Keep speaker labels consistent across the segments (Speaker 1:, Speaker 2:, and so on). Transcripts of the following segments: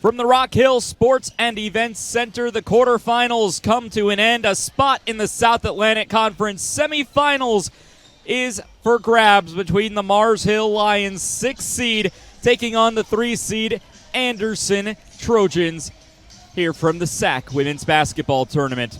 Speaker 1: From the Rock Hill Sports and Events Center, the quarterfinals come to an end. A spot in the South Atlantic Conference semifinals is for grabs between the Mars Hill Lions 6th seed taking on the 3 seed Anderson Trojans here from the SAC Women's Basketball Tournament.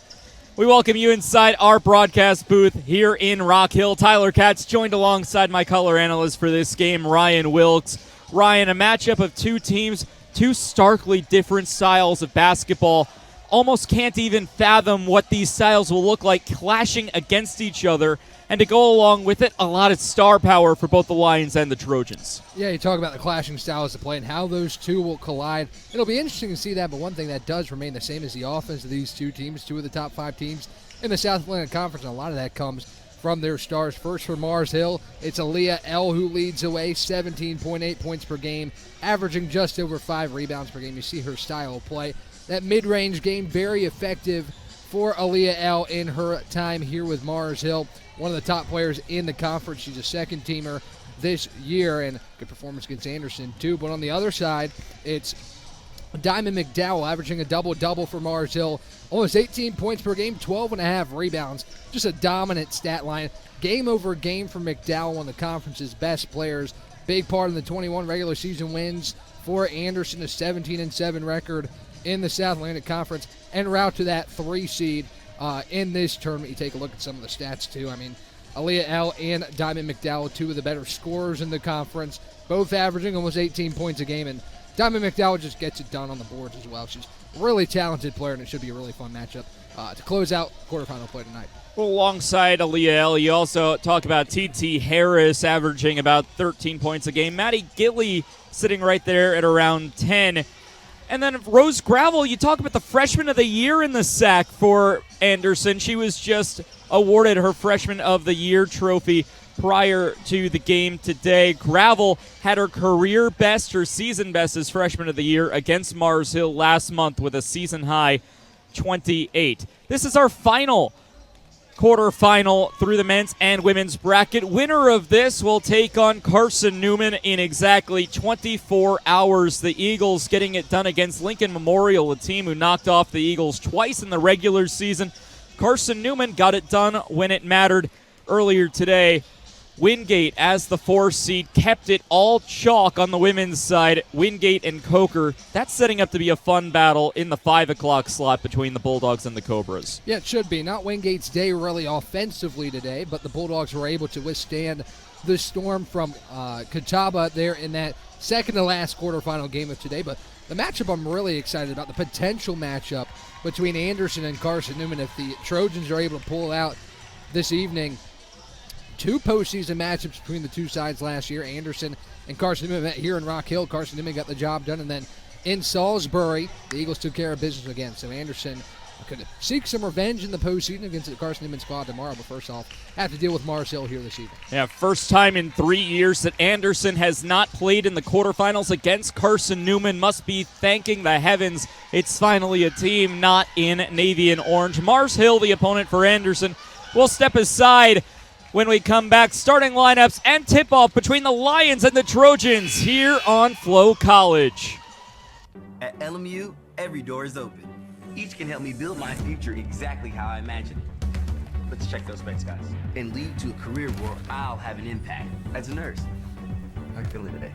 Speaker 1: We welcome you inside our broadcast booth here in Rock Hill. Tyler Katz joined alongside my color analyst for this game, Ryan Wilkes. Ryan, a matchup of two teams, two starkly different styles of basketball. Almost can't even fathom what these styles will look like clashing against each other. And to go along with it, a lot of star power for both the Lions and the Trojans.
Speaker 2: Yeah, you talk about the clashing styles of play and how those two will collide. It'll be interesting to see that, but one thing that does remain the same is the offense of these two teams, two of the top 5 teams in the South Atlantic Conference, and a lot of that comes from their stars. First for Mars Hill, it's Aaliyah L. who leads the way, 17.8 points per game, averaging just over 5 rebounds per game. You see her style of play. That mid-range game, very effective for Aaliyah L. in her time here with Mars Hill. One of the top players in the conference. She's a second-teamer this year, and good performance against Anderson, too. But on the other side, it's Diamond McDowell averaging a double-double for Mars Hill. Almost 18 points per game, 12.5 rebounds. Just a dominant stat line. Game over game for McDowell, one of the conference's best players. Big part in the 21 regular season wins for Anderson, a 17-7 record in the South Atlantic Conference, en route to that 3 seed in this tournament. You take a look at some of the stats, too. I mean, Aaliyah L. and Diamond McDowell, two of the better scorers in the conference, both averaging almost 18 points a game, and Diamond McDowell just gets it done on the boards as well. She's a really talented player, and it should be a really fun matchup to close out quarterfinal play tonight.
Speaker 1: Well, alongside Aaliyah L., you also talk about T.T. Harris averaging about 13 points a game. Maddie Gilly sitting right there at around 10. And then Rose Gravel, you talk about the Freshman of the Year in the SAC for Anderson. She was just awarded her Freshman of the Year trophy prior to the game today. Gravel had her career best, her season best as Freshman of the Year against Mars Hill last month with a season-high 28. This is our final quarterfinal through the men's and women's bracket. Winner of this will take on Carson Newman in exactly 24 hours. The Eagles getting it done against Lincoln Memorial, a team who knocked off the Eagles twice in the regular season. Carson Newman got it done when it mattered earlier today. Wingate, as the 4 seed, kept it all chalk on the women's side. Wingate and Coker. That's setting up to be a fun battle in the 5 o'clock slot between the Bulldogs and the Cobras.
Speaker 2: Yeah, it should be. Not Wingate's day really offensively today, but the Bulldogs were able to withstand the storm from Catawba there in that second-to-last quarterfinal game of today. But the matchup I'm really excited about, the potential matchup between Anderson and Carson Newman. If the Trojans are able to pull out this evening, 2 postseason matchups between the two sides last year. Anderson and Carson Newman met here in Rock Hill. Carson Newman got the job done, and then in Salisbury, the Eagles took care of business again. So Anderson could seek some revenge in the postseason against the Carson Newman squad tomorrow, but first off, have to deal with Mars Hill here this evening.
Speaker 1: Yeah, first time in 3 years that Anderson has not played in the quarterfinals against Carson Newman. Must be thanking the heavens it's finally a team not in navy and orange. Mars Hill, the opponent for Anderson, will step aside when we come back. Starting lineups and tip-off between the Lions and the Trojans here on Flow College.
Speaker 3: At LMU, every door is open. Each can help me build my future exactly how I imagine it. Let's check those specs, guys. And lead to a career where I'll have an impact. As a nurse. How are you feeling today?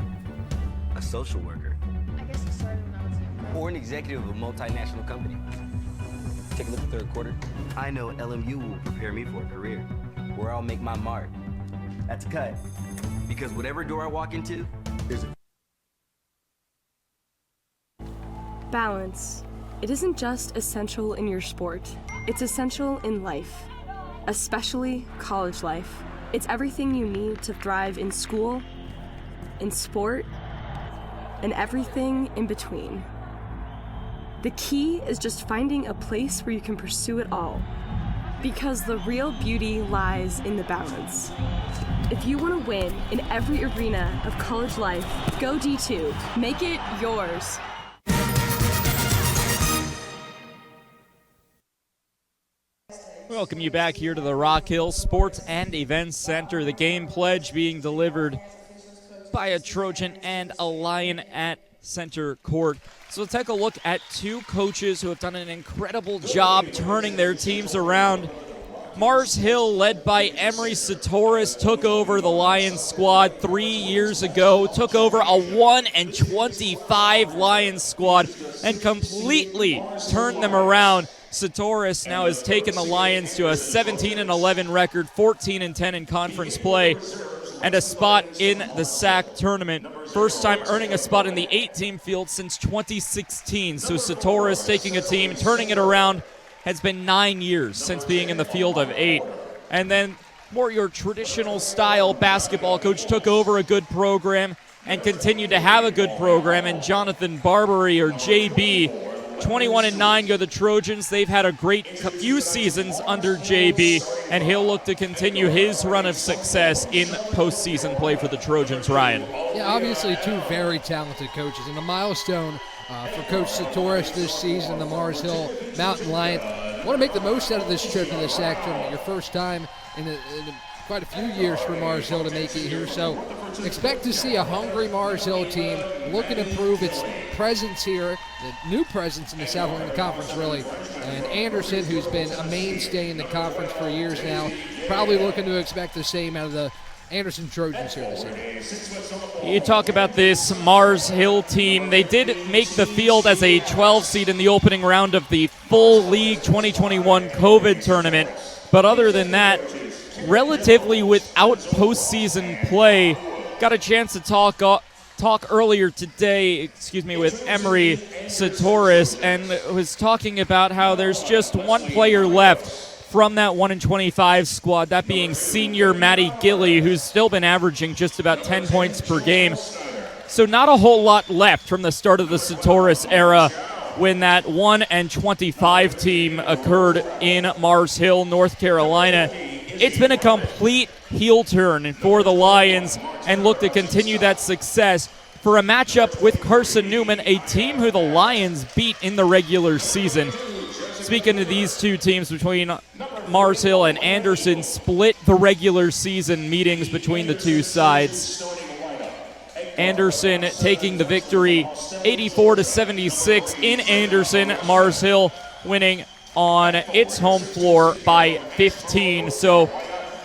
Speaker 3: A social worker.
Speaker 4: I guess I started when I was younger.
Speaker 3: Or an executive of a multinational company. Take a look at the 3rd quarter. I know LMU will prepare me for a career where I'll make my mark. That's a cut. Because whatever door I walk into, there's a...
Speaker 5: Balance. It isn't just essential in your sport, it's essential in life, especially college life. It's everything you need to thrive in school, in sport, and everything in between. The key is just finding a place where you can pursue it all, because the real beauty lies in the balance. If you want to win in every arena of college life, go D2. Make it yours.
Speaker 1: Welcome you back here to the Rock Hill Sports and Events Center. The game pledge being delivered by a Trojan and a Lion at center court. So let's take a look at two coaches who have done an incredible job turning their teams around. Mars Hill, led by Emery Satoris, took over the Lions squad 3 years ago, took over a 1-25 Lions squad and completely turned them around. Satoris now has taken the Lions to a 17-11 record, 14-10 in conference play, and a spot in the SAC tournament. First time earning a spot in the 8-team field since 2016. So Satoris taking a team, turning it around. Has been 9 years since being in the field of 8. And then more your traditional style basketball coach took over a good program and continued to have a good program. And Jonathan Barbary, or JB, 21-9 go the Trojans. They've had a great few seasons under JB, and he'll look to continue his run of success in postseason play for the Trojans. Ryan.
Speaker 2: Yeah, obviously two very talented coaches, and a milestone for Coach Satoris this season, the Mars Hill Mountain Lions. Want to make the most out of this trip to the SAC tournament. Your first time in quite a few years for Mars Hill to make it here. So expect to see a hungry Mars Hill team looking to prove its presence here, the new presence in the Southland Conference, really. And Anderson, who's been a mainstay in the conference for years now, probably looking to expect the same out of the Anderson Trojans here this evening.
Speaker 1: You talk about this Mars Hill team. They did make the field as a 12 seed in the opening round of the full league 2021 COVID tournament. But other than that, relatively without postseason play. Got a chance to talk earlier today, with Emery Satoris, and was talking about how there's just one player left from that 1-25 squad, that being senior Maddie Gilly, who's still been averaging just about 10 points per game. So not a whole lot left from the start of the Satoris era when that 1-25 team occurred in Mars Hill, North Carolina. It's been a complete heel turn for the Lions and look to continue that success for a matchup with Carson Newman, a team who the Lions beat in the regular season. Speaking of these two teams between Mars Hill and Anderson, split the regular season meetings between the two sides. Anderson taking the victory 84-76 in Anderson. Mars Hill winning on its home floor by 15. So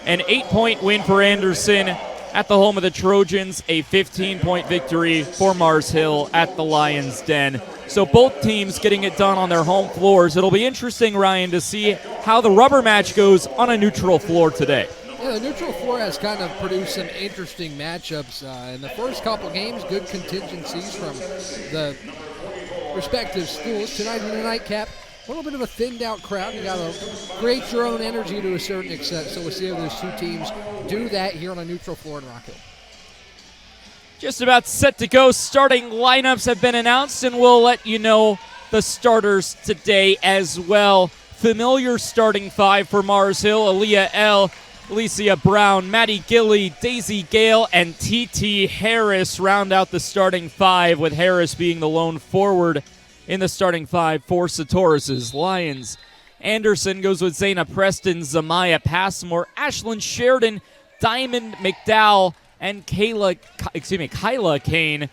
Speaker 1: an 8-point win for Anderson at the home of the Trojans, a 15-point victory for Mars Hill at the Lions' Den. So both teams getting it done on their home floors. It'll be interesting, Ryan, to see how the rubber match goes on a neutral floor today.
Speaker 2: Yeah, the neutral floor has kind of produced some interesting matchups. In the first couple games, good contingencies from the respective schools. Tonight in the nightcap, a little bit of a thinned-out crowd. You got to create your own energy to a certain extent. So we'll see how those two teams do that here on a neutral floor in Rock Hill.
Speaker 1: Just about set to go. Starting lineups have been announced, and we'll let you know the starters today as well. Familiar starting five for Mars Hill: Aaliyah L., Alicia Brown, Maddie Gilly, Daisy Gale, and T.T. Harris round out the starting five, with Harris being the lone forward in the starting five for Satoris' Lions. Anderson goes with Zayna Preston, Zamaya Passmore, Ashlyn Sheridan, Diamond McDowell, and Kyla Kane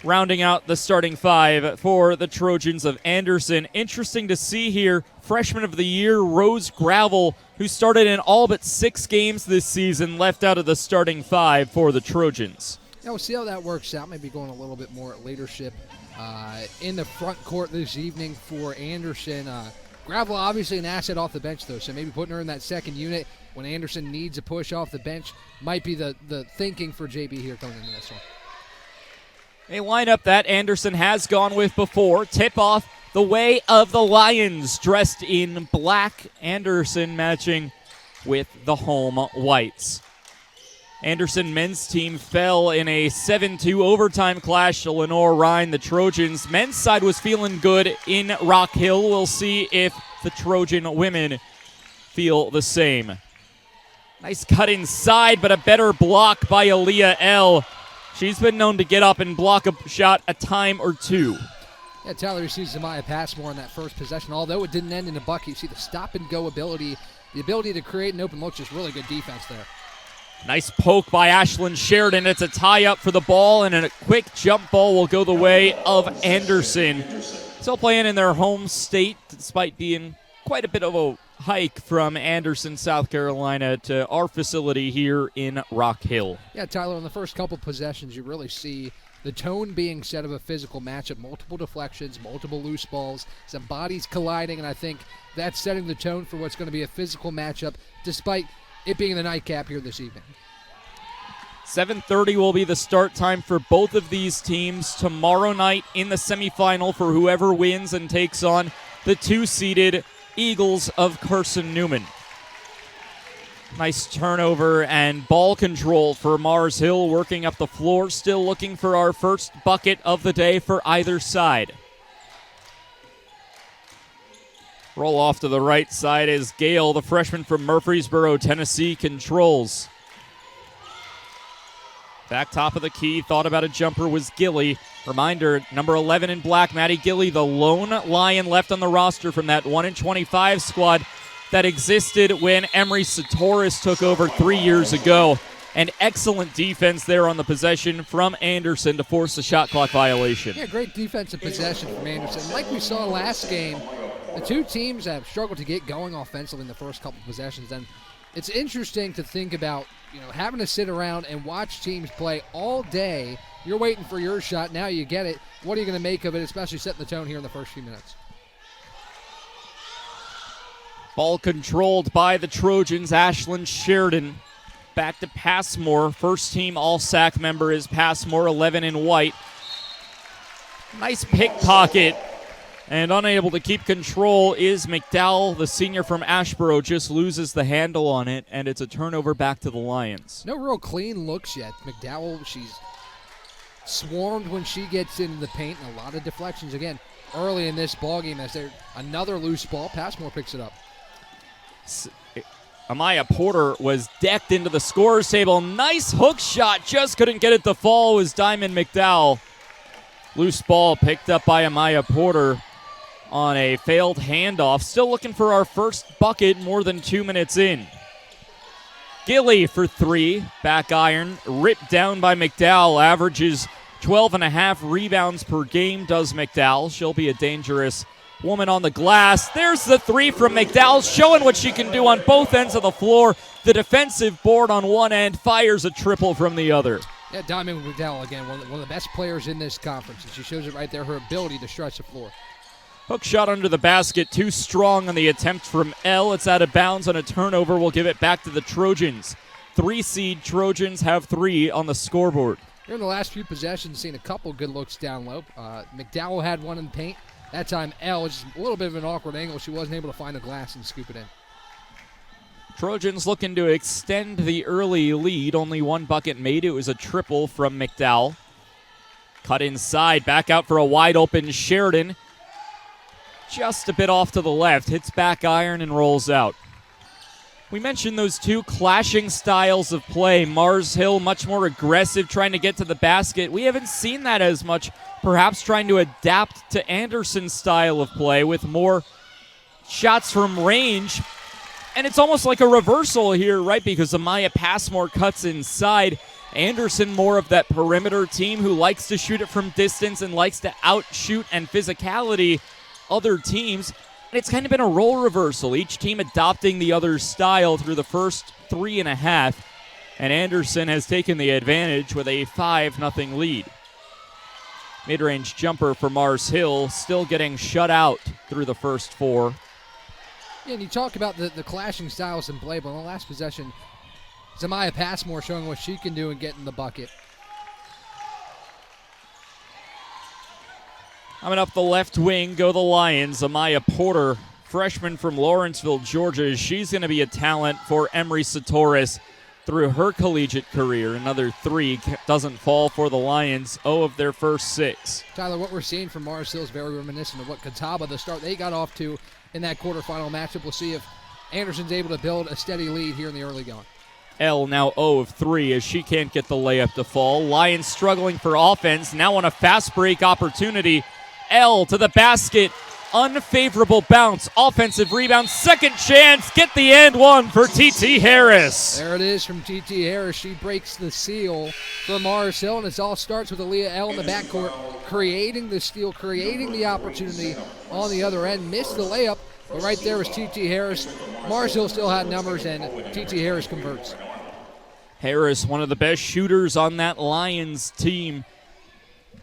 Speaker 1: rounding out the starting five for the Trojans of Anderson. Interesting to see here, freshman of the year, Rose Gravel, who started in all but 6 games this season, left out of the starting five for the Trojans.
Speaker 2: Yeah, we'll see how that works out. Maybe going a little bit more leadership in the front court this evening for Anderson. Gravel obviously an asset off the bench, though, so maybe putting her in that second unit when Anderson needs a push off the bench might be the thinking for JB here coming into this one.
Speaker 1: A lineup that Anderson has gone with before. Tip-off the way of the Lions, dressed in black. Anderson matching with the home whites. Anderson men's team fell in a 7-2 overtime clash to Lenore Rhine. The Trojans men's side was feeling good in Rock Hill. We'll see if the Trojan women feel the same. Nice cut inside, but a better block by Aaliyah L. She's been known to get up and block a shot a time or two.
Speaker 2: Yeah, Tyler receives Zamaya Passmore on that first possession. Although it didn't end in a bucket, you see the stop-and-go ability, the ability to create an open look, just really good defense there.
Speaker 1: Nice poke by Ashlyn Sheridan. It's a tie-up for the ball, and a quick jump ball will go the way of Anderson. Still playing in their home state, despite being quite a bit of a hike from Anderson, South Carolina to our facility here in Rock Hill.
Speaker 2: Yeah, Tyler, in the first couple possessions, you really see the tone being set of a physical matchup, multiple deflections, multiple loose balls, some bodies colliding, and I think that's setting the tone for what's going to be a physical matchup, despite it being the nightcap here this evening.
Speaker 1: 7:30 will be the start time for both of these teams tomorrow night in the semifinal for whoever wins and takes on the 2-seeded Eagles of Carson Newman. Nice turnover and ball control for Mars Hill, working up the floor, still looking for our first bucket of the day for either side. Roll off to the right side as Gale, the freshman from Murfreesboro, Tennessee, controls. Back top of the key, thought about a jumper was Gilly. Reminder, number 11 in black, Maddie Gilly, the lone Lion left on the roster from that 1-in-25 squad that existed when Emery Satoris took over 3 years ago. An excellent defense there on the possession from Anderson to force the shot clock violation.
Speaker 2: Yeah, great defensive possession from Anderson. Like we saw last game, the two teams have struggled to get going offensively in the first couple possessions, and it's interesting to think about, having to sit around and watch teams play all day. You're waiting for your shot. Now you get it. What are you going to make of it, especially setting the tone here in the first few minutes?
Speaker 1: Ball controlled by the Trojans. Ashlyn Sheridan back to Passmore. First team All-SAC member is Passmore, 11 in white. Nice pickpocket. And unable to keep control is McDowell, the senior from Ashboro, just loses the handle on it, and it's a turnover back to the Lions.
Speaker 2: No real clean looks yet. McDowell, she's swarmed when she gets into the paint, and a lot of deflections again early in this ballgame as there's another loose ball. Passmore picks it up.
Speaker 1: Amaya Porter was decked into the scorer's table. Nice hook shot, just couldn't get it to fall. Was Diamond McDowell. Loose ball picked up by Amaya Porter on a failed handoff. Still looking for our first bucket more than 2 minutes in. Gilly for three. Back iron. Ripped down by McDowell. Averages 12.5 rebounds per game, does McDowell. She'll be a dangerous woman on the glass. There's the three from McDowell, showing what she can do on both ends of the floor. The defensive board on one end, fires a triple from the other.
Speaker 2: Yeah, Diamond McDowell, again, one of the best players in this conference, and she shows it right there, her ability to stretch the floor.
Speaker 1: Hook shot under the basket, too strong on the attempt from L. It's out of bounds on a turnover. We'll give it back to the Trojans. 3-seed Trojans have 3 on the scoreboard.
Speaker 2: Here in the last few possessions, seen a couple good looks down low. McDowell had one in the paint. That time, L, just a little bit of an awkward angle. She wasn't able to find the glass and scoop it in.
Speaker 1: Trojans looking to extend the early lead. Only one bucket made. It was a triple from McDowell. Cut inside, back out for a wide open Sheridan. Just a bit off to the left. Hits back iron and rolls out. We mentioned those two clashing styles of play. Mars Hill much more aggressive, trying to get to the basket. We haven't seen that as much, perhaps trying to adapt to Anderson's style of play with more shots from range. And it's almost like a reversal here, right? Because Amaya Passmore cuts inside. Anderson more of that perimeter team who likes to shoot it from distance and likes to outshoot and physicality other teams. And it's kind of been a role reversal, each team adopting the other's style through the first 3.5. And Anderson has taken the advantage with a 5-0 lead. Mid-range jumper for Mars Hill, still getting shut out through the first 4.
Speaker 2: Yeah, and you talk about the clashing styles in play, but on the last possession, Zamaya Passmore showing what she can do and getting the bucket.
Speaker 1: Coming up the left wing go the Lions. Amaya Porter, freshman from Lawrenceville, Georgia. She's going to be a talent for Emery Satoris through her collegiate career. Another 3 doesn't fall for the Lions. 0 of their first 6.
Speaker 2: Tyler, what we're seeing from Mars Hill is very reminiscent of what Catawba, the start they got off to in that quarterfinal matchup. We'll see if Anderson's able to build a steady lead here in the early going.
Speaker 1: L now 0 of 3 as she can't get the layup to fall. Lions struggling for offense. Now on a fast break opportunity. L to the basket. unfavorable bounce. Offensive rebound, second chance. Get the and one for TT Harris.
Speaker 2: There it is from TT Harris. She breaks the seal for Mars Hill, and it all starts with Aaliyah L in the backcourt, creating the steal, creating the opportunity on the other end. Missed the layup, but right there was TT Harris. Mars Hill still had numbers, and TT Harris converts.
Speaker 1: Harris, one of the best shooters on that Lions team.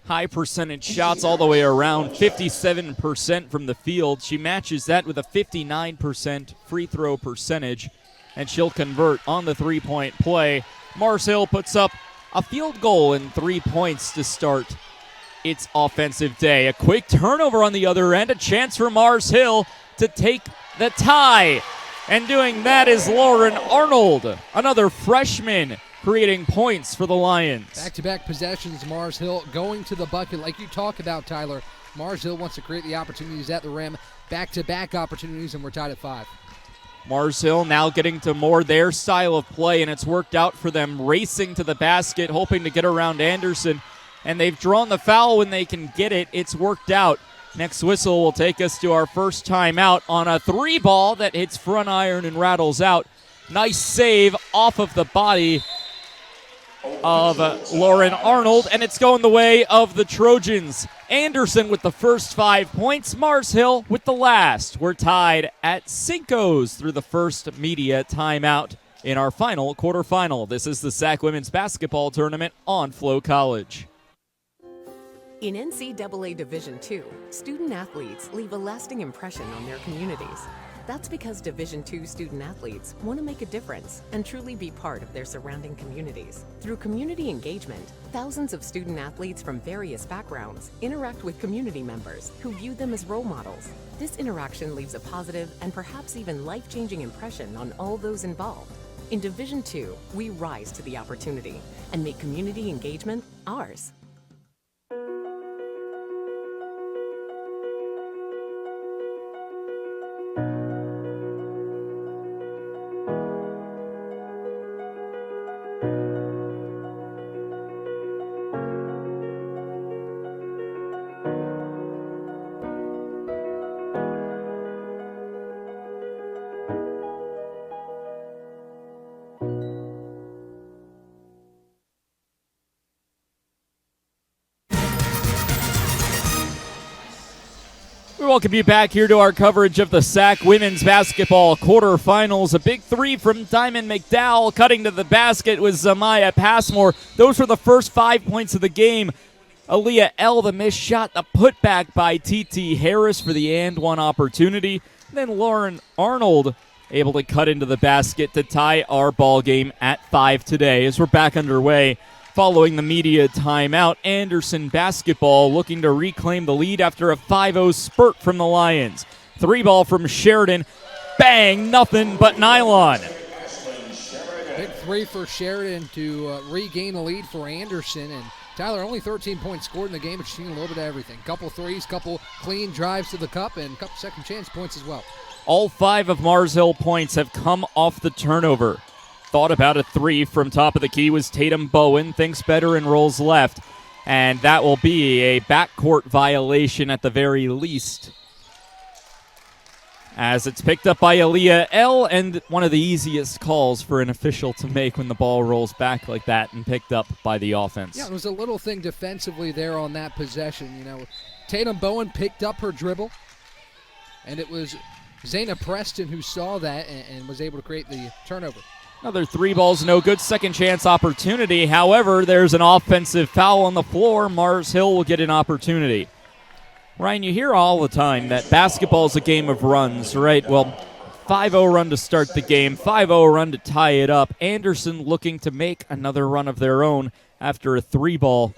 Speaker 1: High percentage shots all the way around, 57% from the field. She matches that with a 59% free throw percentage, and she'll convert on the three-point play. Mars Hill puts up a field goal and 3 points to start its offensive day. A quick turnover on the other end, a chance for Mars Hill to take the tie. And doing that is Lauren Arnold, another freshman, creating points for the Lions.
Speaker 2: Back-to-back possessions, Mars Hill going to the bucket. Like you talk about, Tyler, Mars Hill wants to create the opportunities at the rim. Back-to-back opportunities, and we're tied at 5.
Speaker 1: Mars Hill now getting to more their style of play, and it's worked out for them, racing to the basket, hoping to get around Anderson. And they've drawn the foul when they can get it. It's worked out. Next whistle will take us to our first timeout on a 3-ball that hits front iron and rattles out. Nice save off of the body of Lauren Arnold, and it's going the way of the Trojans. Anderson with the first 5 points, Mars Hill with the last. We're tied at Cinco's through the first media timeout in our final quarterfinal. This is the SAC Women's Basketball Tournament on Flow College.
Speaker 6: In NCAA Division II, student athletes leave a lasting impression on their communities. That's because Division II student athletes want to make a difference and truly be part of their surrounding communities. Through community engagement, thousands of student athletes from various backgrounds interact with community members who view them as role models. This interaction leaves a positive and perhaps even life-changing impression on all those involved. In Division II, we rise to the opportunity and make community engagement ours.
Speaker 1: We welcome you back here to our coverage of the SAC Women's Basketball quarterfinals. A big 3 from Diamond McDowell. Cutting to the basket was Zamaya Passmore. Those were the first 5 points of the game. Aaliyah L, the missed shot, the putback by TT Harris for the and one opportunity. Then Lauren Arnold able to cut into the basket to tie our ball game at 5 today. As we're back underway following the media timeout, Anderson basketball looking to reclaim the lead after a 5-0 spurt from the Lions. 3-ball from Sheridan. Bang, nothing but nylon.
Speaker 2: Big 3 for Sheridan to regain the lead for Anderson. And Tyler, only 13 points scored in the game, but she's seen a little bit of everything. Couple threes, couple clean drives to the cup, and a couple second chance points as well.
Speaker 1: All 5 of Mars Hill points have come off the turnover. Thought about a 3 from top of the key was Tatum Bowen. Thinks better and rolls left. And that will be a backcourt violation at the very least, as it's picked up by Aaliyah L, and one of the easiest calls for an official to make when the ball rolls back like that and picked up by the offense.
Speaker 2: Yeah, it was a little thing defensively there on that possession. You know, Tatum Bowen picked up her dribble, and it was Zayna Preston who saw that and was able to create the turnover.
Speaker 1: Another 3 balls, no good. Second chance opportunity. However, there's an offensive foul on the floor. Mars Hill will get an opportunity. Ryan, you hear all the time that basketball is a game of runs, right? Well, 5-0 run to start the game, 5-0 run to tie it up. Anderson looking to make another run of their own after a 3-ball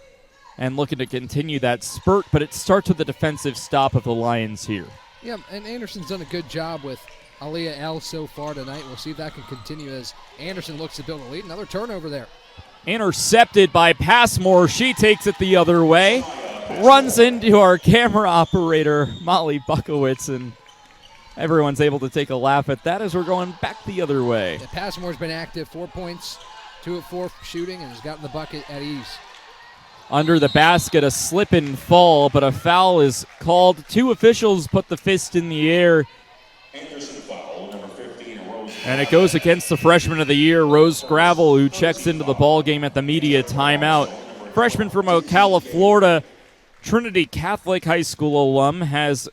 Speaker 1: and looking to continue that spurt, but it starts with the defensive stop of the Lions here.
Speaker 2: Yeah, and Anderson's done a good job with Aaliyah L so far tonight. We'll see if that can continue as Anderson looks to build a lead. Another turnover there.
Speaker 1: Intercepted by Passmore. She takes it the other way. Runs into our camera operator, Molly Buckowitz, and everyone's able to take a laugh at that as we're going back the other way.
Speaker 2: Yeah, Passmore's been active, 4 points, 2 of 4 shooting, and has gotten the bucket at ease.
Speaker 1: under the basket, a slip and fall, but a foul is called. Two officials put the fist in the air. And it goes against the freshman of the year, Rose Gravel, who checks into the ball game at the media timeout. Freshman from Ocala, Florida, Trinity Catholic High School alum, has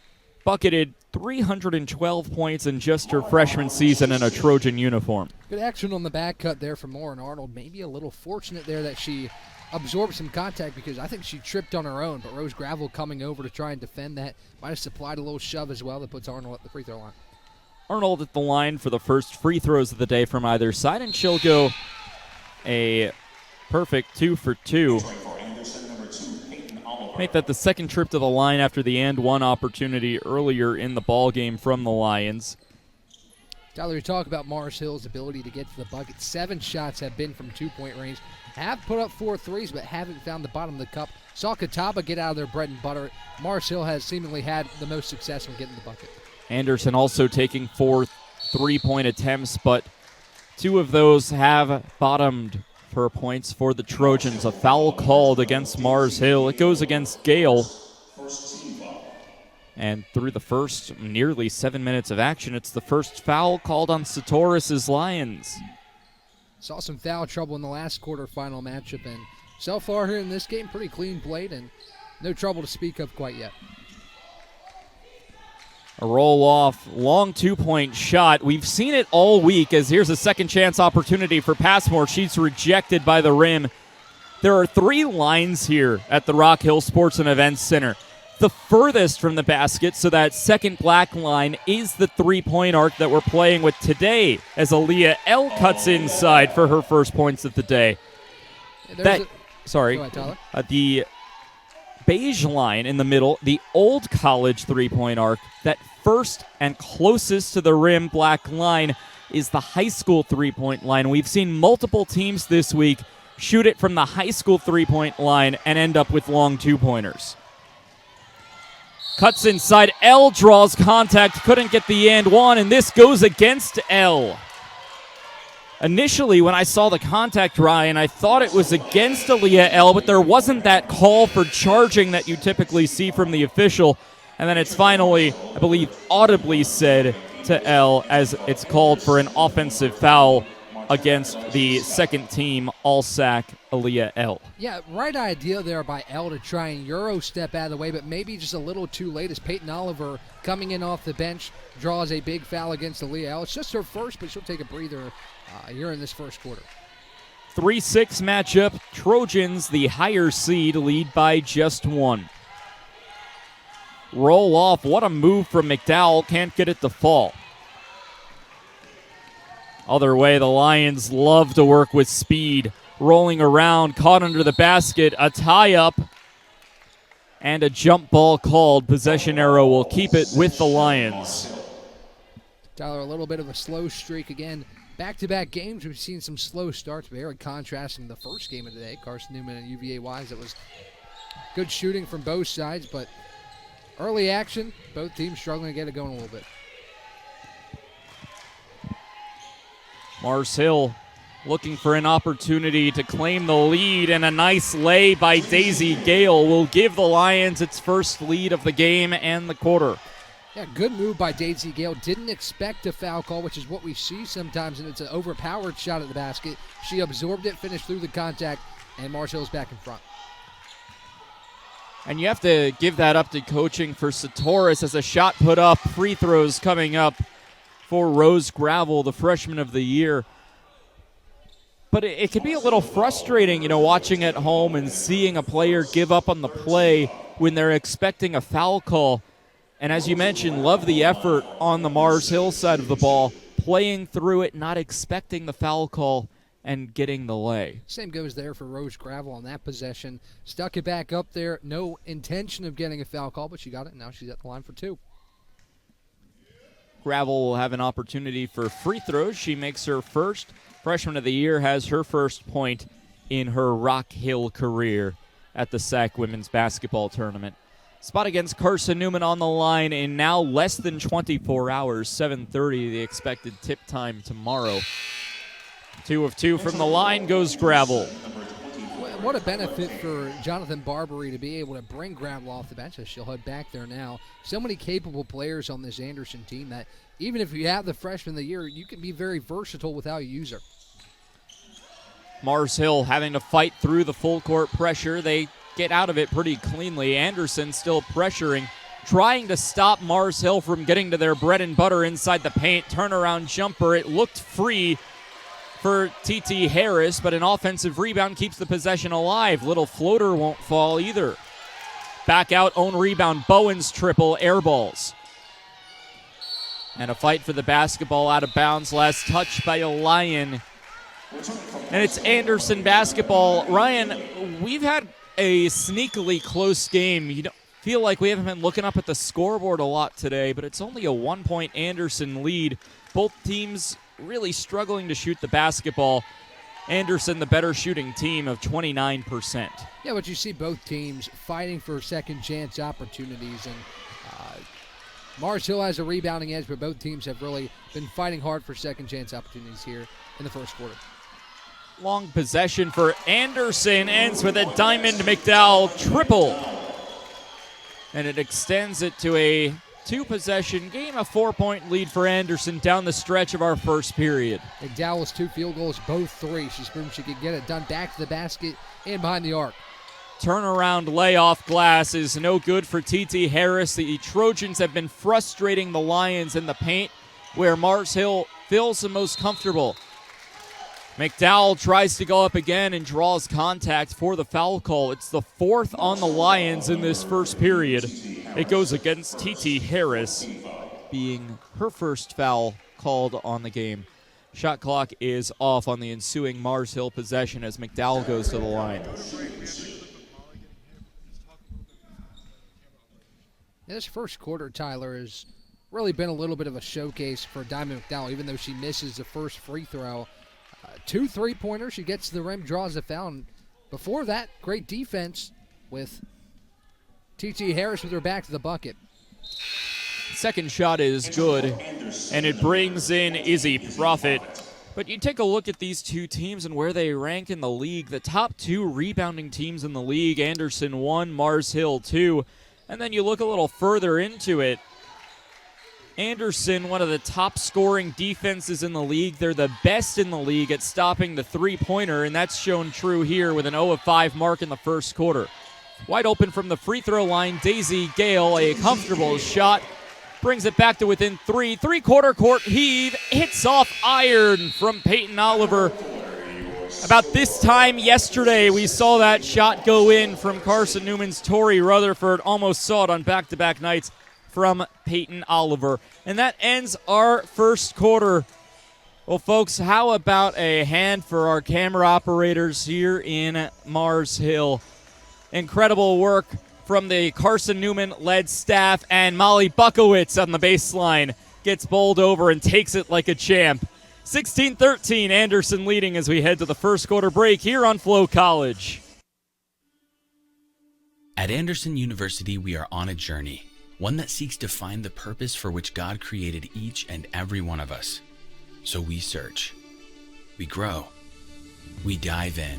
Speaker 1: bucketed 312 points in just her freshman season in a Trojan uniform.
Speaker 2: Good action on the back cut there from Lauren Arnold. Maybe a little fortunate there that she absorbed some contact because I think she tripped on her own, but Rose Gravel coming over to try and defend that might have supplied a little shove as well that puts Arnold at the free throw line.
Speaker 1: Arnold at the line for the first free throws of the day from either side, and she'll go a perfect 2 for 2. Make that the second trip to the line after the and one opportunity earlier in the ball game from the Lions.
Speaker 2: Tyler, you talk about Mars Hill's ability to get to the bucket. 7 shots have been from 2-point range. Have put up 4 threes, but haven't found the bottom of the cup. Saw Catawba get out of their bread and butter. Mars Hill has seemingly had the most success in getting the bucket.
Speaker 1: Anderson also taking 4 3-point attempts, but 2 of those have bottomed for points for the Trojans. A foul called against Mars Hill. It goes against Gale. And through the first nearly 7 minutes of action, it's the first foul called on Satoris' Lions.
Speaker 2: Saw some foul trouble in the last quarterfinal matchup, and so far here in this game, pretty clean played and no trouble to speak of quite yet.
Speaker 1: A roll-off, long 2-point shot. We've seen it all week as here's a second chance opportunity for Passmore. She's rejected by the rim. There are 3 lines here at the Rock Hill Sports and Events Center. The furthest from the basket, so that second black line, is the 3-point arc that we're playing with today as Aaliyah L. cuts inside for her first points of the day.
Speaker 2: Go ahead, Tyler.
Speaker 1: The beige line in the middle, the old college 3-point arc, that first and closest to the rim black line is the high school 3-point line. We've seen multiple teams this week shoot it from the high school 3-point line and end up with long 2-pointers. Cuts inside, L draws contact, couldn't get the and one, and this goes against L. Initially, when I saw the contact, Ryan, I thought it was against Aaliyah L, but there wasn't that call for charging that you typically see from the official. And then it's finally, I believe, audibly said to L as it's called for an offensive foul against the second team All-SAC Aaliyah L.
Speaker 2: Yeah, right idea there by L to try and Euro step out of the way, but maybe just a little too late as Peyton Oliver, coming in off the bench, draws a big foul against Aaliyah L. It's just her first, but she'll take a breather here in this first quarter.
Speaker 1: 3-6 matchup. Trojans, the higher seed, lead by just 1. Roll off. What a move from McDowell. Can't get it to fall. Other way, the Lions love to work with speed. Rolling around, caught under the basket, a tie-up, and a jump ball called. Possession arrow will keep it with the Lions.
Speaker 2: Tyler, a little bit of a slow streak again. Back-to-back games, we've seen some slow starts, very contrasting the first game of the day. Carson Newman and UVA Wise, it was good shooting from both sides, but early action, both teams struggling to get it going a little bit.
Speaker 1: Mars Hill looking for an opportunity to claim the lead, and a nice lay by Daisy Gale will give the Lions its first lead of the game and the quarter.
Speaker 2: Yeah, good move by Daisy Gale. Didn't expect a foul call, which is what we see sometimes, and it's an overpowered shot at the basket. She absorbed it, finished through the contact, and Mars Hill's back in front.
Speaker 1: And you have to give that up to coaching for Satoris as a shot put up, free throws coming up for Rose Gravel, the freshman of the year. But it can be a little frustrating, watching at home and seeing a player give up on the play when they're expecting a foul call. And as you mentioned, love the effort on the Mars Hill side of the ball, playing through it, not expecting the foul call, and getting the lay.
Speaker 2: Same goes there for Rose Gravel on that possession. Stuck it back up there. No intention of getting a foul call, but she got it, and now she's at the line for 2.
Speaker 1: Gravel will have an opportunity for free throws. She makes her first. Freshman of the year has her first point in her Rock Hill career at the SAC Women's Basketball Tournament. Spot against Carson Newman on the line in now less than 24 hours, 7:30, the expected tip time tomorrow. 2 of 2 from the line goes Gravel.
Speaker 2: what a benefit for Jonathan Barbary to be able to bring Gravel off the bench as she'll head back there now. So many capable players on this Anderson team that even if you have the freshman of the year, you can be very versatile with how you use her.
Speaker 1: Mars Hill having to fight through the full court pressure. They get out of it pretty cleanly. Anderson still pressuring, trying to stop Mars Hill from getting to their bread and butter inside the paint. Turnaround jumper. It looked free for TT Harris, but an offensive rebound keeps the possession alive. Little floater won't fall either. Back out, own rebound. Bowen's triple, air balls. And a fight for the basketball out of bounds. Last touch by a Lion. And it's Anderson basketball. Ryan, we've had a sneakily close game. You don't feel like we haven't been looking up at the scoreboard a lot today, but it's only a 1-point Anderson lead. Both teams really struggling to shoot the basketball. Anderson, the better shooting team of 29%.
Speaker 2: Yeah, but you see both teams fighting for second chance opportunities, and Mars Hill has a rebounding edge, but both teams have really been fighting hard for second chance opportunities here in the first quarter.
Speaker 1: Long possession for Anderson, ends with a Diamond McDowell triple. And it extends it to a two-possession game, a 4-point lead for Anderson down the stretch of our first period.
Speaker 2: McDowell's 2 field goals, both 3. She's proven she could get it done back to the basket and behind the arc.
Speaker 1: Turnaround layoff glass is no good for TT Harris. The Trojans have been frustrating the Lions in the paint where Mars Hill feels the most comfortable. McDowell tries to go up again and draws contact for the foul call. It's the 4th on the Lions in this first period. It goes against TT Harris, being her first foul called on the game. Shot clock is off on the ensuing Mars Hill possession as McDowell goes to the line.
Speaker 2: This first quarter, Tyler, has really been a little bit of a showcase for Diamond McDowell, even though she misses the first free throw. 2 3-pointers, she gets to the rim, draws the foul. And before that, great defense with TT Harris with her back to the bucket.
Speaker 1: Second shot is good, and it brings in Izzy Profit. But you take a look at these two teams and where they rank in the league. The top 2 rebounding teams in the league, Anderson 1, Mars Hill 2. And then you look a little further into it. Anderson, one of the top scoring defenses in the league. They're the best in the league at stopping the three-pointer, and that's shown true here with an 0 of 5 mark in the first quarter. Wide open from the free throw line, Daisy Gale, a comfortable shot. Brings it back to within 3. Three-quarter court heave, hits off iron from Peyton Oliver. About this time yesterday, we saw that shot go in from Carson Newman's Tori Rutherford. Almost saw it on back-to-back nights from Peyton Oliver. And that ends our first quarter. Well, folks, how about a hand for our camera operators here in Mars Hill? Incredible work from the Carson Newman-led staff, and Molly Buckowitz on the baseline gets bowled over and takes it like a champ. 16-13, Anderson leading as we head to the first quarter break here on Flow College.
Speaker 7: At Anderson University, we are on a journey, one that seeks to find the purpose for which God created each and every one of us. So we search, we grow, we dive in,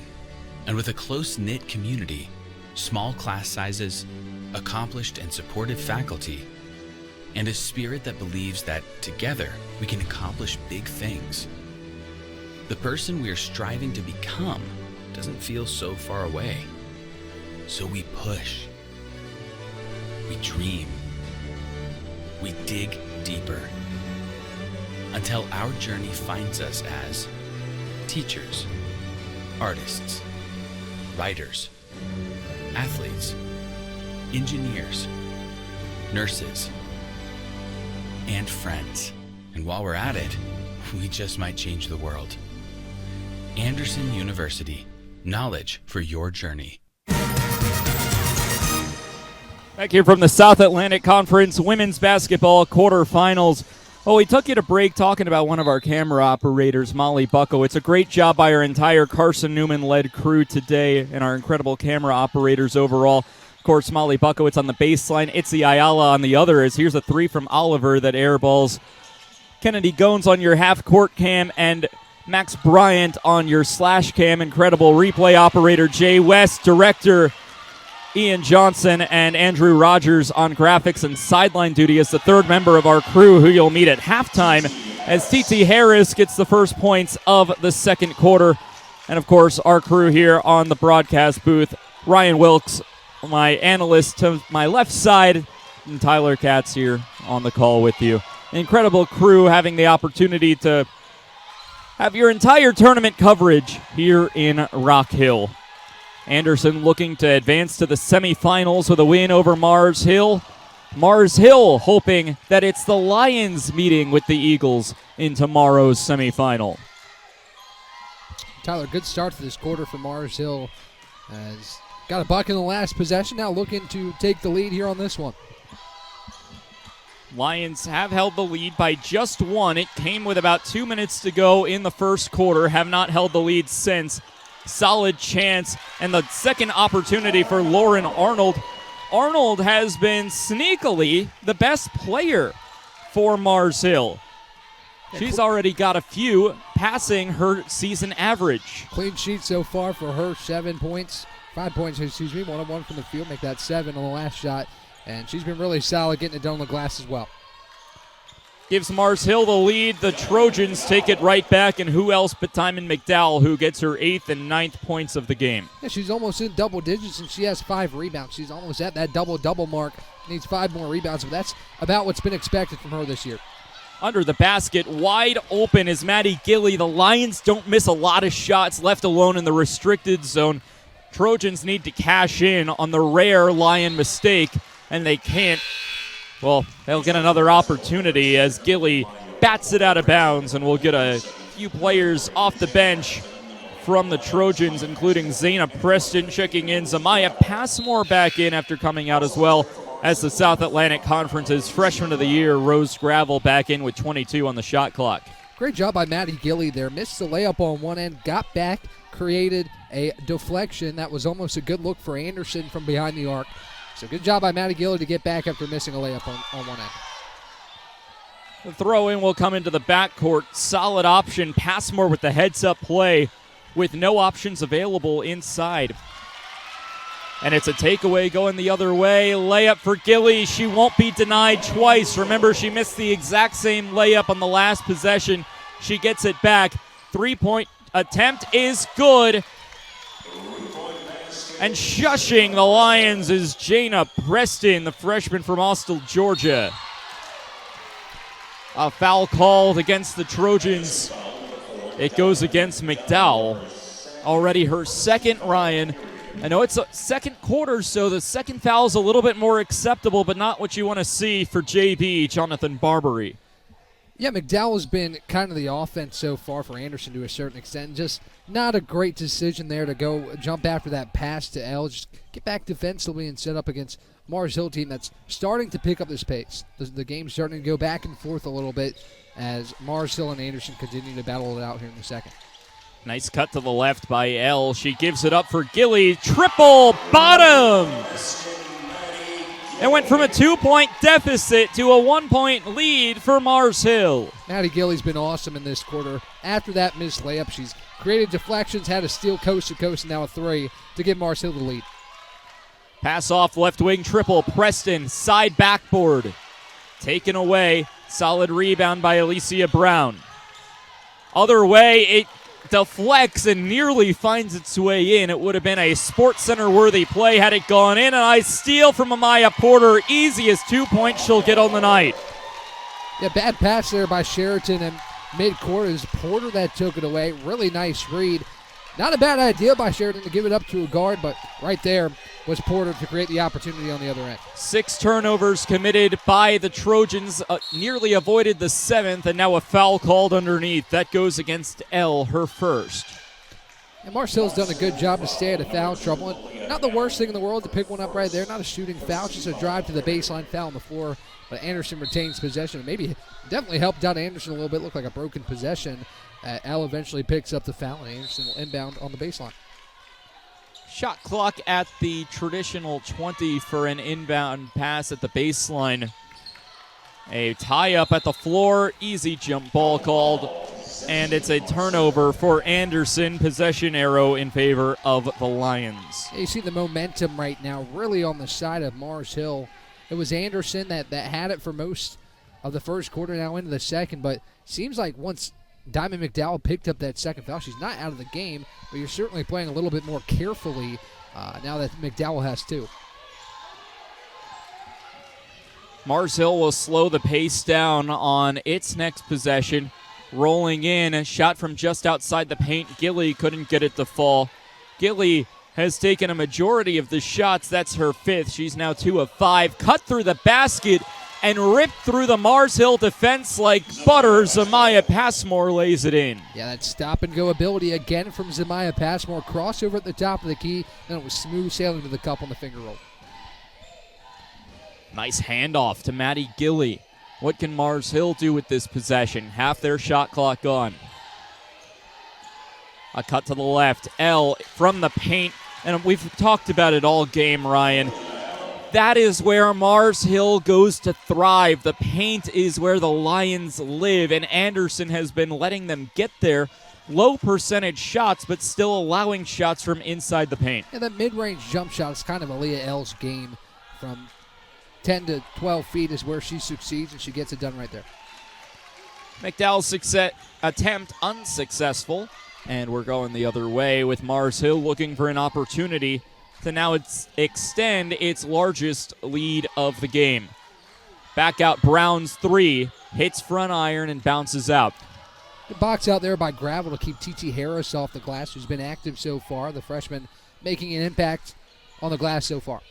Speaker 7: and with a close-knit community, small class sizes, accomplished and supportive faculty, and a spirit that believes that together we can accomplish big things. The person we are striving to become doesn't feel so far away. So we push, we dream, we dig deeper until our journey finds us as teachers, artists, writers, athletes, engineers, nurses, and friends. And while we're at it, we just might change the world. Anderson University, knowledge for your journey.
Speaker 1: Back here from the South Atlantic Conference Women's Basketball Quarterfinals. Well, we took you to break talking about one of our camera operators, Molly Bucko. It's a great job by our entire Carson Newman-led crew today and our incredible camera operators overall. Of course, Molly Buckowitz on the baseline, Itzy Ayala on the other. As here's a 3 from Oliver that airballs. Kennedy Gones on your half-court cam, and Max Bryant on your slash cam. Incredible replay operator Jay West, director Ian Johnson, and Andrew Rogers on graphics and sideline duty as the third member of our crew, who you'll meet at halftime as TT Harris gets the first points of the second quarter. And, of course, our crew here on the broadcast booth, Ryan Wilkes, my analyst to my left side, and Tyler Katz here on the call with you. Incredible crew having the opportunity to have your entire tournament coverage here in Rock Hill. Anderson looking to advance to the semifinals with a win over Mars Hill. Mars Hill hoping that it's the Lions meeting with the Eagles in tomorrow's semifinal.
Speaker 2: Tyler, good start to this quarter for Mars Hill. Has got a buck in the last possession, now looking to take the lead here on this one.
Speaker 1: Lions have held the lead by just one. It came with about 2 minutes to go in the first quarter, have not held the lead since. Solid chance, and the second opportunity for Lauren Arnold. Arnold has been sneakily the best player for Mars Hill. She's already got a few, passing her season average.
Speaker 2: Clean sheet so far for her, 7 points. 5 points, 1 of 1 from the field, make that 7 on the last shot. And she's been really solid getting it done on the glass as well.
Speaker 1: Gives Mars Hill the lead. The Trojans take it right back, and who else but Timon McDowell, who gets her 8th and 9th points of the game.
Speaker 2: Yeah, she's almost in double digits, and she has 5 rebounds. She's almost at that double-double mark. Needs 5 more rebounds, but that's about what's been expected from her this year.
Speaker 1: Under the basket, wide open is Maddie Gilly. The Lions don't miss a lot of shots, left alone in the restricted zone. Trojans need to cash in on the rare Lion mistake, and they can't. Well, they'll get another opportunity as Gilly bats it out of bounds, and we'll get a few players off the bench from the Trojans, including Zayna Preston checking in. Zamaya Passmore back in after coming out as well as the South Atlantic Conference's Freshman of the Year, Rose Gravel, back in with 22 on the shot clock.
Speaker 2: Great job by Maddie Gilly there. Missed the layup on one end, got back, created a deflection. That was almost a good look for Anderson from behind the arc. So good job by Maddie Gilly to get back after missing a layup on one end.
Speaker 1: The throw-in will come into the backcourt. Solid option. Passmore with the heads-up play with no options available inside. And it's a takeaway going the other way. Layup for Gilly. She won't be denied twice. Remember, she missed the exact same layup on the last possession. She gets it back. Three-point attempt is good. And shushing the Lions is Jayna Preston, the freshman from Austell, Georgia. A foul called against the Trojans. It goes against McDowell. Already her second, Ryan. I know it's a second quarter, so the second foul is a little bit more acceptable, but not what you want to see for JB, Jonathan Barbary.
Speaker 2: Yeah, McDowell's been kind of the offense so far for Anderson to a certain extent. Just not a great decision there to go jump after that pass to L. Just get back defensively and set up against Mars Hill team that's starting to pick up this pace. The game's starting to go back and forth a little bit as Mars Hill and Anderson continue to battle it out here in the second.
Speaker 1: Nice cut to the left by L. She gives it up for Gilly. Triple bottoms! It went from a 2-point deficit to a 1-point lead for Mars Hill.
Speaker 2: Maddie Gilly's been awesome in this quarter. After that missed layup, she's created deflections, had a steal coast to coast, and now a 3 to give Mars Hill the lead.
Speaker 1: Pass off left wing triple. Preston, side backboard. Taken away. Solid rebound by Alicia Brown. Other way, it deflects and nearly finds its way in. It would have been a Sports Center worthy play had it gone in. And I steal from Amaya Porter. Easiest 2 points she'll get on the night.
Speaker 2: Yeah, bad pass there by Sheraton and mid-court. It was Porter that took it away. Really nice read. Not a bad idea by Sheridan to give it up to a guard, but right there was Porter to create the opportunity on the other end. 6
Speaker 1: turnovers committed by the Trojans, nearly avoided the 7th, and now a foul called underneath. That goes against L, her first.
Speaker 2: And Marcel's done a good job to stay out of foul trouble. And not the worst thing in the world to pick one up right there. Not a shooting foul, just a drive to the baseline, foul on the floor. But Anderson retains possession. Maybe definitely helped out Anderson a little bit. Looked like a broken possession. Al eventually picks up the foul, and Anderson will inbound on the baseline.
Speaker 1: Shot clock at the traditional 20 for an inbound pass at the baseline. A tie-up at the floor. Easy jump ball called. And it's a turnover for Anderson. Possession arrow in favor of the Lions.
Speaker 2: You see the momentum right now really on the side of Mars Hill. It was Anderson that had it for most of the first quarter, now into the second, but seems like once Diamond McDowell picked up that second foul, she's not out of the game, but you're certainly playing a little bit more carefully now that McDowell has two.
Speaker 1: Mars Hill will slow the pace down on its next possession. Rolling in, a shot from just outside the paint. Gilly couldn't get it to fall. Gilly has taken a majority of the shots. That's her fifth. She's now 2 of 5. Cut through the basket and ripped through the Mars Hill defense like butter. Zamaya Passmore lays it in.
Speaker 2: Yeah, that stop-and-go ability again from Zamaya Passmore. Crossover at the top of the key, then it was smooth sailing to the cup on the finger roll.
Speaker 1: Nice handoff to Maddie Gilly. What can Mars Hill do with this possession? Half their shot clock gone. A cut to the left. L from the paint. And we've talked about it all game, Ryan. That is where Mars Hill goes to thrive. The paint is where the Lions live, and Anderson has been letting them get there. Low percentage shots, but still allowing shots from inside the paint.
Speaker 2: Yeah, that mid-range jump shot is kind of Aaliyah L's game. From 10 to 12 feet is where she succeeds, and she gets it done right there.
Speaker 1: McDowell's attempt unsuccessful, and we're going the other way with Mars Hill looking for an opportunity to now extend its largest lead of the game. Back out Brown's three, hits front iron and bounces out.
Speaker 2: The box out there by Gravel to keep TT Harris off the glass, who's been active so far. The freshman making an impact on the glass so far.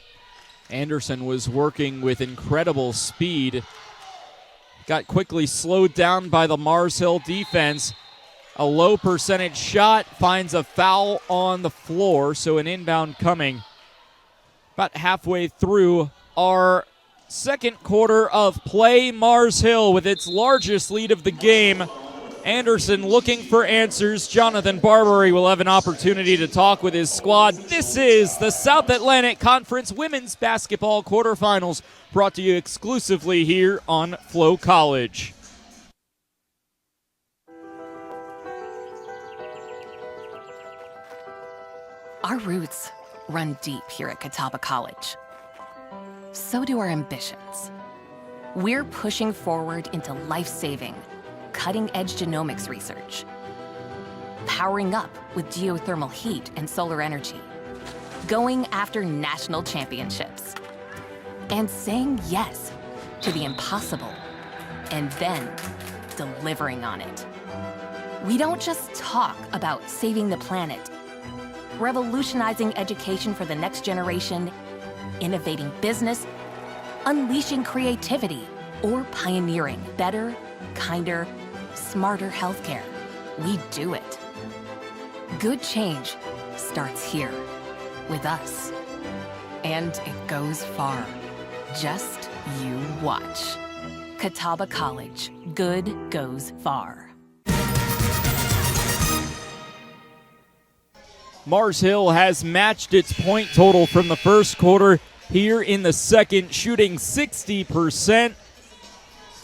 Speaker 1: Anderson was working with incredible speed. Got quickly slowed down by the Mars Hill defense. A low percentage shot finds a foul on the floor, so an inbound coming. About halfway through our second quarter of play, Mars Hill with its largest lead of the game. Anderson looking for answers. Jonathan Barbary will have an opportunity to talk with his squad. This is the South Atlantic Conference Women's Basketball Quarterfinals, brought to you exclusively here on Flow College.
Speaker 8: Our roots run deep here at Catawba College. So do our ambitions. We're pushing forward into life-saving, cutting-edge genomics research, powering up with geothermal heat and solar energy, going after national championships, and saying yes to the impossible, and then delivering on it. We don't just talk about saving the planet, revolutionizing education for the next generation, innovating business, unleashing creativity, or pioneering better, kinder, smarter healthcare. We do it. Good change starts here, with us. And it goes far. Just you watch. Catawba College. Good goes far.
Speaker 1: Mars Hill has matched its point total from the first quarter here in the second, shooting 60%.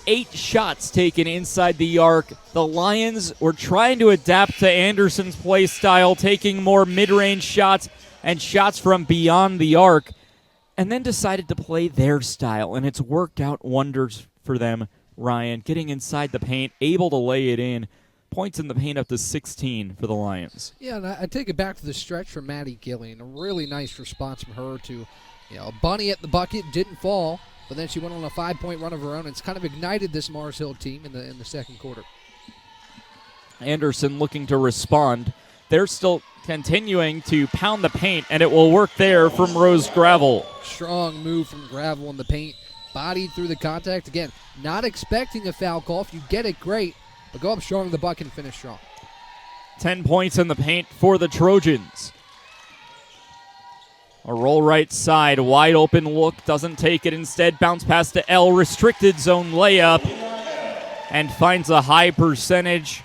Speaker 1: 8 shots taken inside the arc. The Lions were trying to adapt to Anderson's play style, taking more mid-range shots and shots from beyond the arc, and then decided to play their style, and it's worked out wonders for them, Ryan. Getting inside the paint, able to lay it in. Points in the paint up to 16 for the Lions.
Speaker 2: Yeah, and I take it back to the stretch from Maddie Gillian. A really nice response from her to, a bunny at the bucket, didn't fall, but then she went on a 5-point run of her own. It's kind of ignited this Mars Hill team in the second quarter.
Speaker 1: Anderson looking to respond. They're still continuing to pound the paint, and it will work there from Rose Gravel.
Speaker 2: Strong move from Gravel in the paint. Bodied through the contact. Again, not expecting a foul call. If you get it, great. But go up strong in the bucket and finish strong.
Speaker 1: 10 points in the paint for the Trojans. A roll right side, wide open look, doesn't take it. Instead, bounce pass to L, restricted zone layup, and finds a high percentage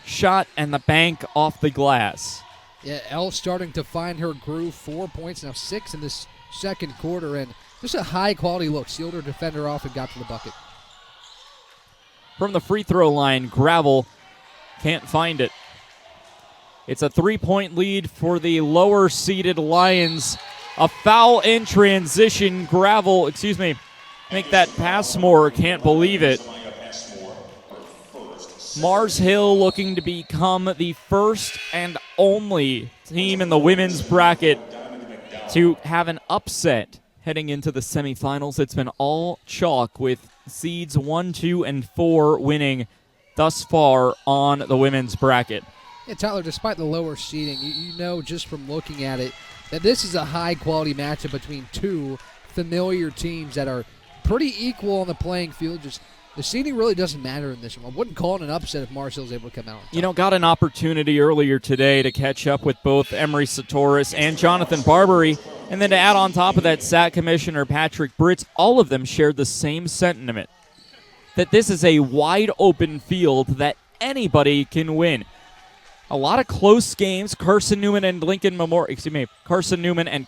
Speaker 1: shot and the bank off the glass.
Speaker 2: Yeah, L starting to find her groove. 4 points, now 6 in this second quarter, and just a high-quality look. Sealed her defender off and got to the bucket.
Speaker 1: From the free throw line, Gravel Can't find it. It's a 3-point lead for the lower-seeded Lions. A foul in transition. Make that Passmore. Can't believe it. Mars Hill looking to become the first and only team in the women's bracket to have an upset heading into the semifinals. It's been all chalk with seeds 1, 2, and 4 winning thus far on the women's bracket.
Speaker 2: Yeah, Tyler, despite the lower seeding, you know just from looking at it that this is a high-quality matchup between two familiar teams that are pretty equal on the playing field. Just the seeding really doesn't matter in this one. I wouldn't call it an upset if Mars Hill's able to come out.
Speaker 1: Got an opportunity earlier today to catch up with both Emery Satoris and Jonathan Barbary, and then to add on top of that, SAC Commissioner Patrick Britz, all of them shared the same sentiment, that this is a wide-open field that anybody can win. A lot of close games. Carson Newman and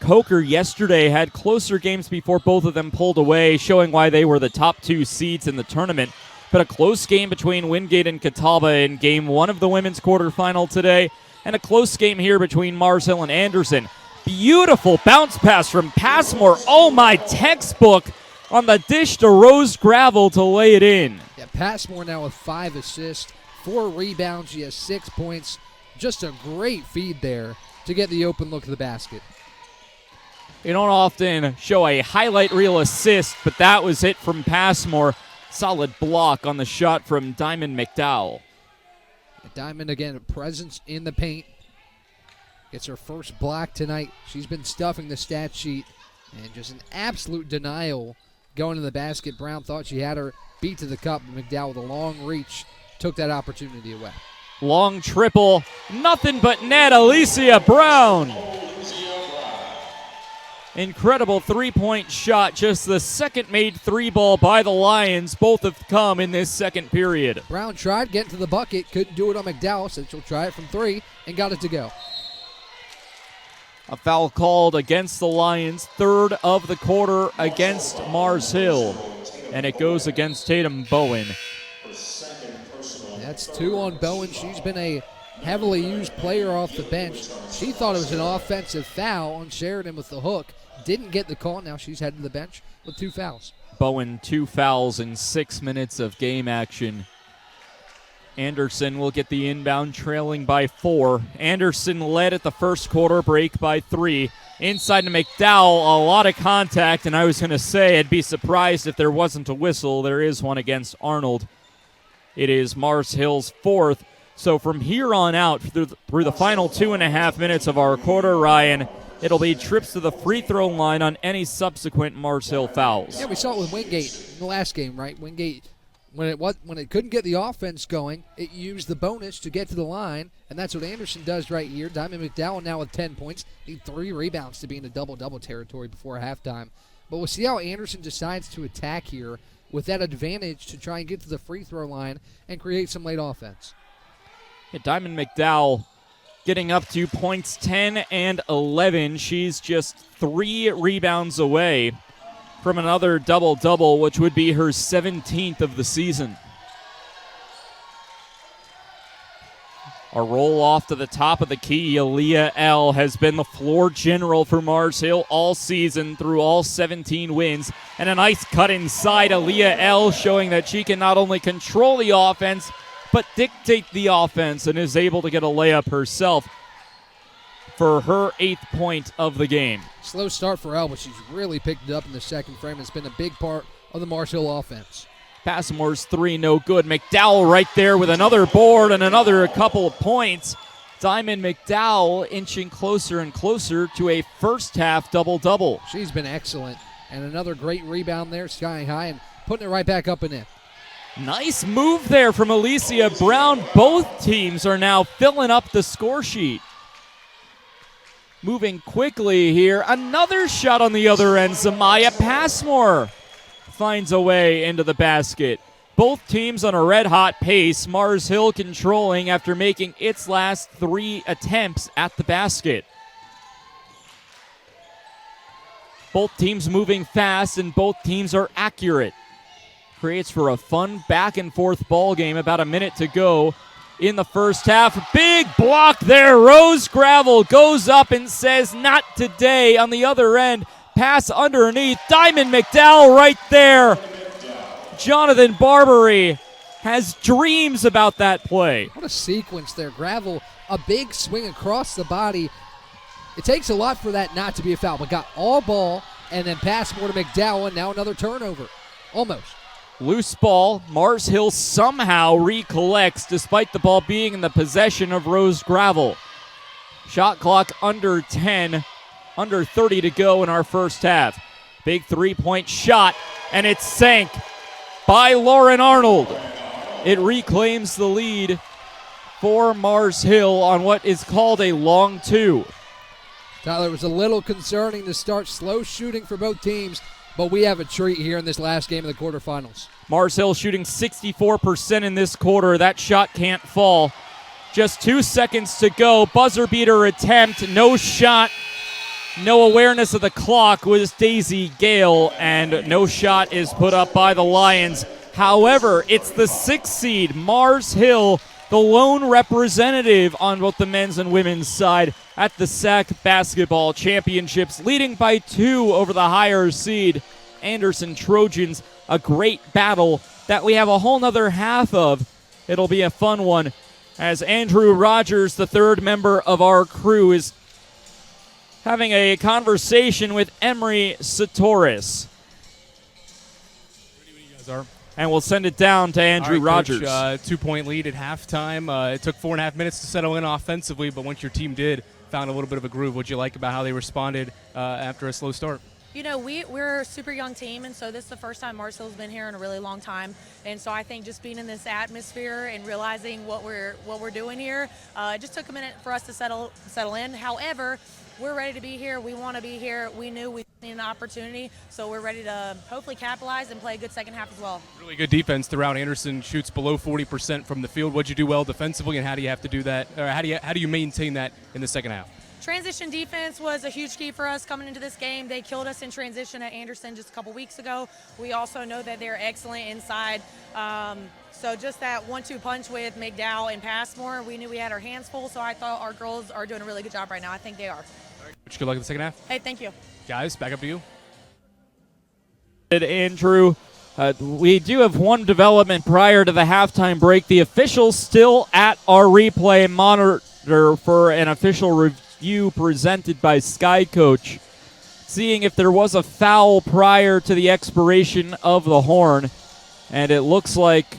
Speaker 1: Coker yesterday had closer games before both of them pulled away, showing why they were the top 2 seeds in the tournament. But a close game between Wingate and Catawba in game 1 of the women's quarterfinal today, and a close game here between Mars Hill and Anderson. Beautiful bounce pass from Passmore. Oh, my textbook on the dish to Rose Gravel to lay it in.
Speaker 2: Yeah, Passmore now with 5 assists, 4 rebounds. She has 6 points. Just a great feed there to get the open look at the basket.
Speaker 1: You don't often show a highlight reel assist, but that was it from Passmore. Solid block on the shot from Diamond McDowell.
Speaker 2: Diamond, again, a presence in the paint. Gets her first block tonight. She's been stuffing the stat sheet. And just an absolute denial going to the basket. Brown thought she had her beat to the cup, but McDowell with a long reach took that opportunity away.
Speaker 1: Long triple, nothing but net, Alicia Brown. Incredible 3-point shot, just the second made 3 ball by the Lions. Both have come in this second period.
Speaker 2: Brown tried getting to the bucket, couldn't do it on McDowell, said she'll try it from 3, and got it to go.
Speaker 1: A foul called against the Lions, third of the quarter against Mars Hill, and it goes against Tatum Bowen.
Speaker 2: That's 2 on Bowen. She's been a heavily used player off the bench. She thought it was an offensive foul on Sheridan with the hook. Didn't get the call. Now she's headed to the bench with 2 fouls.
Speaker 1: Bowen, 2 fouls in 6 minutes of game action. Anderson will get the inbound, trailing by 4. Anderson led at the first quarter break by 3. Inside to McDowell, a lot of contact, and I was going to say I'd be surprised if there wasn't a whistle. There is one against Arnold. It is Mars Hill's 4th. So from here on out, through the final 2.5 minutes of our quarter, Ryan, it'll be trips to the free throw line on any subsequent Mars Hill fouls.
Speaker 2: Yeah, we saw it with Wingate in the last game, right? Wingate, when it couldn't get the offense going, it used the bonus to get to the line, and that's what Anderson does right here. Diamond McDowell now with 10 points. Need 3 rebounds to be in the double-double territory before halftime. But we'll see how Anderson decides to attack here with that advantage to try and get to the free throw line and create some late offense.
Speaker 1: Yeah, Diamond McDowell getting up to points 10 and 11. She's just 3 rebounds away from another double-double, which would be her 17th of the season. A roll off to the top of the key. Aaliyah L. has been the floor general for Mars Hill all season through all 17 wins. And a nice cut inside. Aaliyah L. showing that she can not only control the offense, but dictate the offense, and is able to get a layup herself for her 8th point of the game.
Speaker 2: Slow start for Elle, but she's really picked it up in the second frame. It's been a big part of the Mars Hill offense.
Speaker 1: Passmore's 3 no good. McDowell right there with another board and another couple of points. Diamond McDowell inching closer and closer to a first-half double-double.
Speaker 2: She's been excellent. And another great rebound there, skying high, and putting it right back up and in.
Speaker 1: Nice move there from Alicia Brown. Both teams are now filling up the score sheet. Moving quickly here. Another shot on the other end. Zamaya Passmore finds a way into the basket. Both teams on a red-hot pace. Mars Hill controlling after making its last 3 attempts at the basket. Both teams moving fast, and both teams are accurate. Creates for a fun back-and-forth ball game. About a minute to go in the first half. Big block there. Rose Gravel goes up and says, not today. On the other end, pass underneath. Diamond McDowell right there. Jonathan Barbary has dreams about that play.
Speaker 2: What a sequence there. Gravel, a big swing across the body. It takes a lot for that not to be a foul, but got all ball and then pass more to McDowell, and now another turnover. Almost.
Speaker 1: Loose ball. Mars Hill somehow recollects despite the ball being in the possession of Rose Gravel. Shot clock under 10, under 30 to go in our first half. Big three-point shot, and it's sank by Lauren Arnold. It reclaims the lead for Mars Hill on what is called a long two.
Speaker 2: Tyler, it was a little concerning to start slow shooting for both teams, but we have a treat here in this last game of the quarterfinals.
Speaker 1: Mars Hill shooting 64% in this quarter. That shot can't fall. Just 2 seconds to go. Buzzer beater attempt. No shot. No awareness of the clock was Daisy Gale, and no shot is put up by the Lions. However, it's the 6th seed, Mars Hill, the lone representative on both the men's and women's side at the SAC Basketball Championships, leading by 2 over the higher seed Anderson Trojans. A great battle that we have a whole nother half of. It'll be a fun one as Andrew Rogers, the third member of our crew, is having a conversation with Emery Satoris. And we'll send it down to Andrew Rogers.
Speaker 9: Coach, 2-point lead at halftime. It took 4.5 minutes to settle in offensively, but once your team did, found a little bit of a groove. What'd you like about how they responded after a slow start?
Speaker 4: You know, we're a super young team, and so this is the first time Mars Hill's been here in a really long time. And so I think just being in this atmosphere and realizing what we're doing here, it just took a minute for us to settle in. However, we're ready to be here. We want to be here. We knew we needed an opportunity, so we're ready to hopefully capitalize and play a good second half as well.
Speaker 9: Really good defense throughout. Anderson shoots below 40% from the field. What'd you do well defensively, and how do you have to do that, or how do you maintain that in the second half?
Speaker 4: Transition defense was a huge key for us coming into this game. They killed us in transition at Anderson just a couple weeks ago. We also know that they're excellent inside. So just that 1-2 punch with McDowell and Passmore, we knew we had our hands full, so I thought our girls are doing a really good job right now. I think they are.
Speaker 9: Good luck in the second half.
Speaker 4: Hey, thank you.
Speaker 9: Guys, back up to you.
Speaker 1: Andrew, we do have one development prior to the halftime break. The officials still at our replay monitor for an official review presented by Sky Coach, seeing if there was a foul prior to the expiration of the horn. And it looks like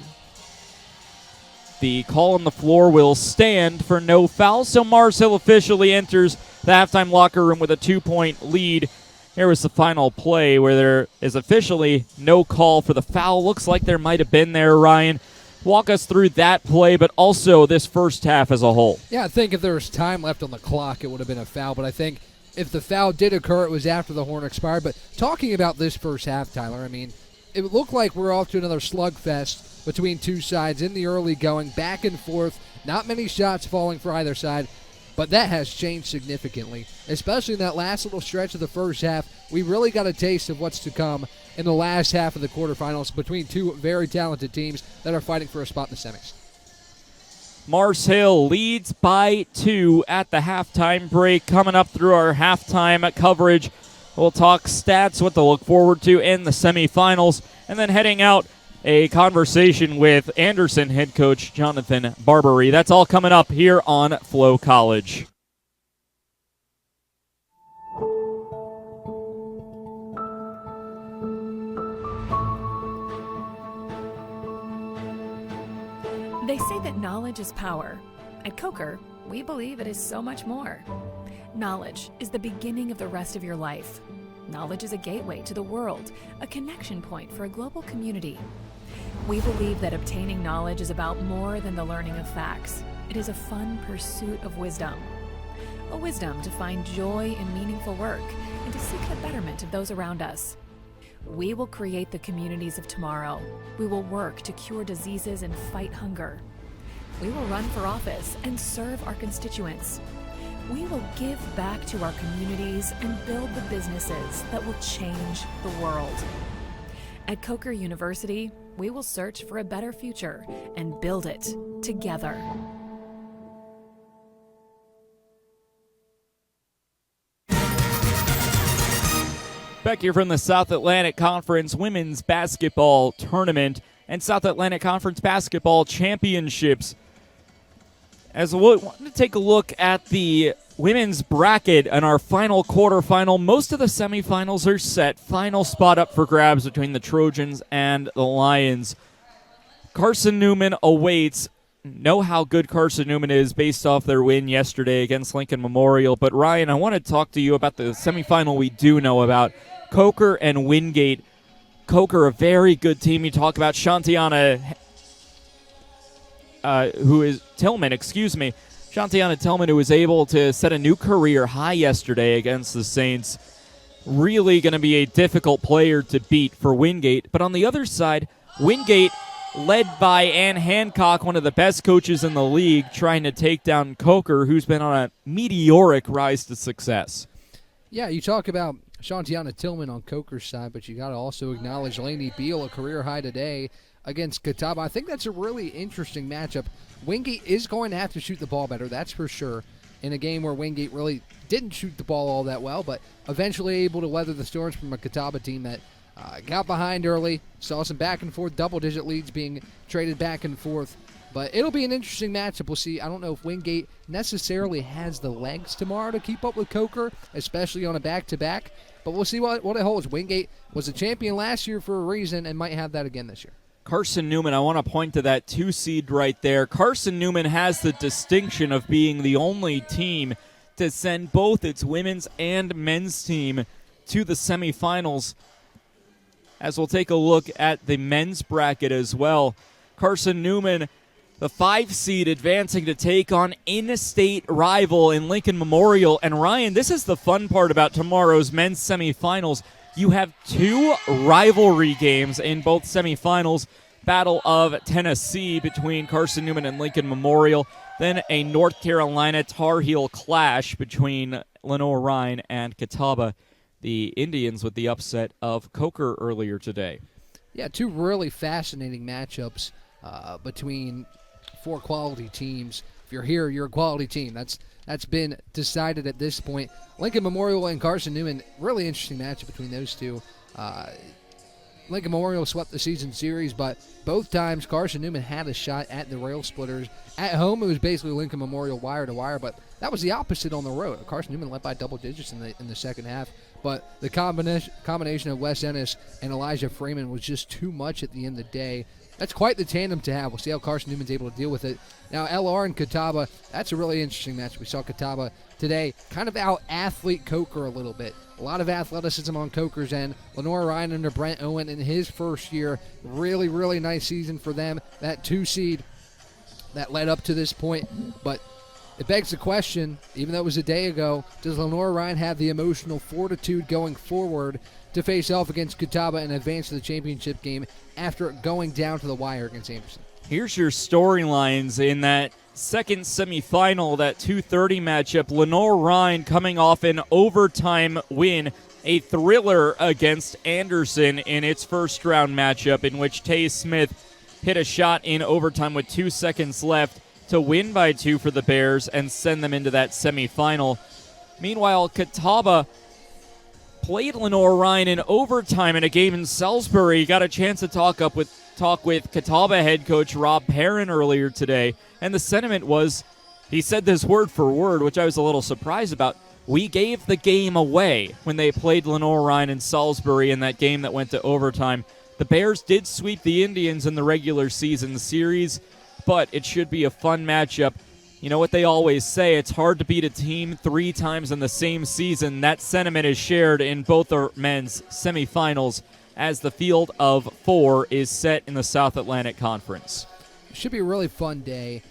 Speaker 1: the call on the floor will stand for no foul. So Mars Hill officially enters the halftime locker room with a 2-point lead. Here was the final play where there is officially no call for the foul. Looks like there might have been there, Ryan. Walk us through that play, but also this first half as a whole.
Speaker 2: Yeah, I think if there was time left on the clock, it would have been a foul. But I think if the foul did occur, it was after the horn expired. But talking about this first half, Tyler, I mean, it looked like we're off to another slugfest between two sides in the early going, back and forth. Not many shots falling for either side. But that has changed significantly, especially in that last little stretch of the first half. We really got a taste of what's to come in the last half of the quarterfinals between two very talented teams that are fighting for a spot in the semis.
Speaker 1: Mars Hill leads by 2 at the halftime break. Coming up through our halftime coverage, we'll talk stats, what to look forward to in the semifinals, and then heading out, a conversation with Anderson head coach Jonathan Barbary. That's all coming up here on Flow College.
Speaker 10: They say that knowledge is power. At Coker, we believe it is so much more. Knowledge is the beginning of the rest of your life. Knowledge is a gateway to the world, a connection point for a global community. We believe that obtaining knowledge is about more than the learning of facts. It is a fun pursuit of wisdom. A wisdom to find joy in meaningful work and to seek the betterment of those around us. We will create the communities of tomorrow. We will work to cure diseases and fight hunger. We will run for office and serve our constituents. We will give back to our communities and build the businesses that will change the world. At Coker University, we will search for a better future and build it together.
Speaker 1: Back here from the South Atlantic Conference Women's Basketball Tournament and South Atlantic Conference Basketball Championships. As we want to take a look at the women's bracket and our final quarterfinal, most of the semifinals are set. Final spot up for grabs between the Trojans and the Lions. Carson Newman awaits. Know how good Carson Newman is based off their win yesterday against Lincoln Memorial. But Ryan, I want to talk to you about the semifinal we do know about. Coker and Wingate. Coker, a very good team. You talk about Shantiana Shantiana Tillman, who was able to set a new career high yesterday against the Saints. Really going to be a difficult player to beat for Wingate. But on the other side, Wingate, led by Ann Hancock, one of the best coaches in the league, trying to take down Coker, who's been on a meteoric rise to success.
Speaker 2: Yeah, you talk about Shantiana Tillman on Coker's side, but you got to also acknowledge Lainey Beal, a career high today against Catawba. I think that's a really interesting matchup. Wingate is going to have to shoot the ball better, that's for sure, in a game where Wingate really didn't shoot the ball all that well, but eventually able to weather the storms from a Catawba team that got behind early, saw some back and forth, double-digit leads being traded back and forth. But it'll be an interesting matchup. We'll see. I don't know if Wingate necessarily has the legs tomorrow to keep up with Coker, especially on a back-to-back. But we'll see what it holds. Wingate was a champion last year for a reason and might have that again this year.
Speaker 1: Carson Newman, I want to point to that 2 seed right there. Carson Newman has the distinction of being the only team to send both its women's and men's team to the semifinals. As we'll take a look at the men's bracket as well. Carson Newman, the 5 seed, advancing to take on in-state rival in Lincoln Memorial. And Ryan, this is the fun part about tomorrow's men's semifinals. You have 2 rivalry games in both semifinals. Battle of Tennessee between Carson Newman and Lincoln Memorial. Then a North Carolina Tar Heel clash between Lenore Ryan and Catawba. The Indians with the upset of Coker earlier today.
Speaker 2: Yeah, 2 really fascinating matchups between 4 quality teams. If you're here, you're a quality team. That's been decided at this point. Lincoln Memorial and Carson Newman, really interesting matchup between those two. Lincoln Memorial swept the season series, but both times Carson Newman had a shot at the Rail Splitters. At home, it was basically Lincoln Memorial wire to wire, but that was the opposite on the road. Carson Newman led by double digits in the second half, but the combination of Wes Ennis and Elijah Freeman was just too much at the end of the day. That's quite the tandem to have. We'll see how Carson Newman's able to deal with it. Now, LR and Catawba, that's a really interesting match. We saw Catawba today kind of out-athlete Coker a little bit. A lot of athleticism on Coker's end. Lenore Ryan under Brent Owen in his first year. Really, really nice season for them. That 2 seed that led up to this point. But it begs the question, even though it was a day ago, does Lenore Ryan have the emotional fortitude going forward to face off against Catawba and advance to the championship game after going down to the wire against Anderson?
Speaker 1: Here's your storylines in that second semifinal, that 2:30 matchup. Lenore Ryan coming off an overtime win, a thriller against Anderson in its first round matchup, in which Tay Smith hit a shot in overtime with 2 seconds left to win by 2 for the Bears and send them into that semifinal. Meanwhile, Catawba played Lenore Ryan in overtime in a game in Salisbury. Got a chance to talk with Catawba head coach Rob Perrin earlier today, and the sentiment was, he said this word for word, which I was a little surprised about. We gave the game away when they played Lenore Ryan in Salisbury in that game that went to overtime. The Bears did sweep the Indians in the regular season series, but it should be a fun matchup. You know what they always say, it's hard to beat a team 3 times in the same season. That sentiment is shared in both our men's semifinals as the field of 4 is set in the South Atlantic Conference.
Speaker 2: Should be a really fun day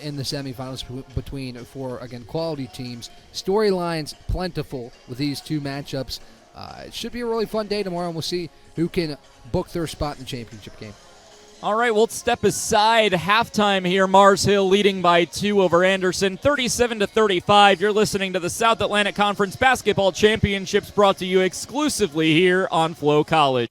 Speaker 2: in the semifinals between 4, again, quality teams. Storylines plentiful with these 2 matchups. It should be a really fun day tomorrow, and we'll see who can book their spot in the championship game.
Speaker 1: All right, we'll step aside. Halftime here. Mars Hill leading by 2 over Anderson, 37-35. You're listening to the South Atlantic Conference Basketball Championships, brought to you exclusively here on Flow College.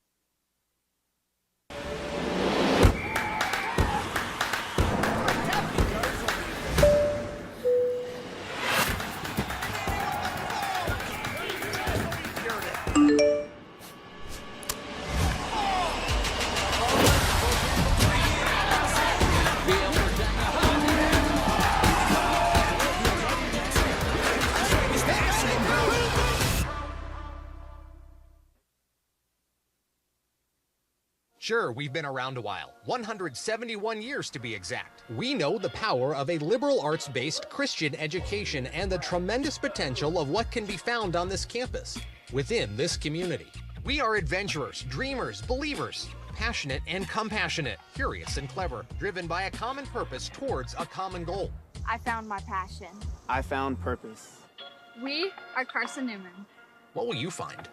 Speaker 11: Sure, we've been around a while, 171 years to be exact. We know the power of a liberal arts-based Christian education and the tremendous potential of what can be found on this campus, within this community. We are adventurers, dreamers, believers, passionate and compassionate, curious and clever, driven by a common purpose towards a common goal.
Speaker 12: I found my passion.
Speaker 13: I found purpose.
Speaker 12: We are Carson Newman.
Speaker 11: What will you find?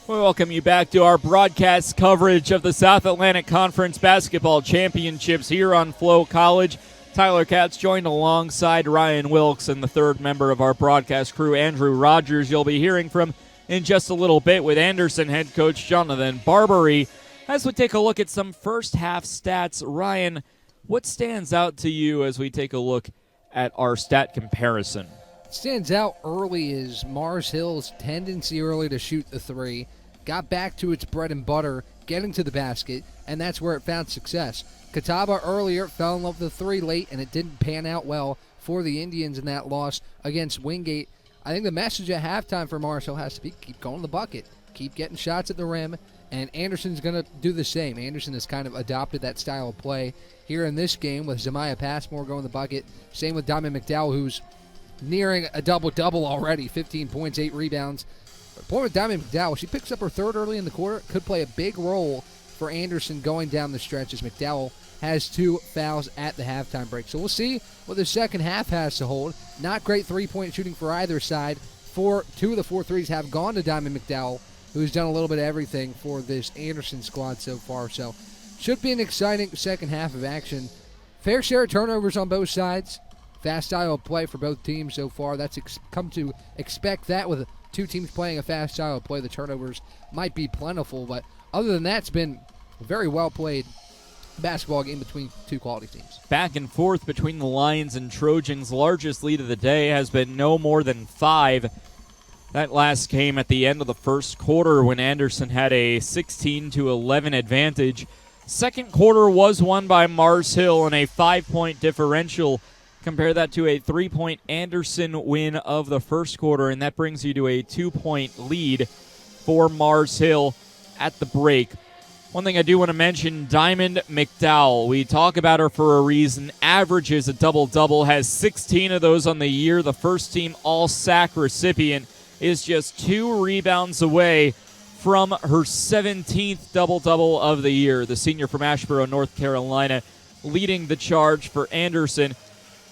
Speaker 1: We welcome you back to our broadcast coverage of the South Atlantic Conference Basketball Championships here on Flow College. Tyler Katz joined alongside Ryan Wilkes and the third member of our broadcast crew, Andrew Rogers. You'll be hearing from in just a little bit with Anderson head coach Jonathan Barbary as we take a look at some first half stats. Ryan, what stands out to you as we take a look at our stat comparison?
Speaker 2: Stands out early is Mars Hill's tendency early to shoot the three, got back to its bread and butter, getting to the basket, and that's where it found success. Catawba earlier fell in love with the three late, and it didn't pan out well for the Indians in that loss against Wingate. I think the message at halftime for Mars Hill has to be keep going to the bucket, keep getting shots at the rim, and Anderson's going to do the same. Anderson has kind of adopted that style of play here in this game with Zamiah Passmore going to the bucket. Same with Diamond McDowell, who's nearing a double-double already, 15 points, 8 rebounds. But the point with Diamond McDowell, she picks up her third early in the quarter, could play a big role for Anderson going down the stretch as McDowell has 2 fouls at the halftime break. So we'll see what the second half has to hold. Not great three-point shooting for either side. 2 of the 4 threes have gone to Diamond McDowell, who's done a little bit of everything for this Anderson squad so far. So should be an exciting second half of action. Fair share of turnovers on both sides. Fast style of play for both teams so far. That's come to expect that with two teams playing a fast style of play. The turnovers might be plentiful, but other than that, it's been a very well played basketball game between two quality teams.
Speaker 1: Back and forth between the Lions and Trojans. Largest lead of the day has been no more than 5. That last came at the end of the first quarter when Anderson had a 16-11 advantage. Second quarter was won by Mars Hill in a 5-point differential. Compare that to a 3-point Anderson win of the first quarter, and that brings you to a 2-point lead for Mars Hill at the break. One thing I do want to mention, Diamond McDowell. We talk about her for a reason. Averages a double-double, has 16 of those on the year. The first-team All-SAC recipient is just 2 rebounds away from her 17th double-double of the year. The senior from Asheboro, North Carolina, leading the charge for Anderson.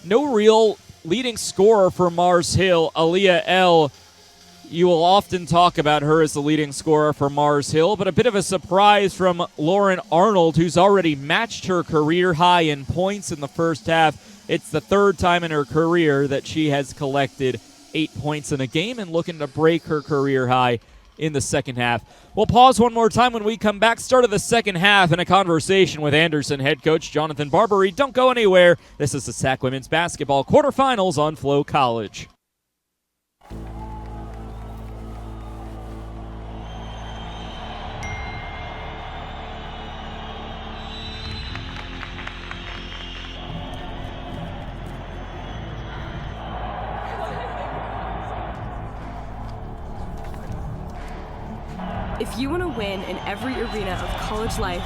Speaker 1: No real leading scorer for Mars Hill, Aaliyah L. You will often talk about her as the leading scorer for Mars Hill, but a bit of a surprise from Lauren Arnold, who's already matched her career high in points in the first half. It's the third time in her career that she has collected 8 points in a game and looking to break her career high in the second half. We'll pause one more time when we come back. Start of the second half in a conversation with Anderson head coach Jonathan Barbary. Don't go anywhere. This is the SAC Women's Basketball Quarterfinals on Flow College.
Speaker 5: If you want to win in every arena of college life,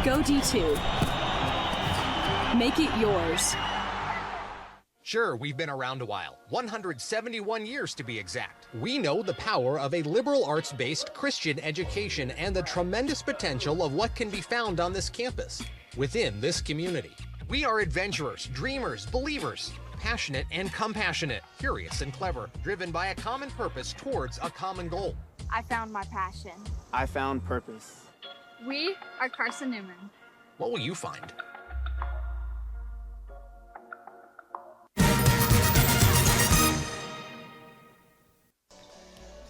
Speaker 5: go D2. Make it yours.
Speaker 11: Sure, we've been around a while, 171 years to be exact. We know the power of a liberal arts-based Christian education and the tremendous potential of what can be found on this campus, within this community. We are adventurers, dreamers, believers, passionate and compassionate, curious and clever, driven by a common purpose towards a common goal.
Speaker 12: I found my passion.
Speaker 13: I found purpose.
Speaker 12: We are Carson Newman.
Speaker 11: What will you find?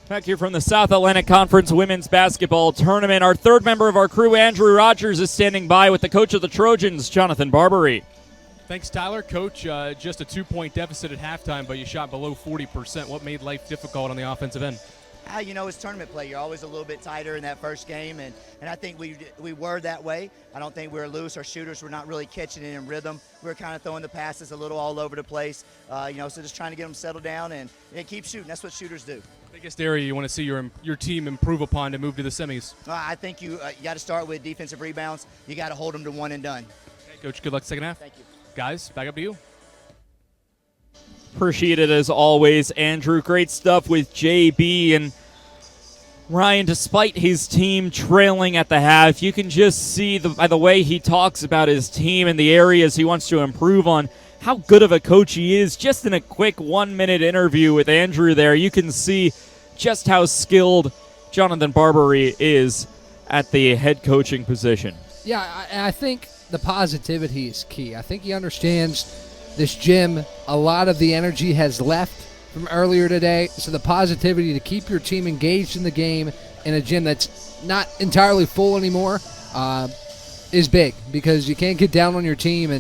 Speaker 1: Back here from the South Atlantic Conference Women's Basketball Tournament, our third member of our crew, Andrew Rogers, is standing by with the coach of the Trojans, Jonathan Barbary.
Speaker 9: Thanks, Tyler. Coach, just a 2-point deficit at halftime, but you shot below 40%. What made life difficult on the offensive end?
Speaker 14: it's tournament play. You're always a little bit tighter in that first game, and I think we were that way. I don't think we were loose. Our shooters were not really catching it in rhythm. We were kind of throwing the passes a little all over the place, so just trying to get them settled down and keep shooting. That's what shooters do.
Speaker 9: Biggest area you want to see your team improve upon to move to the semis?
Speaker 14: I think you got to start with defensive rebounds. You got to hold them to one and done.
Speaker 9: Okay, Coach, good luck second half.
Speaker 14: Thank you.
Speaker 9: Guys, back up to you.
Speaker 1: Appreciate it as always, Andrew. Great stuff with JB. And Ryan, despite his team trailing at the half, you can just see by the way he talks about his team and the areas he wants to improve on, how good of a coach he is. Just in a quick 1-minute interview with Andrew there, you can see just how skilled Jonathan Barbary is at the head coaching position.
Speaker 2: Yeah, I think the positivity is key. I think he understands this gym, a lot of the energy has left from earlier today, so the positivity to keep your team engaged in the game in a gym that's not entirely full anymore is big, because you can't get down on your team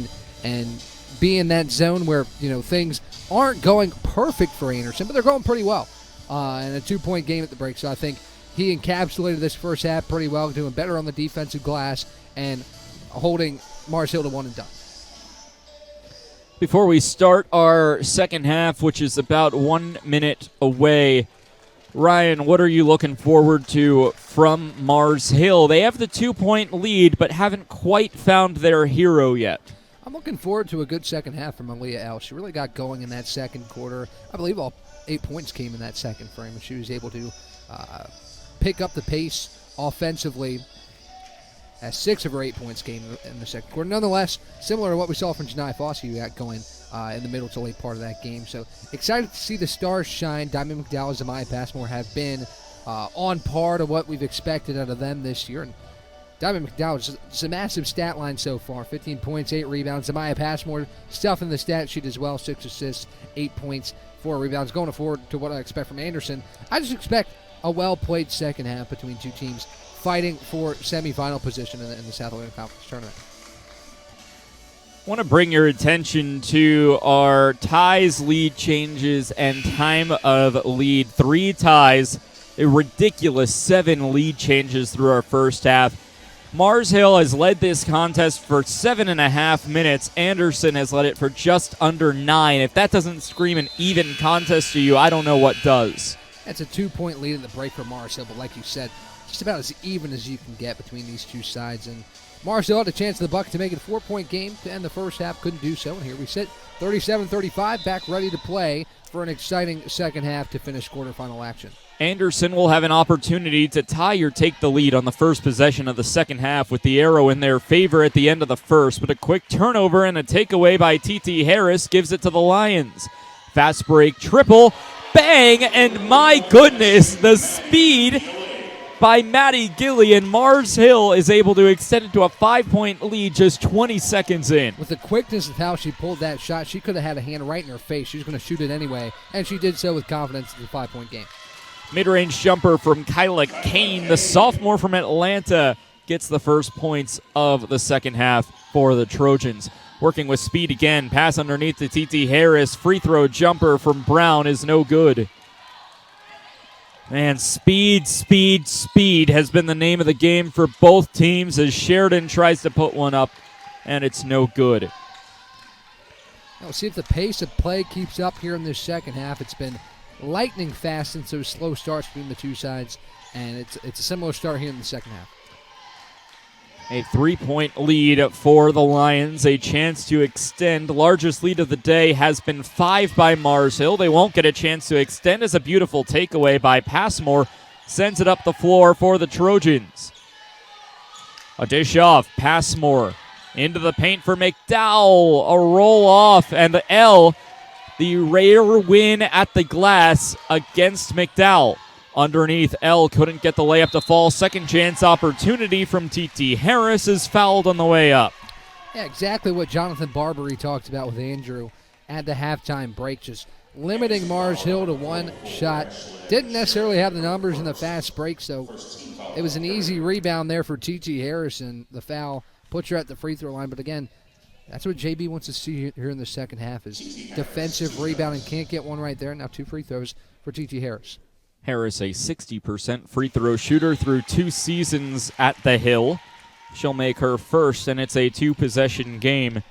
Speaker 2: and be in that zone where things aren't going perfect for Anderson, but they're going pretty well in a 2-point game at the break. So I think he encapsulated this first half pretty well, doing better on the defensive glass and holding Mars Hill to one and done.
Speaker 1: Before we start our second half, which is about 1 minute away, Ryan, what are you looking forward to from Mars Hill? They have the 2-point lead, but haven't quite found their hero yet.
Speaker 2: I'm looking forward to a good second half from Aaliyah El. She really got going in that second quarter. I believe all 8 points came in that second frame, and she was able to pick up the pace offensively as 6 of her 8 points came in the second quarter. Nonetheless, similar to what we saw from Janai Foskey, who got going in the middle to late part of that game. So excited to see the stars shine. Diamond McDowell and Zamaya Passmore have been on par to what we've expected out of them this year. And Diamond McDowell, it's a massive stat line so far. 15 points, 8 rebounds. Zamaya Passmore stuffing the stat sheet as well. 6 assists, 8 points, 4 rebounds. Going forward to what I expect from Anderson, I just expect a well-played second half between two teams fighting for semifinal position in the South Atlantic Conference tournament.
Speaker 1: I want to bring your attention to our ties, lead changes, and time of lead. 3 ties, a ridiculous 7 lead changes through our first half. Mars Hill has led this contest for 7.5 minutes. Anderson has led it for just under 9. If that doesn't scream an even contest to you, I don't know what does.
Speaker 2: That's a 2-point lead in the break for Mars Hill, but like you said, just about as even as you can get between these two sides. And Mars Hill had a chance in the bucket to make it a 4-point game to end the first half, couldn't do so. And here we sit, 37-35, back ready to play for an exciting second half to finish quarterfinal action.
Speaker 1: Anderson will have an opportunity to tie or take the lead on the first possession of the second half with the arrow in their favor at the end of the first, but a quick turnover and a takeaway by T.T. Harris gives it to the Lions. Fast break triple, bang, and my goodness, the speed by Maddie Gillian. Mars Hill is able to extend it to a 5-point lead just 20 seconds in.
Speaker 2: With the quickness of how she pulled that shot, she could have had a hand right in her face. She was going to shoot it anyway, and she did so with confidence in the 5-point game.
Speaker 1: Mid-range jumper from Kyla Kane, the sophomore from Atlanta, gets the first points of the second half for the Trojans. Working with speed again, pass underneath to T.T. Harris. Free throw jumper from Brown is no good. Man, speed has been the name of the game for both teams as Sheridan tries to put one up, and it's no good.
Speaker 2: We'll see if the pace of play keeps up here in this second half. It's been lightning fast since those slow starts between the two sides, and it's a similar start here in the second half.
Speaker 1: A 3-point lead for the Lions, a chance to extend. Largest lead of the day has been 5 by Mars Hill. They won't get a chance to extend as a beautiful takeaway by Passmore sends it up the floor for the Trojans. A dish off, Passmore into the paint for McDowell. A roll off, and the L, the rare win at the glass against McDowell. Underneath, L couldn't get the layup to fall. Second chance opportunity from T.T. Harris is fouled on the way up.
Speaker 2: Yeah, exactly what Jonathan Barbary talked about with Andrew at the halftime break, just limiting Mars Hill to one shot. Didn't necessarily have the numbers in the fast break, so it was an easy rebound there for T.T. Harrison. The foul puts her at the free throw line, but again, that's what JB wants to see here in the second half is defensive rebounding. Can't get one right there. Now 2 free throws for T.T. Harris.
Speaker 1: Harris, a 60% free throw shooter through 2 seasons at the Hill. She'll make her first, and it's a 2-possession game.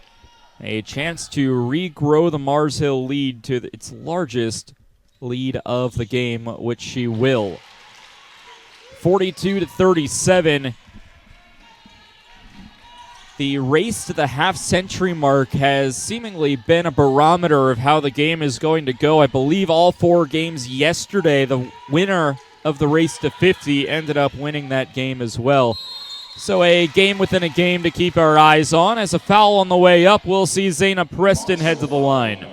Speaker 1: A chance to regrow the Mars Hill lead to its largest lead of the game, which she will. 42-37. The race to the half-century mark has seemingly been a barometer of how the game is going to go. I believe all 4 games yesterday, the winner of the race to 50 ended up winning that game as well. So a game within a game to keep our eyes on. As a foul on the way up, we'll see Zayna Preston head to the line.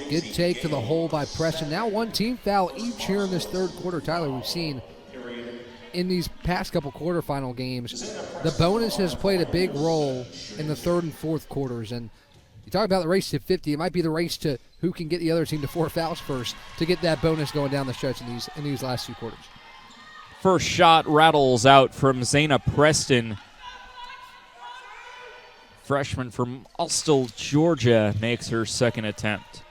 Speaker 2: Good take to the hole by Preston. Now 1 team foul each here in this third quarter. Tyler, we've seen in these past couple quarterfinal games, the bonus has played a big role in the third and fourth quarters. And you talk about the race to 50, it might be the race to who can get the other team to 4 fouls first to get that bonus going down the stretch in these last 2 quarters.
Speaker 1: First shot rattles out from Zayna Preston. Freshman from Austell, Georgia, makes her second attempt.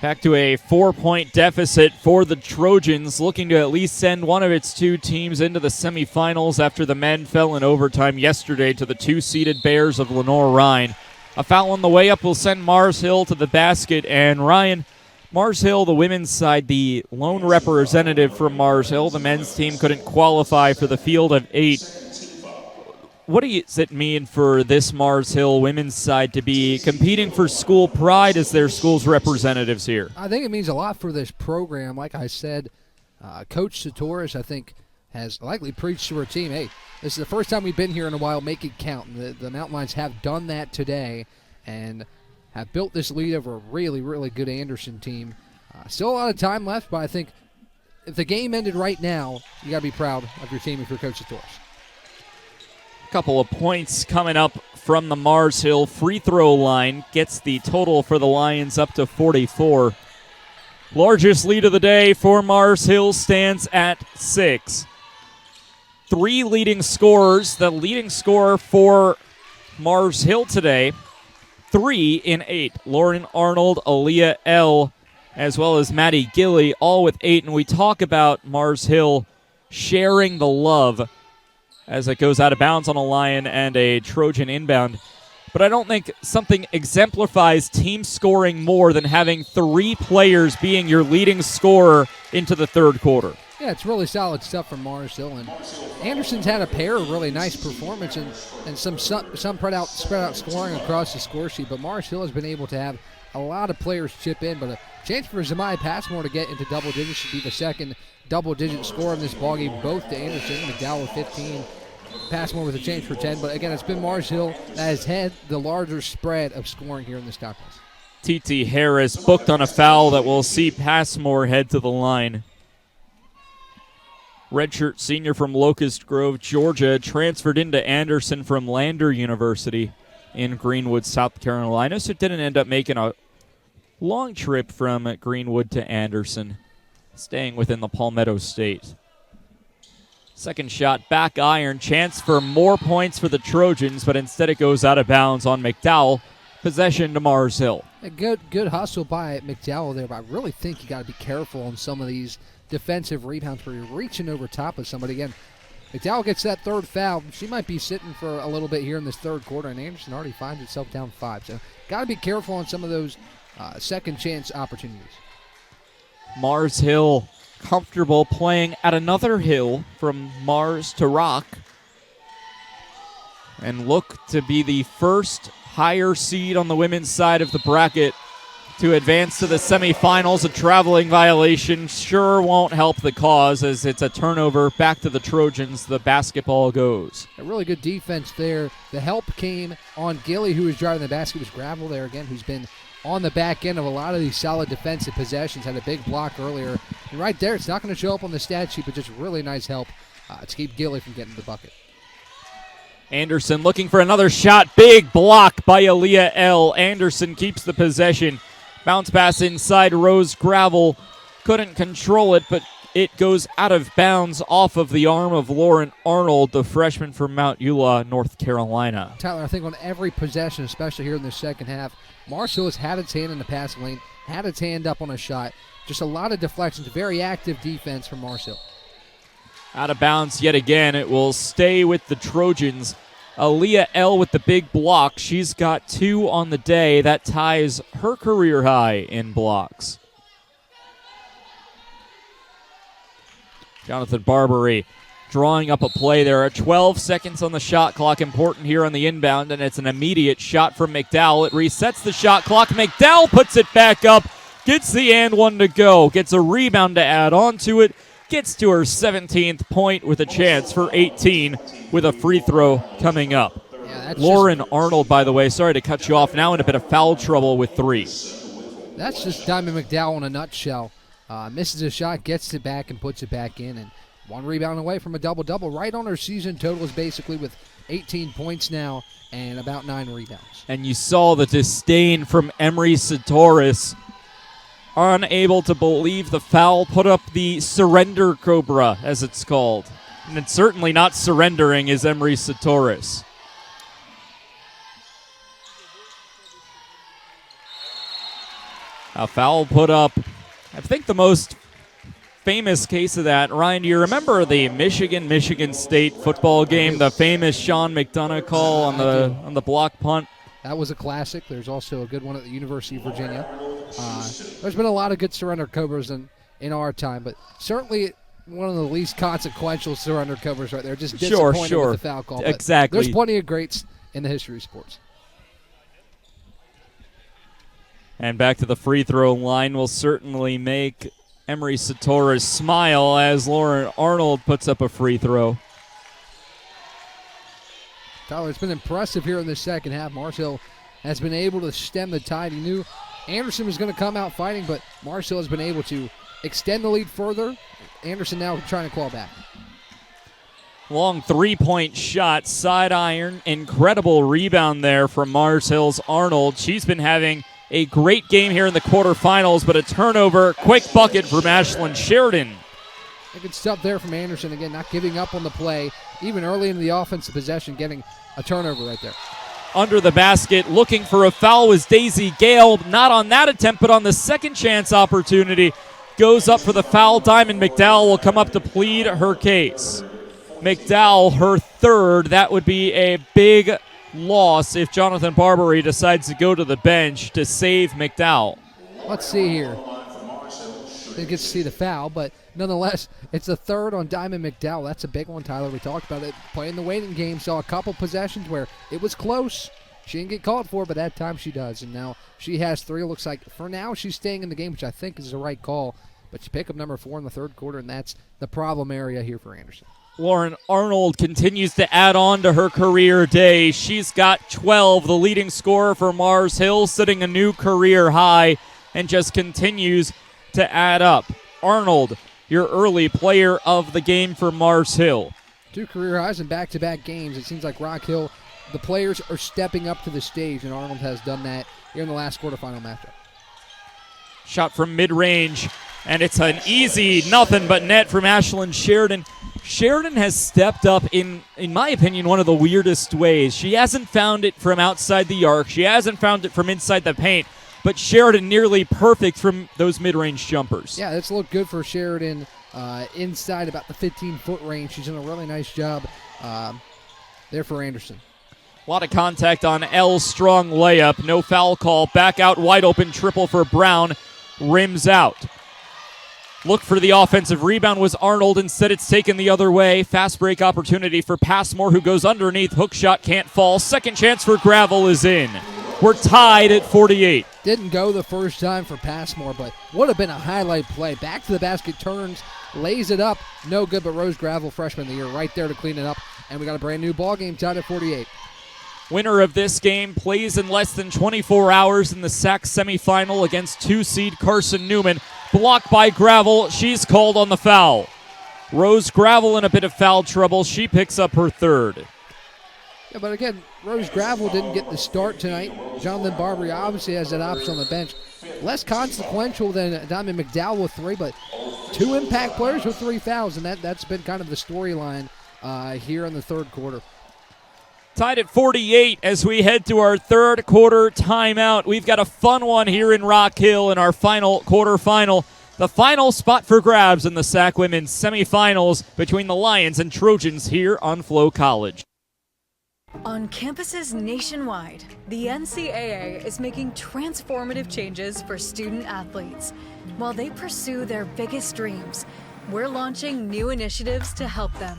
Speaker 1: Back to a 4-point deficit for the Trojans, looking to at least send one of its 2 teams into the semifinals after the men fell in overtime yesterday to the 2-seeded Bears of Lenoir-Rhyne. A foul on the way up will send Mars Hill to the basket, and Ryan, Mars Hill, the women's side, the lone representative from Mars Hill. The men's team couldn't qualify for the field of 8. What does it mean for this Mars Hill women's side to be competing for school pride as their school's representatives here?
Speaker 2: I think it means a lot for this program. Like I said, Coach Satoris, I think, has likely preached to her team, hey, this is the first time we've been here in a while, make it count. And the Mountain Lions have done that today and have built this lead over a really, really good Anderson team. Still a lot of time left, but I think if the game ended right now, you got to be proud of your team if you're Coach Satoris.
Speaker 1: A couple of points coming up from the Mars Hill free throw line. Gets the total for the Lions up to 44. Largest lead of the day for Mars Hill stands at 6. 3 leading scorers. The leading scorer for Mars Hill today, 3 in 8. Lauren Arnold, Aaliyah L., as well as Maddie Gilly, all with 8. And we talk about Mars Hill sharing the love as it goes out of bounds on a Lion and a Trojan inbound. But I don't think something exemplifies team scoring more than having 3 players being your leading scorer into the third quarter.
Speaker 2: Yeah, it's really solid stuff from Mars Hill. And Anderson's had a pair of really nice performance and some spread out scoring across the score sheet. But Mars Hill has been able to have a lot of players chip in. But a chance for Zamai Passmore to get into double digits should be the second double-digit score in this ballgame, both to Anderson. McDowell with 15. Passmore with a chance for 10. But again, it's been Mars Hill that has had the larger spread of scoring here in this conference.
Speaker 1: T.T. Harris booked on a foul that will see Passmore head to the line. Redshirt senior from Locust Grove, Georgia, transferred into Anderson from Lander University in Greenwood, South Carolina, so didn't end up making a long trip from Greenwood to Anderson, staying within the Palmetto State. Second shot, back iron, chance for more points for the Trojans, but instead it goes out of bounds on McDowell. Possession to Mars Hill.
Speaker 2: A good hustle by McDowell there, but I really think you got to be careful on some of these defensive rebounds where you're reaching over top of somebody. Again, McDowell gets that third foul. She might be sitting for a little bit here in this third quarter, and Anderson already finds itself down 5. So got to be careful on some of those second chance opportunities.
Speaker 1: Mars Hill comfortable playing at another hill from Mars to Rock, and look to be the first higher seed on the women's side of the bracket to advance to the semifinals. A traveling violation sure won't help the cause as it's a turnover back to the Trojans. The basketball goes.
Speaker 2: A really good defense there. The help came on Gilly, who was driving the basket. It was Gravel there again, who's been on the back end of a lot of these solid defensive possessions. Had a big block earlier. And right there, it's not going to show up on the stat sheet, but just really nice help to keep Gilly from getting the bucket.
Speaker 1: Anderson looking for another shot. Big block by Aaliyah L. Anderson keeps the possession. Bounce pass inside. Rose Gravel couldn't control it, but it goes out of bounds off of the arm of Lauren Arnold, the freshman from Mount Eula, North Carolina.
Speaker 2: Tyler, I think on every possession, especially here in the second half, Mars Hill has had its hand in the passing lane, had its hand up on a shot. Just a lot of deflections, very active defense from Mars Hill.
Speaker 1: Out of bounds yet again. It will stay with the Trojans. Aaliyah L with the big block. She's got 2 on the day. That ties her career high in blocks. Jonathan Barbary drawing up a play. There are 12 seconds on the shot clock. Important here on the inbound, and it's an immediate shot from McDowell. It resets the shot clock. McDowell puts it back up, gets the and one to go, gets a rebound to add on to it, gets to her 17th point with a chance for 18 with a free throw coming up. Lauren Arnold, by the way, sorry to cut you off, now in a bit of foul trouble with 3.
Speaker 2: That's just Diamond McDowell in a nutshell. Misses a shot, gets it back, and puts it back in. And 1 rebound away from a double-double. Right on her season totals, basically, with 18 points now and about 9 rebounds.
Speaker 1: And you saw the disdain from Emery Satoris. Unable to believe the foul, put up the surrender cobra, as it's called. And it's certainly not surrendering is Emery Satoris. A foul put up. I think the most famous case of that, Ryan, do you remember the Michigan State football game, the famous Sean McDonough call on the block punt?
Speaker 2: That was a classic. There's also a good one at the University of Virginia. There's been a lot of good surrender covers in our time, but certainly one of the least consequential surrender covers right there. Just disappointed with the foul call.
Speaker 1: Exactly.
Speaker 2: There's plenty of greats in the history of sports.
Speaker 1: And back to the free throw line will certainly make Emery Satoris smile as Lauren Arnold puts up a free throw.
Speaker 2: Tyler, it's been impressive here in the second half. Mars Hill has been able to stem the tide. He knew Anderson was going to come out fighting, but Mars Hill has been able to extend the lead further. Anderson now trying to claw back.
Speaker 1: Long 3-point shot, side iron. Incredible rebound there from Mars Hill's Arnold. She's been having a great game here in the quarterfinals, but a turnover, quick bucket from Ashlyn Sheridan.
Speaker 2: A good stuff there from Anderson. Again, not giving up on the play. Even early in the offensive possession, getting a turnover right there.
Speaker 1: Under the basket, looking for a foul was Daisy Gale. Not on that attempt, but on the second chance opportunity. Goes up for the foul. Diamond McDowell will come up to plead her case. McDowell, her 3rd. That would be a big loss if Jonathan Barbary decides to go to the bench to save McDowell.
Speaker 2: Let's see here. Didn't get to see the foul, but nonetheless, it's the 3rd on Diamond McDowell. That's a big one, Tyler. We talked about it. Playing the waiting game, saw a couple possessions where it was close. She didn't get called for, but that time she does. And now she has 3. It looks like for now she's staying in the game, which I think is the right call. But she picked up number 4 in the 3rd quarter, and that's the problem area here for Anderson.
Speaker 1: Lauren Arnold continues to add on to her career day. She's got 12, the leading scorer for Mars Hill, setting a new career high, and just continues to add up. Arnold, your early player of the game for Mars Hill.
Speaker 2: 2 career highs in back-to-back games. It seems like Rock Hill, the players are stepping up to the stage, and Arnold has done that here in the last quarterfinal matchup.
Speaker 1: Shot from mid-range, and it's an easy nothing but net from Ashlyn Sheridan. Sheridan has stepped up in my opinion, one of the weirdest ways. She hasn't found it from outside the arc. She hasn't found it from inside the paint, but Sheridan nearly perfect from those mid-range jumpers.
Speaker 2: Yeah, that's looked good for Sheridan inside about the 15-foot range. She's done a really nice job there for Anderson.
Speaker 1: A lot of contact on L. Strong layup. No foul call. Back out wide open triple for Brown. Rims out. Look for the offensive rebound was Arnold. Instead, it's taken the other way. Fast break opportunity for Passmore, who goes underneath. Hook shot can't fall. Second chance for Gravel is in. We're tied at 48.
Speaker 2: Didn't go the first time for Passmore, but would have been a highlight play. Back to the basket, turns, lays it up. No good, but Rose Gravel, freshman of the year, right there to clean it up. And we got a brand new ball game tied at 48.
Speaker 1: Winner of this game plays in less than 24 hours in the SAC semifinal against 2-seed Carson Newman. Blocked by Gravel. She's called on the foul. Rose Gravel in a bit of foul trouble. She picks up her 3rd.
Speaker 2: Yeah, but again, Rose Gravel didn't get the start tonight. Jonathan Barbary obviously has that option on the bench. Less consequential than Diamond McDowell with 3, but 2 impact players with 3 fouls, and that's been kind of the storyline here in the third quarter.
Speaker 1: Tied at 48 as we head to our third quarter timeout. We've got a fun one here in Rock Hill in our final quarterfinal. The final spot for grabs in the SAC Women's semifinals between the Lions and Trojans here on Flow College.
Speaker 15: On campuses nationwide, the NCAA is making transformative changes for student athletes. While they pursue their biggest dreams, we're launching new initiatives to help them.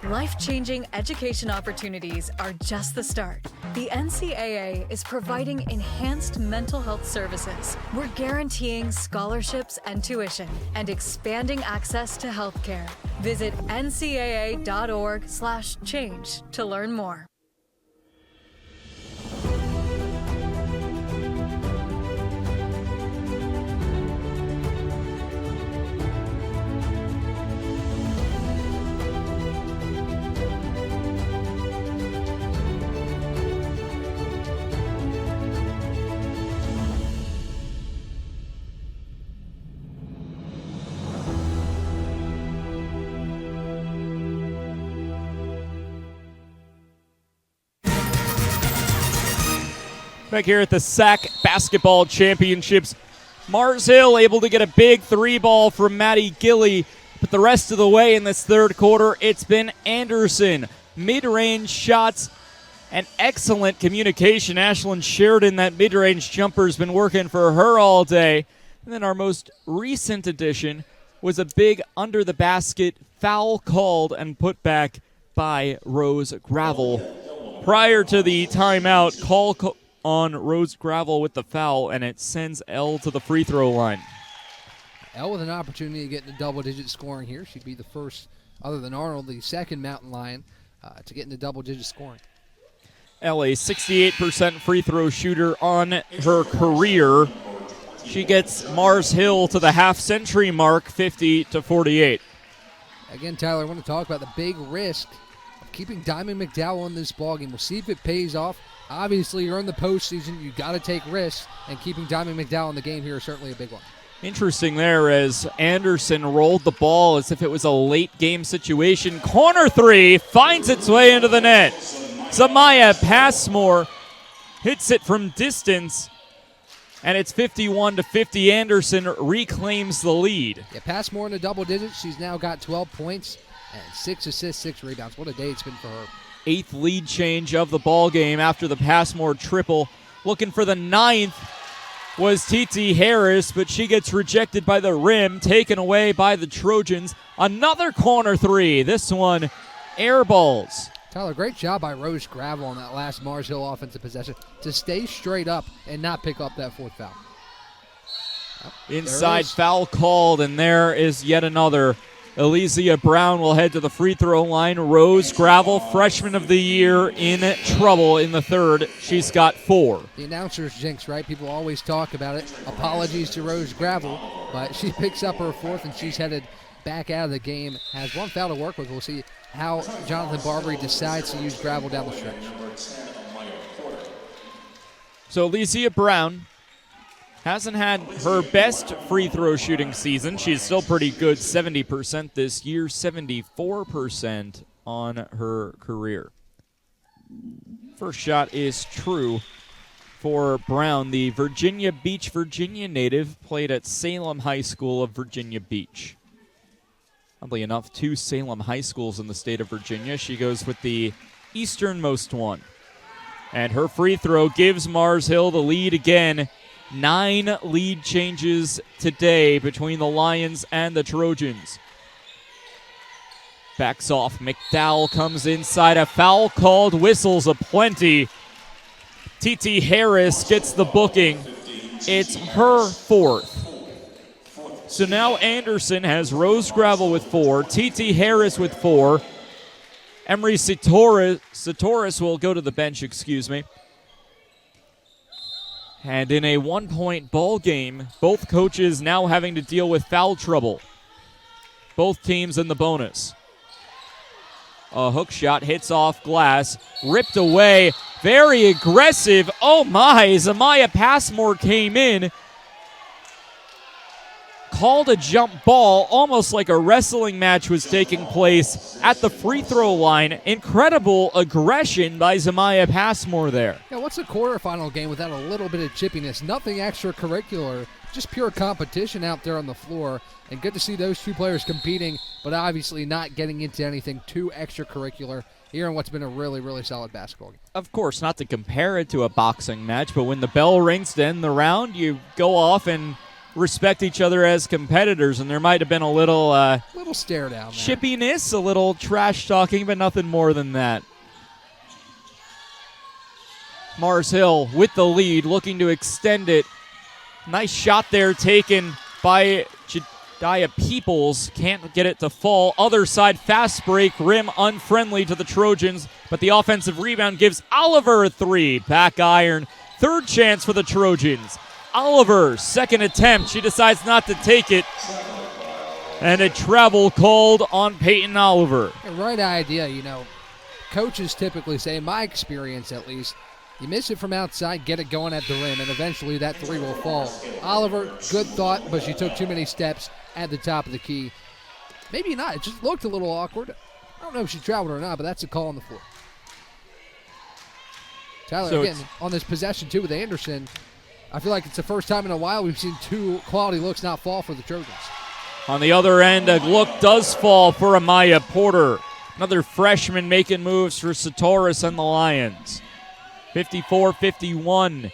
Speaker 15: Life-changing education opportunities are just the start. The NCAA is providing enhanced mental health services. We're guaranteeing scholarships and tuition and expanding access to healthcare. Visit ncaa.org/change to learn more.
Speaker 1: Back here at the SAC Basketball Championships, Mars Hill able to get a big 3-ball from Maddie Gilly, but the rest of the way in this third quarter, it's been Anderson. Mid-range shots and excellent communication. Ashlyn Sheridan, that mid-range jumper, has been working for her all day. And then our most recent addition was a big under-the-basket foul called and put back by Rose Gravel. Prior to the timeout, call on Rose Gravel with the foul, and it sends Elle to the free throw line.
Speaker 2: Elle with an opportunity to get into double-digit scoring here. She'd be the first, other than Arnold, the second Mountain Lion to get into double-digit scoring.
Speaker 1: Elle, a 68% free throw shooter on her career. She gets Mars Hill to the half-century mark, 50-48.
Speaker 2: Again, Tyler, I want to talk about the big risk of keeping Diamond McDowell in this ballgame. We'll see if it pays off. Obviously, you're in the postseason. You've got to take risks, and keeping Diamond McDowell in the game here is certainly a big one.
Speaker 1: Interesting there as Anderson rolled the ball as if it was a late game situation. Corner three finds its way into the net. Zamaya Passmore hits it from distance, and it's 51-50. Anderson reclaims the lead.
Speaker 2: Yeah, Passmore in the double digits. She's now got 12 points and 6 assists, 6 rebounds. What a day it's been for her.
Speaker 1: 8th lead change of the ball game after the Passmore triple. Looking for the 9th was TT Harris, but she gets rejected by the rim, taken away by the Trojans. Another corner three. This one, air balls.
Speaker 2: Tyler, great job by Rose Gravel on that last Mars Hill offensive possession to stay straight up and not pick up that 4th foul.
Speaker 1: Inside foul called, and there is yet another. Elysia Brown will head to the free throw line. Rose Gravel, freshman of the year, in trouble in the third. She's got 4.
Speaker 2: The announcer's jinx, right? People always talk about it. Apologies to Rose Gravel, but she picks up her 4th, and she's headed back out of the game. Has 1 foul to work with. We'll see how Jonathan Barbary decides to use Gravel down the stretch.
Speaker 1: So Elysia Brown hasn't had her best free throw shooting season. She's still pretty good, 70% this year, 74% on her career. First shot is true for Brown. The Virginia Beach, Virginia native, played at Salem High School of Virginia Beach. Oddly enough, 2 Salem high schools in the state of Virginia. She goes with the easternmost one. And her free throw gives Mars Hill the lead again. 9 lead changes today between the Lions and the Trojans. Backs off. McDowell comes inside. A foul called. Whistles aplenty. TT Harris gets the booking. It's her 4th. So now Anderson has Rose Gravel with 4. TT Harris with 4. Emery Satoris will go to the bench, And in a 1-point ball game, both coaches now having to deal with foul trouble. Both teams in the bonus. A hook shot hits off glass, ripped away, very aggressive. Oh my, Zamaya Passmore came in. called a jump ball, almost like a wrestling match was taking place at the free throw line. Incredible aggression by Zamaya Passmore there.
Speaker 2: Yeah, what's a quarterfinal game without a little bit of chippiness? Nothing extracurricular, just pure competition out there on the floor. And good to see those two players competing, but obviously not getting into anything too extracurricular here in what's been a really, really solid basketball game.
Speaker 1: Of course, not to compare it to a boxing match, but when the bell rings to end the round, you go off and respect each other as competitors, and there might have been a little
Speaker 2: stare down there.
Speaker 1: Chippiness, a little trash talking, but nothing more than that. Mars Hill with the lead, looking to extend it. Nice shot there taken by Jediah Peoples. Can't get it to fall. Other side, fast break, rim unfriendly to the Trojans, but the offensive rebound gives Oliver a three. Back iron, third chance for the Trojans. Oliver, second attempt. She decides not to take it. And a travel called on Peyton Oliver.
Speaker 2: Right idea, coaches typically say, in my experience at least, you miss it from outside, get it going at the rim, and eventually that three will fall. Oliver, good thought, but she took too many steps at the top of the key. Maybe not. It just looked a little awkward. I don't know if she traveled or not, but that's a call on the floor. Tyler,
Speaker 1: So
Speaker 2: again, on this possession, too, with Anderson, I feel like it's the first time in a while we've seen two quality looks not fall for the Trojans.
Speaker 1: On the other end, a look does fall for Amaya Porter. Another freshman making moves for Satoris and the Lions. 54-51.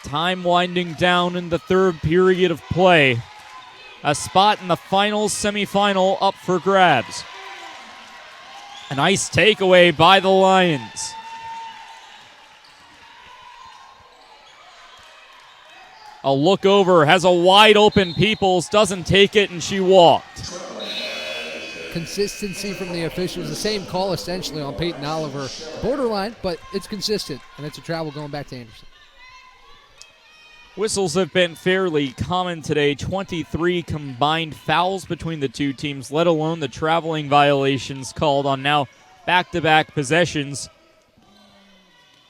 Speaker 1: Time winding down in the third period of play. A spot in the finals semifinal up for grabs. A nice takeaway by the Lions. A look over, has a wide open Peoples, doesn't take it, and she walked.
Speaker 2: Consistency from the officials. The same call essentially on Peyton Oliver. Borderline, but it's consistent, and it's a travel going back to Anderson.
Speaker 1: Whistles have been fairly common today. 23 combined fouls between the two teams, let alone the traveling violations called on now back-to-back possessions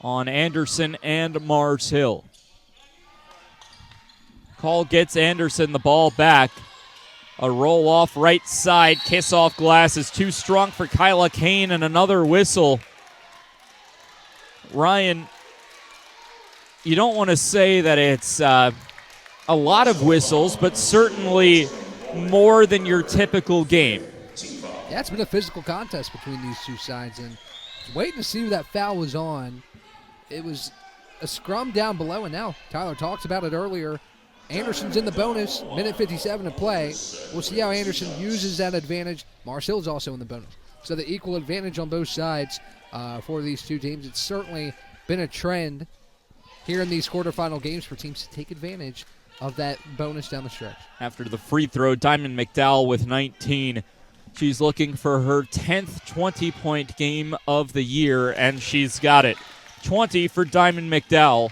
Speaker 1: on Anderson and Mars Hill. Call gets Anderson the ball back. A roll off right side. Kiss off glass is too strong for Kyla Kane, and another whistle. Ryan, you don't want to say that it's a lot of whistles, but certainly more than your typical game.
Speaker 2: Yeah, it's been a physical contest between these two sides, and waiting to see who that foul was on. It was a scrum down below, and now Tyler talks about it earlier. Anderson's in the bonus, minute 57 to play. We'll see how Anderson uses that advantage. Mars Hill's also in the bonus. So the equal advantage on both sides for these two teams. It's certainly been a trend here in these quarterfinal games for teams to take advantage of that bonus down the stretch.
Speaker 1: After the free throw, Diamond McDowell with 19. She's looking for her 10th 20-point game of the year, and she's got it. 20 for Diamond McDowell.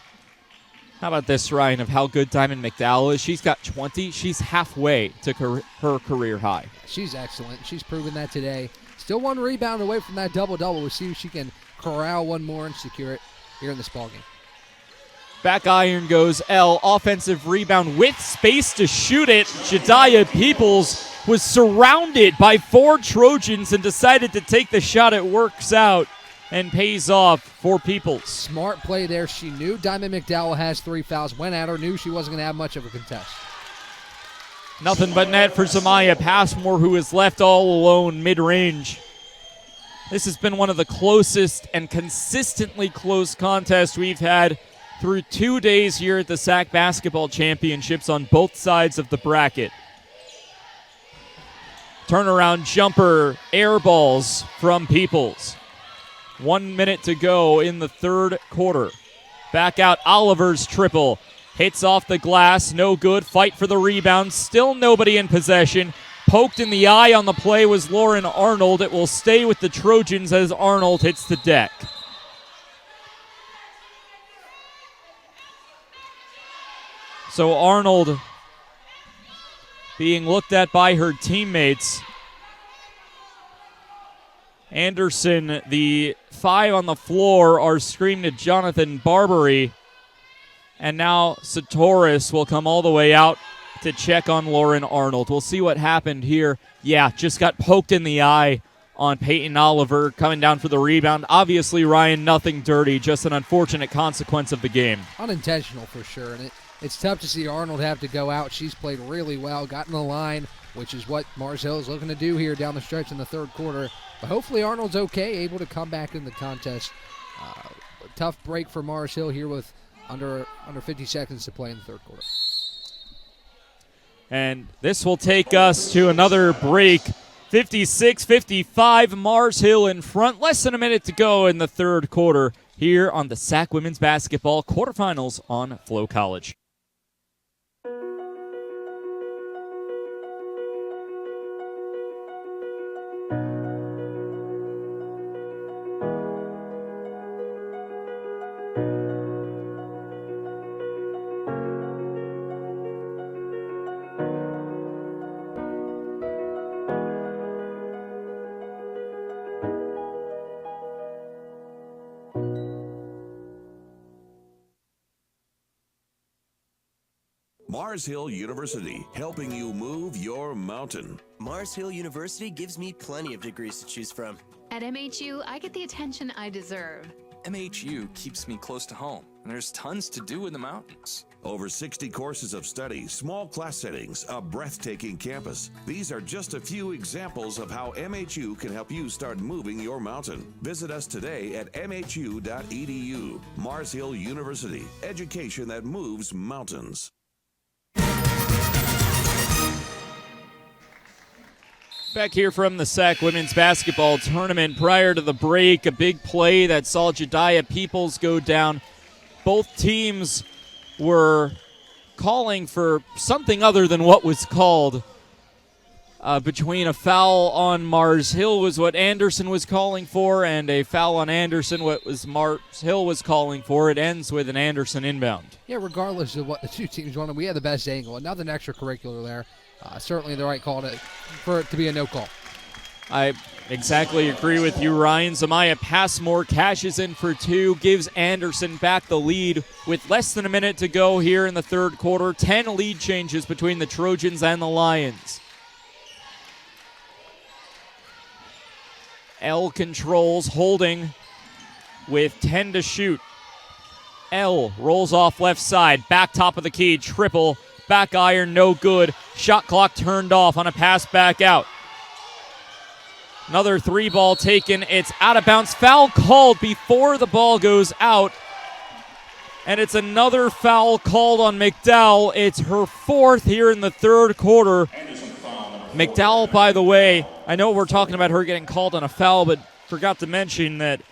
Speaker 1: How about this, Ryan, of how good Diamond McDowell is? She's got 20. She's halfway to her career high.
Speaker 2: She's excellent. She's proven that today. Still one rebound away from that double-double. We'll see if she can corral one more and secure it here in this ballgame.
Speaker 1: Back iron goes L. Offensive rebound with space to shoot it. Jediah Peoples was surrounded by four Trojans and decided to take the shot. It works out and pays off for Peoples.
Speaker 2: Smart play there. She knew Diamond McDowell has 3 fouls. Went at her, knew she wasn't going to have much of a contest.
Speaker 1: Nothing but net for Zamaya Passmore, who is left all alone mid-range. This has been one of the closest and consistently close contests we've had through 2 days here at the SAC Basketball Championships on both sides of the bracket. Turnaround jumper, air balls from Peoples. 1 minute to go in the third quarter. Back out Oliver's triple. Hits off the glass, no good. Fight for the rebound. Still nobody in possession. Poked in the eye on the play was Lauren Arnold. It will stay with the Trojans as Arnold hits the deck. So Arnold being looked at by her teammates. Anderson, the 5 on the floor, are screamed at Jonathan Barbary. And now Satoris will come all the way out to check on Lauren Arnold. We'll see what happened here. Yeah, just got poked in the eye on Peyton Oliver coming down for the rebound. Obviously, Ryan, nothing dirty, just an unfortunate consequence of the game.
Speaker 2: Unintentional for sure, and it's tough to see Arnold have to go out. She's played really well, got in the line, which is what Mars Hill is looking to do here down the stretch in the third quarter. But hopefully Arnold's okay, able to come back in the contest. A tough break for Mars Hill here with under 50 seconds to play in the third quarter.
Speaker 1: And this will take us to another break. 56-55, Mars Hill in front. Less than a minute to go in the third quarter here on the SAC Women's Basketball Quarterfinals on Flow College.
Speaker 16: Mars Hill University, helping you move your mountain.
Speaker 17: Mars Hill University gives me plenty of degrees to choose from.
Speaker 18: At MHU, I get the attention I deserve.
Speaker 19: MHU keeps me close to home, and there's tons to do in the mountains.
Speaker 16: Over 60 courses of study, small class settings, a breathtaking campus. These are just a few examples of how MHU can help you start moving your mountain. Visit us today at mhu.edu. Mars Hill University, education that moves mountains.
Speaker 1: Back here from the SAC Women's Basketball Tournament. Prior to the break, a big play that saw Jediah Peoples go down. Both teams were calling for something other than what was called. Between a foul on Mars Hill was what Anderson was calling for, and a foul on Anderson, what was Mars Hill was calling for. It ends with an Anderson inbound.
Speaker 2: Yeah, regardless of what the two teams wanted, we had the best angle. Nothing extracurricular there. Certainly the right call for it to be a no call.
Speaker 1: I exactly agree with you, Ryan. Zamaya Passmore cashes in for two, gives Anderson back the lead with less than a minute to go here in the third quarter. 10 lead changes between the Trojans and the Lions. L controls, holding with 10 to shoot. L rolls off left side, back top of the key, triple. Back iron, no good. Shot clock turned off on a pass back out. Another three ball taken. It's out of bounds. Foul called before the ball goes out. And it's another foul called on McDowell. It's her fourth here in the third quarter. McDowell, by the way, I know we're talking about her getting called on a foul, but forgot to mention that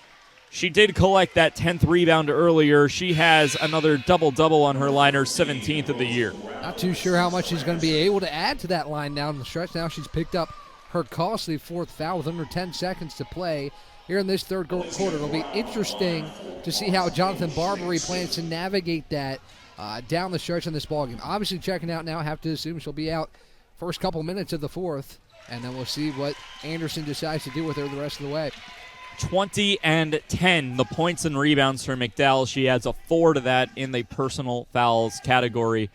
Speaker 1: she did collect that 10th rebound earlier. She has another double-double on her line, her 17th of the year.
Speaker 2: Not too sure how much she's going to be able to add to that line down the stretch. Now she's picked up her costly fourth foul with under 10 seconds to play here in this third quarter. It'll be interesting to see how Jonathan Barbary plans to navigate that down the stretch in this ballgame. Obviously checking out now. I have to assume she'll be out first couple minutes of the fourth, and then we'll see what Anderson decides to do with her the rest of the way.
Speaker 1: 20 and 10, the points and rebounds for McDowell. She adds a 4 to that in the personal fouls category.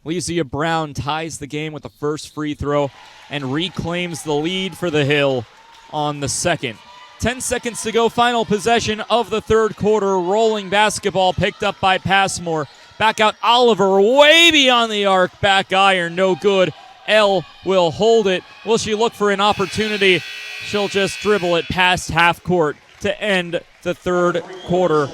Speaker 1: Lesia Brown ties the game with the first free throw and reclaims the lead for the Hill on the second. 10 seconds to go, final possession of the third quarter. Rolling basketball picked up by Passmore. Back out Oliver, way beyond the arc. Back iron, no good. L will hold it. Will she look for an opportunity? She'll just dribble it past half court to end the third quarter.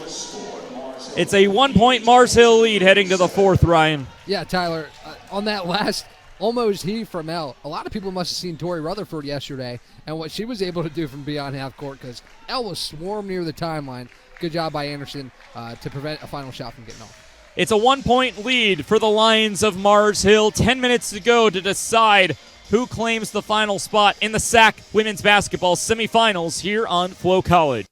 Speaker 1: It's a 1-point Mars Hill lead heading to the fourth, Ryan.
Speaker 2: Yeah, Tyler, on that last almost heave from L, a lot of people must have seen Tori Rutherford yesterday and what she was able to do from beyond half court because L was swarmed near the timeline. Good job by Anderson to prevent a final shot from getting off.
Speaker 1: It's a 1-point lead for the Lions of Mars Hill. 10 minutes to go to decide who claims the final spot in the SAC women's basketball semifinals here on Flow College.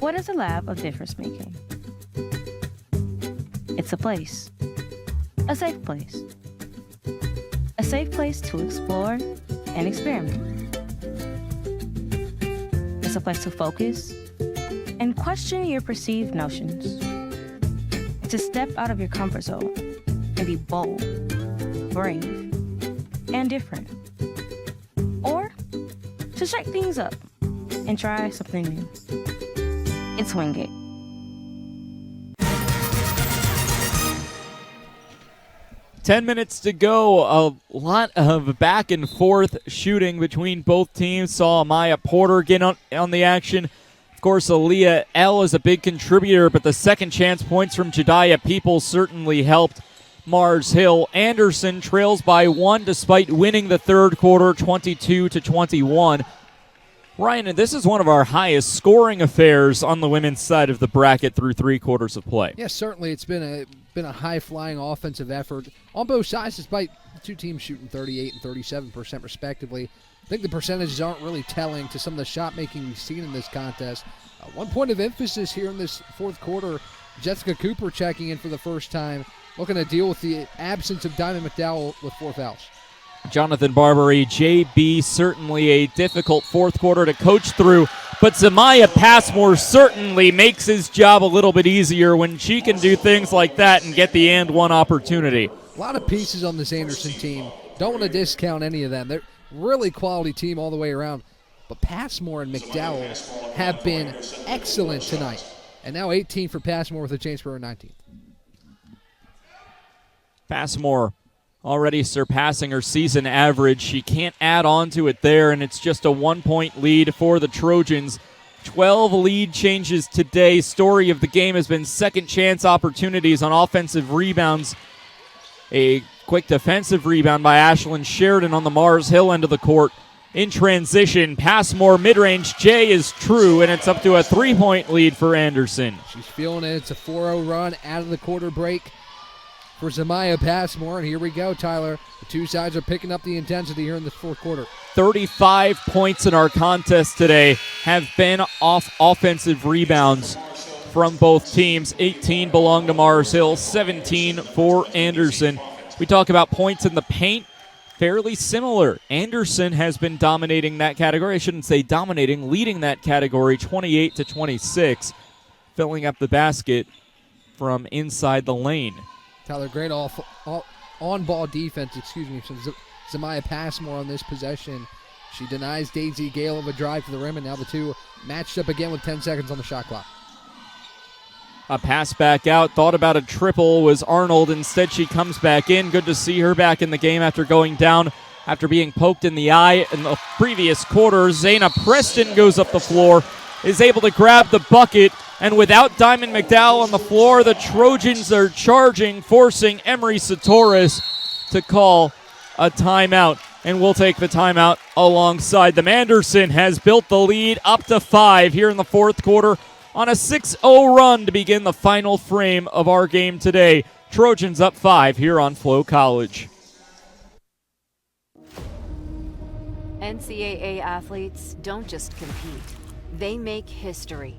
Speaker 20: What is a lab of difference making? It's a place. A safe place. A safe place to explore and experiment. It's a place to focus and question your perceived notions. To step out of your comfort zone and be bold, brave, and different. Or to shake things up and try something new. It's Wingate.
Speaker 1: Ten minutes to go. A lot of back and forth shooting between both teams. Saw Amaya Porter get on the action. Of course, Aaliyah L is a big contributor, but the second chance points from Jediah People certainly helped Mars Hill. Anderson trails by 1 despite winning the third quarter, 22-21. Ryan, this is one of our highest scoring affairs on the women's side of the bracket through 3 quarters of play.
Speaker 2: Yes, certainly it's been a high-flying offensive effort on both sides, despite the two teams shooting 38 and 37% respectively. I think the percentages aren't really telling to some of the shot making we've seen in this contest. One point of emphasis here in this fourth quarter, Jessica Cooper checking in for the first time, looking to deal with the absence of Diamond McDowell with 4 fouls.
Speaker 1: Jonathan Barbary, JB, certainly a difficult fourth quarter to coach through, but Zamaya Passmore certainly makes his job a little bit easier when she can do things like that and get the and one opportunity.
Speaker 2: A lot of pieces on this Anderson team. Don't want to discount any of them. They're really quality team all the way around. But Passmore and McDowell have been excellent tonight. And now 18 for Passmore with a chance for her 19th.
Speaker 1: Passmore already surpassing her season average. She can't add on to it there, and it's just a 1-point lead for the Trojans. 12 lead changes today. Story of the game has been second chance opportunities on offensive rebounds. A quick defensive rebound by Ashlyn Sheridan on the Mars Hill end of the court. In transition, Passmore mid-range J is true, and it's up to a 3-point lead for Anderson.
Speaker 2: She's feeling it. It's a 4-0 run out of the quarter break for Zamaya Passmore, and here we go, Tyler. The two sides are picking up the intensity here in this fourth quarter.
Speaker 1: 35 points in our contest today have been off offensive rebounds from both teams. 18 belong to Mars Hill, 17 for Anderson. We talk about points in the paint, fairly similar. Anderson has been dominating that category. I shouldn't say dominating, leading that category 28-26, filling up the basket from inside the lane.
Speaker 2: Tyler, great on-ball defense, from Zamaya Passmore on this possession. She denies Daisy Gale of a drive to the rim, and now the two matched up again with 10 seconds on the shot clock.
Speaker 1: A pass back out, thought about a triple, was Arnold. Instead, she comes back in. Good to see her back in the game after going down after being poked in the eye in the previous quarter. Zayna Preston goes up the floor, is able to grab the bucket, and without Diamond McDowell on the floor, the Trojans are charging, forcing Emery Satoris to call a timeout. And we'll take the timeout alongside them. Anderson has built the lead up to 5 here in the fourth quarter on a 6-0 run to begin the final frame of our game today. Trojans up 5 here on Flow College.
Speaker 21: NCAA athletes don't just compete, they make history.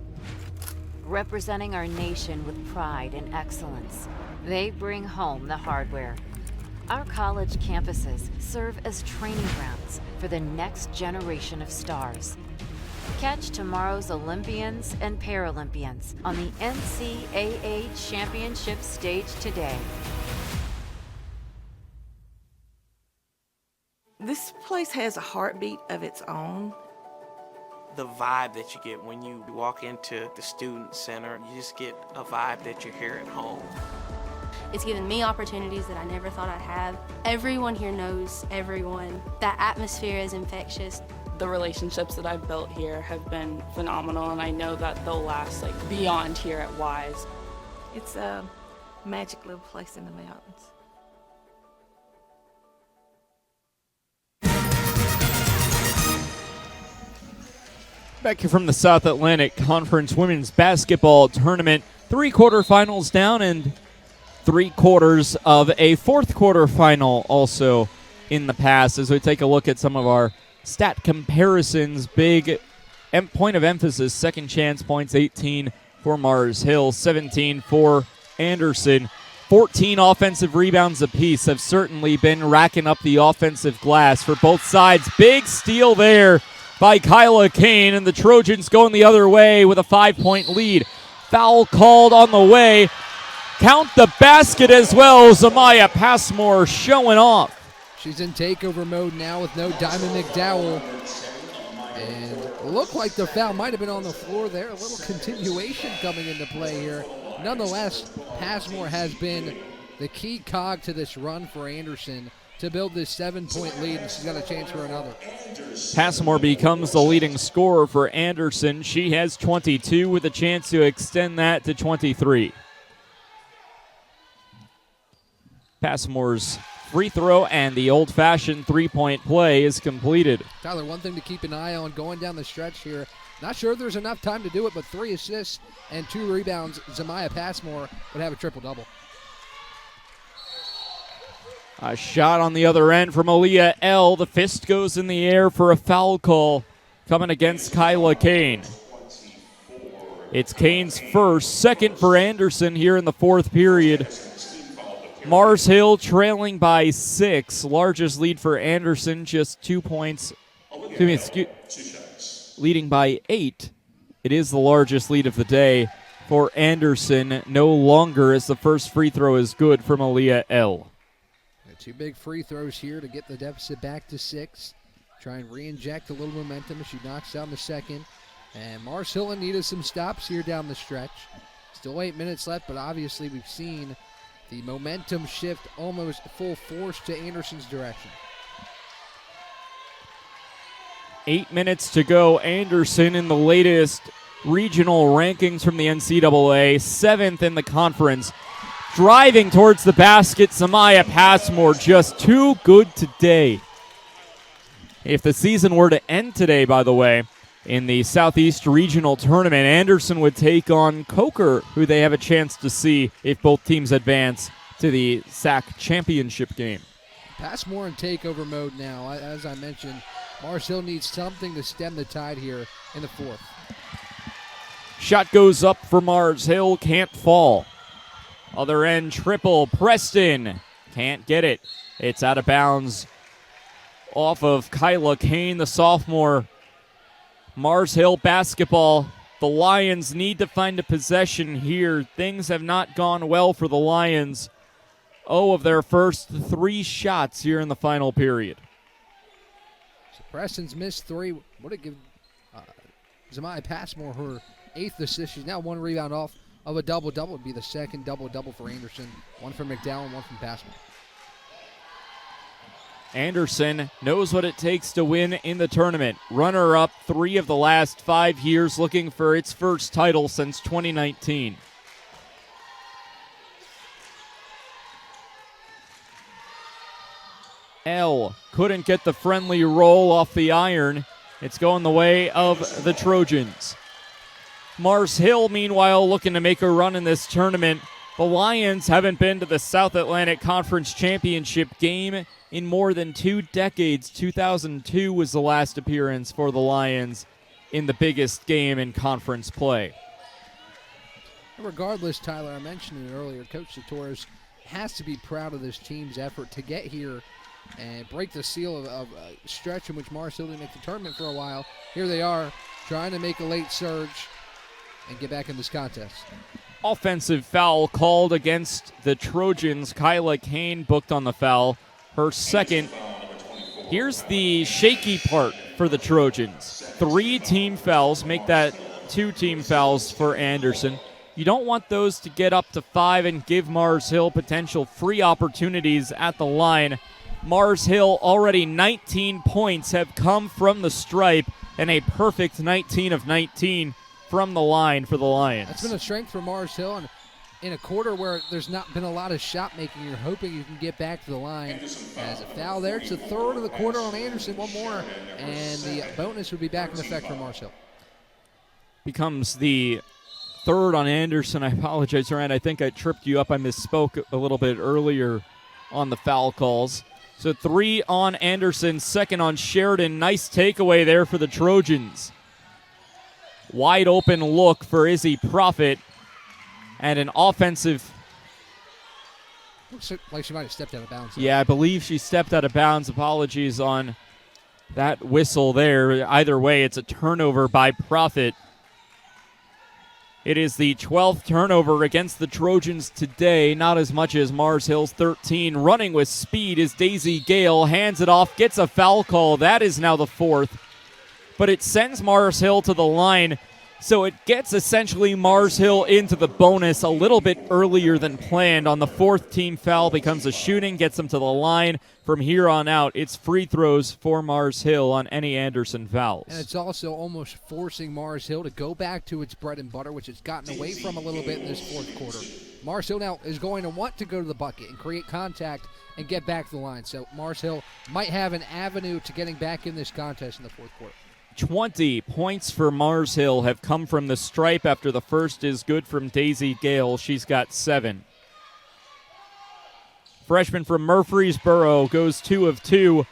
Speaker 21: Representing our nation with pride and excellence, they bring home the hardware. Our college campuses serve as training grounds for the next generation of stars. Catch tomorrow's Olympians and Paralympians on the NCAA Championship stage today.
Speaker 22: This place has a heartbeat of its own.
Speaker 23: The vibe that you get when you walk into the student center, you just get a vibe that you're here at home.
Speaker 24: It's given me opportunities that I never thought I'd have. Everyone here knows everyone. That atmosphere is infectious.
Speaker 25: The relationships that I've built here have been phenomenal, and I know that they'll last beyond here at Wise.
Speaker 22: It's a magic little place in the mountains.
Speaker 1: Back here from the South Atlantic Conference Women's Basketball Tournament, 3 quarterfinals down and 3 quarters of a fourth quarterfinal also in the past. As we take a look at some of our stat comparisons, big point of emphasis, second chance points, 18 for Mars Hill, 17 for Anderson. 14 offensive rebounds apiece have certainly been racking up the offensive glass for both sides. Big steal there by Kyla Kane, and the Trojans going the other way with a 5-point lead. Foul called on the way. Count the basket as well. Zamaya Passmore showing off.
Speaker 2: She's in takeover mode now with no Diamond McDowell. And it looked like the foul might have been on the floor there. A little continuation coming into play here. Nonetheless, Passmore has been the key cog to this run for Anderson to build this 7-point lead, and she's got a chance for another.
Speaker 1: Passmore becomes the leading scorer for Anderson. She has 22 with a chance to extend that to 23. Passmore's free throw and the old-fashioned three-point play is completed.
Speaker 2: Tyler, one thing to keep an eye on going down the stretch here. Not sure if there's enough time to do it, but 3 assists and 2 rebounds. Zamaya Passmore would have a triple-double.
Speaker 1: A shot on the other end from Aaliyah L. The fist goes in the air for a foul call coming against Kyla Kane. It's Kane's first, second for Anderson here in the fourth period. Mars Hill trailing by 6. Largest lead for Anderson, just 2 points. Leading by 8. It is the largest lead of the day for Anderson, no longer as the first free throw is good from Aaliyah L.
Speaker 2: 2 big free throws here to get the deficit back to 6. Try and re-inject a little momentum as she knocks down the second. And Mars Hill needed some stops here down the stretch. Still 8 minutes left, but obviously we've seen the momentum shift almost full force to Anderson's direction.
Speaker 1: 8 minutes to go. Anderson in the latest regional rankings from the NCAA, 7th in the conference. Driving towards the basket, Zamaya Passmore just too good today. If the season were to end today, by the way, in the Southeast Regional Tournament, Anderson would take on Coker, who they have a chance to see if both teams advance to the SAC championship game.
Speaker 2: Passmore in takeover mode now. As I mentioned, Mars Hill needs something to stem the tide here in the fourth.
Speaker 1: Shot goes up for Mars Hill, can't fall. Other end triple, Preston can't get it. It's out of bounds off of Kyla Kane, the sophomore. Mars Hill basketball. The Lions need to find a possession here. Things have not gone well for the Lions. 0 of their first 3 shots here in the final period.
Speaker 2: So Preston's missed 3. Would it give Zamaya Passmore her 8th assist? She's now 1 rebound off of a double-double. Would be the second double-double for Anderson. 1 from McDowell and 1 from Passmore.
Speaker 1: Anderson knows what it takes to win in the tournament. Runner-up 3 of the last 5 years, looking for its first title since 2019. L couldn't get the friendly roll off the iron. It's going the way of the Trojans. Mars Hill, meanwhile, looking to make a run in this tournament. The Lions haven't been to the South Atlantic Conference Championship game in more than 2 decades. 2002 was the last appearance for the Lions in the biggest game in conference play.
Speaker 2: Regardless, Tyler, I mentioned it earlier, Coach Sartoris has to be proud of this team's effort to get here and break the seal of a stretch in which Mars Hill didn't make the tournament for a while. Here they are trying to make a late surge and get back in this contest.
Speaker 1: Offensive foul called against the Trojans. Kyla Kane booked on the foul, her second. Here's the shaky part for the Trojans. 3 team fouls, make that 2 team fouls for Anderson. You don't want those to get up to 5 and give Mars Hill potential free opportunities at the line. Mars Hill already 19 points have come from the stripe and a perfect 19 of 19 from the line for the Lions.
Speaker 2: That's been a strength for Mars Hill, and in a quarter where there's not been a lot of shot making, you're hoping you can get back to the line. As a foul there, it's the third of the quarter on Anderson, 1 more, and the bonus would be back in effect for Mars Hill.
Speaker 1: Becomes the third on Anderson. I apologize, Ryan. I think I tripped you up. I misspoke a little bit earlier on the foul calls. So 3 on Anderson, 2nd on Sheridan. Nice takeaway there for the Trojans. wide open look for Izzy Profit, and an offensive.
Speaker 2: Looks like she might have stepped out of bounds.
Speaker 1: Yeah, I believe she stepped out of bounds. Apologies on that whistle there. Either way, it's a turnover by Profit. It is the 12th turnover against the Trojans today, not as much as Mars Hill's 13. Running with speed is Daisy Gale, hands it off, gets a foul call. That is now the 4th. But it sends Mars Hill to the line, so it gets essentially Mars Hill into the bonus a little bit earlier than planned. On the 4th team foul becomes a shooting, gets them to the line. From here on out, it's free throws for Mars Hill on any Anderson fouls.
Speaker 2: And it's also almost forcing Mars Hill to go back to its bread and butter, which it's gotten away from a little bit in this fourth quarter. Mars Hill now is going to want to go to the bucket and create contact and get back to the line. So Mars Hill might have an avenue to getting back in this contest in the fourth quarter.
Speaker 1: 20 points for Mars Hill have come from the stripe after the first is good from Daisy Gale. She's got 7. Freshman from Murfreesboro goes 2 of 2.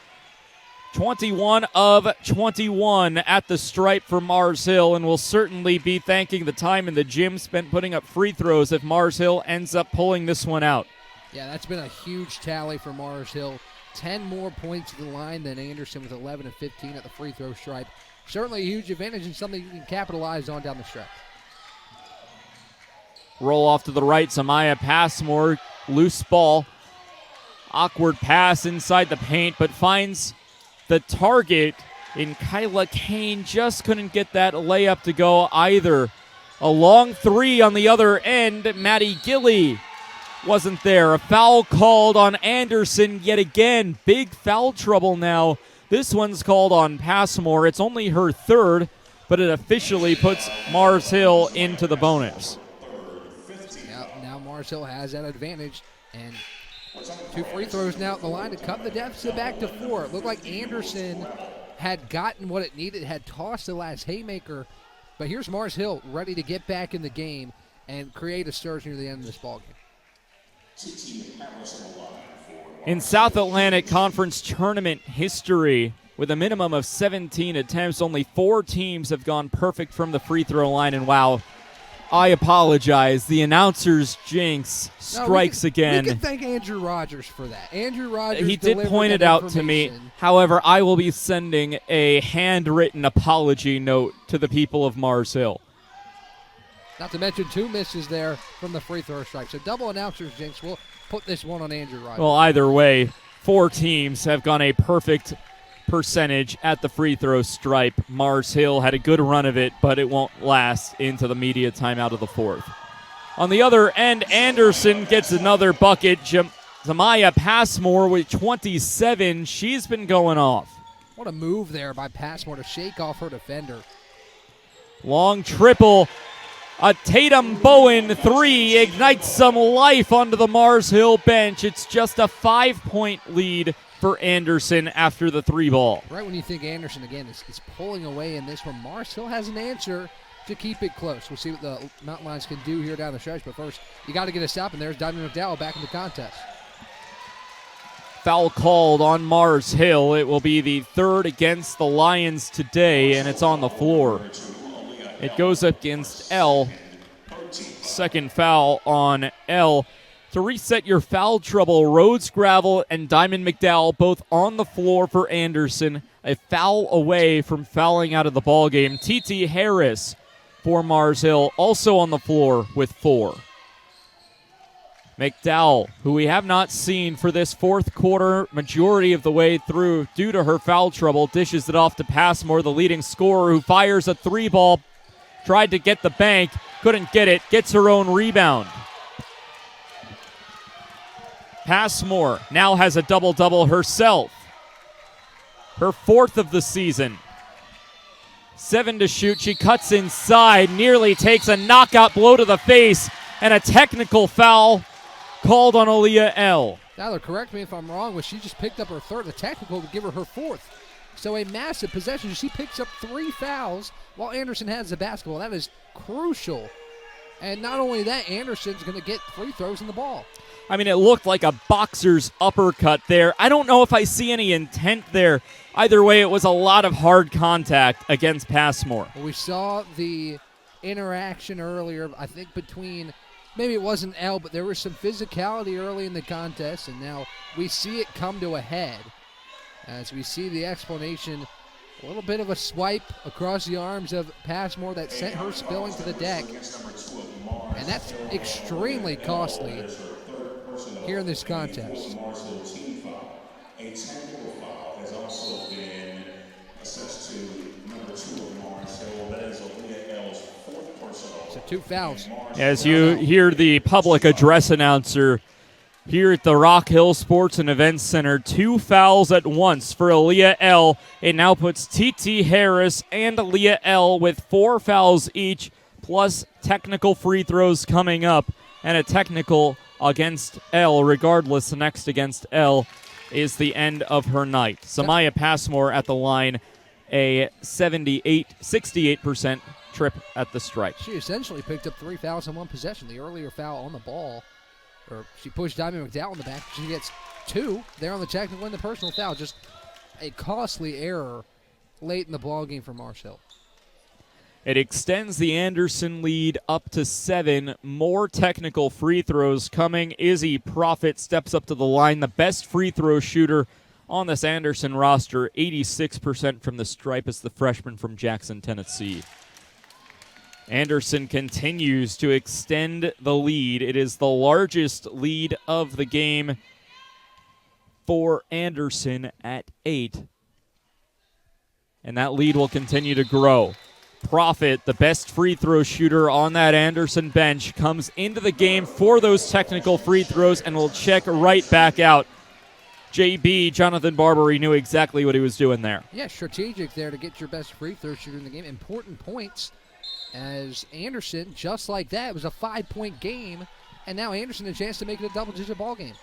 Speaker 1: 21 of 21 at the stripe for Mars Hill, and will certainly be thanking the time in the gym spent putting up free throws if Mars Hill ends up pulling this one out.
Speaker 2: Yeah, that's been a huge tally for Mars Hill. 10 more points to the line than Anderson with 11 and 15 at the free throw stripe. Certainly a huge advantage and something you can capitalize on down the stretch.
Speaker 1: Roll off to the right, Samaya Passmore, loose ball. Awkward pass inside the paint, but finds the target in Kyla Kane. Just couldn't get that layup to go either. A long 3 on the other end. Maddie Gilly wasn't there. A foul called on Anderson yet again. Big foul trouble now. This one's called on Passmore. It's only her 3rd, but it officially puts Mars Hill into the bonus.
Speaker 2: Now Mars Hill has that advantage, and 2 free throws now at the line to cut the deficit back to 4. It looked like Anderson had gotten what it needed, had tossed the last haymaker, but here's Mars Hill ready to get back in the game and create a surge near the end of this ballgame.
Speaker 1: In South Atlantic Conference tournament history, with a minimum of 17 attempts, only 4 teams have gone perfect from the free throw line. And wow, I apologize. The announcer's jinx strikes again.
Speaker 2: We can thank Andrew Rogers for that. Andrew Rogers
Speaker 1: He did point it out to me. However, I will be sending a handwritten apology note to the people of Mars Hill.
Speaker 2: Not to mention 2 misses there from the free throw strike. So double announcer's jinx. We'll put this one on Andrew Rogers.
Speaker 1: Well, either way, 4 teams have gone a perfect percentage at the free throw stripe. Mars Hill had a good run of it, but it won't last into the media timeout of the 4th. On the other end, Anderson gets another bucket. Zamaya Passmore with 27. She's been going off.
Speaker 2: What a move there by Passmore to shake off her defender.
Speaker 1: Long triple. A Tatum Bowen 3 ignites some life onto the Mars Hill bench. It's just a 5-point lead for Anderson after the 3 ball.
Speaker 2: Right when you think Anderson, again, is pulling away in this one, Mars Hill has an answer to keep it close. We'll see what the Mountain Lions can do here down the stretch, but first, you got to get a stop, and there's Diamond McDowell back in the contest.
Speaker 1: Foul called on Mars Hill. It will be the 3rd against the Lions today, and it's on the floor. It goes up against L. 2nd foul on L. To reset your foul trouble, Rhodes Gravel and Diamond McDowell both on the floor for Anderson. A foul away from fouling out of the ballgame. T.T. Harris for Mars Hill also on the floor with 4. McDowell, who we have not seen for this 4th quarter majority of the way through due to her foul trouble, dishes it off to Passmore, the leading scorer, who fires a 3-ball. Tried to get the bank, couldn't get it, gets her own rebound. Passmore now has a double-double herself. Her 4th of the season. 7 to shoot, she cuts inside, nearly takes a knockout blow to the face, and a technical foul called on Aaliyah L.
Speaker 2: Tyler, correct me if I'm wrong, but she just picked up her 3rd. The technical would give her her 4th. So a massive possession. She picks up 3 fouls while Anderson has the basketball. That is crucial And not only that, Anderson's going to get free throws in the ball.
Speaker 1: I mean, it looked like a boxer's uppercut there. I don't know if I see any intent there. Either way, it was a lot of hard contact against Passmore.
Speaker 2: Well, we saw the interaction earlier, I think, between, maybe it wasn't L, but there was some physicality early in the contest, and now we see it come to a head. As we see the explanation, a little bit of a swipe across the arms of Passmore that sent her spilling to the deck. And that's extremely costly here in this contest.
Speaker 3: A technical foul has also been assessed to number 2 of Marcel. That is Aaliyah L's 4th personal.
Speaker 2: So 2 fouls.
Speaker 1: As you hear the public address announcer here at the Rock Hill Sports and Events Center, 2 fouls at once for Aaliyah L. It now puts TT Harris and Aaliyah L. with 4 fouls each, plus technical free throws coming up, and a technical against L. Regardless, the next against L is the end of her night. Samaya Passmore at the line, a 68% trip at the stripe.
Speaker 2: She essentially picked up 3 fouls in one possession. The earlier foul on the ball, or she pushed Diamond McDowell in the back. She gets 2 there on the technical and the personal foul. Just a costly error late in the ballgame for Marshall.
Speaker 1: It extends the Anderson lead up to 7. More technical free throws coming. Izzy Profit steps up to the line, the best free throw shooter on this Anderson roster, 86% from the stripe as the freshman from Jackson, Tennessee. Anderson continues to extend the lead. It is the largest lead of the game for Anderson at 8. And that lead will continue to grow. Profit, the best free throw shooter on that Anderson bench, comes into the game for those technical free throws and will check right back out. JB, Jonathan Barbary, knew exactly what he was doing there.
Speaker 2: Yeah, strategic there to get your best free throw shooter in the game. Important points as Anderson, just like that, it was a 5-point game, and now Anderson a chance to make it a double-digit ball game.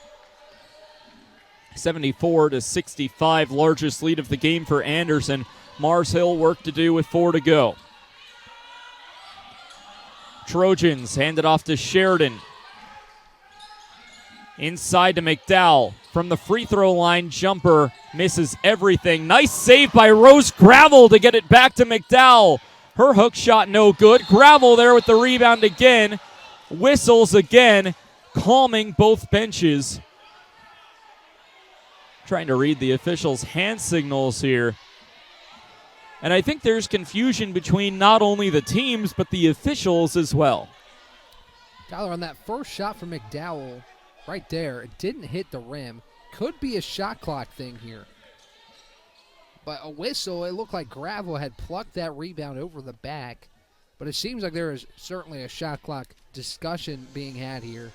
Speaker 1: 74-65, largest lead of the game for Anderson. Mars Hill work to do with 4 to go. Trojans hand it off to Sheridan. Inside to McDowell. From the free throw line, jumper misses everything. Nice save by Rose Gravel to get it back to McDowell. Her hook shot no good. Gravel there with the rebound again. Whistles again, calming both benches. Trying to read the officials' hand signals here. And I think there's confusion between not only the teams, but the officials as well.
Speaker 2: Tyler, on that first shot from McDowell, right there, it didn't hit the rim. Could be a shot clock thing here. But a whistle, it looked like Gravel had plucked that rebound over the back. But it seems like there is certainly a shot clock discussion being had here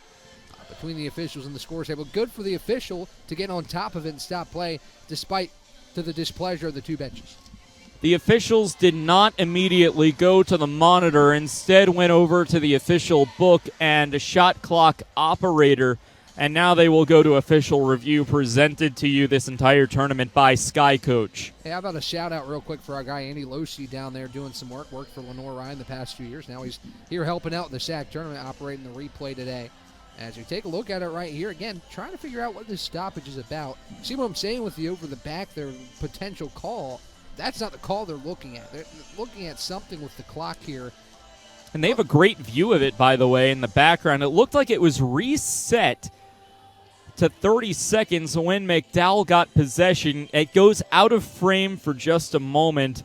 Speaker 2: between the officials and the scores table. Good for the official to get on top of it and stop play, despite to the displeasure of the two benches.
Speaker 1: The officials did not immediately go to the monitor, instead went over to the official book and a shot clock operator, and now they will go to official review, presented to you this entire tournament by Sky Coach.
Speaker 2: Hey, how about a shout-out real quick for our guy Andy Losi down there doing some work for Lenore Ryan the past few years. Now he's here helping out in the SAC tournament, operating the replay today. As we take a look at it right here, again, trying to figure out what this stoppage is about. See what I'm saying with the over-the-back there, potential call. That's not the call they're looking at. They're looking at something with the clock here.
Speaker 1: And they have a great view of it, by the way, in the background. It looked like it was reset to 30 seconds when McDowell got possession. It goes out of frame for just a moment,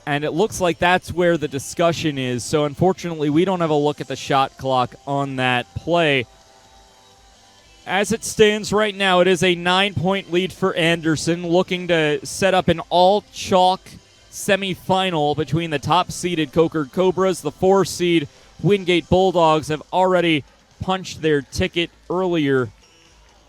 Speaker 1: and it looks like that's where the discussion is. So, unfortunately, we don't have a look at the shot clock on that play. As it stands right now, it is a 9-point lead for Anderson, looking to set up an all-chalk semifinal between the top-seeded Coker Cobras. The 4-seed Wingate Bulldogs have already punched their ticket earlier.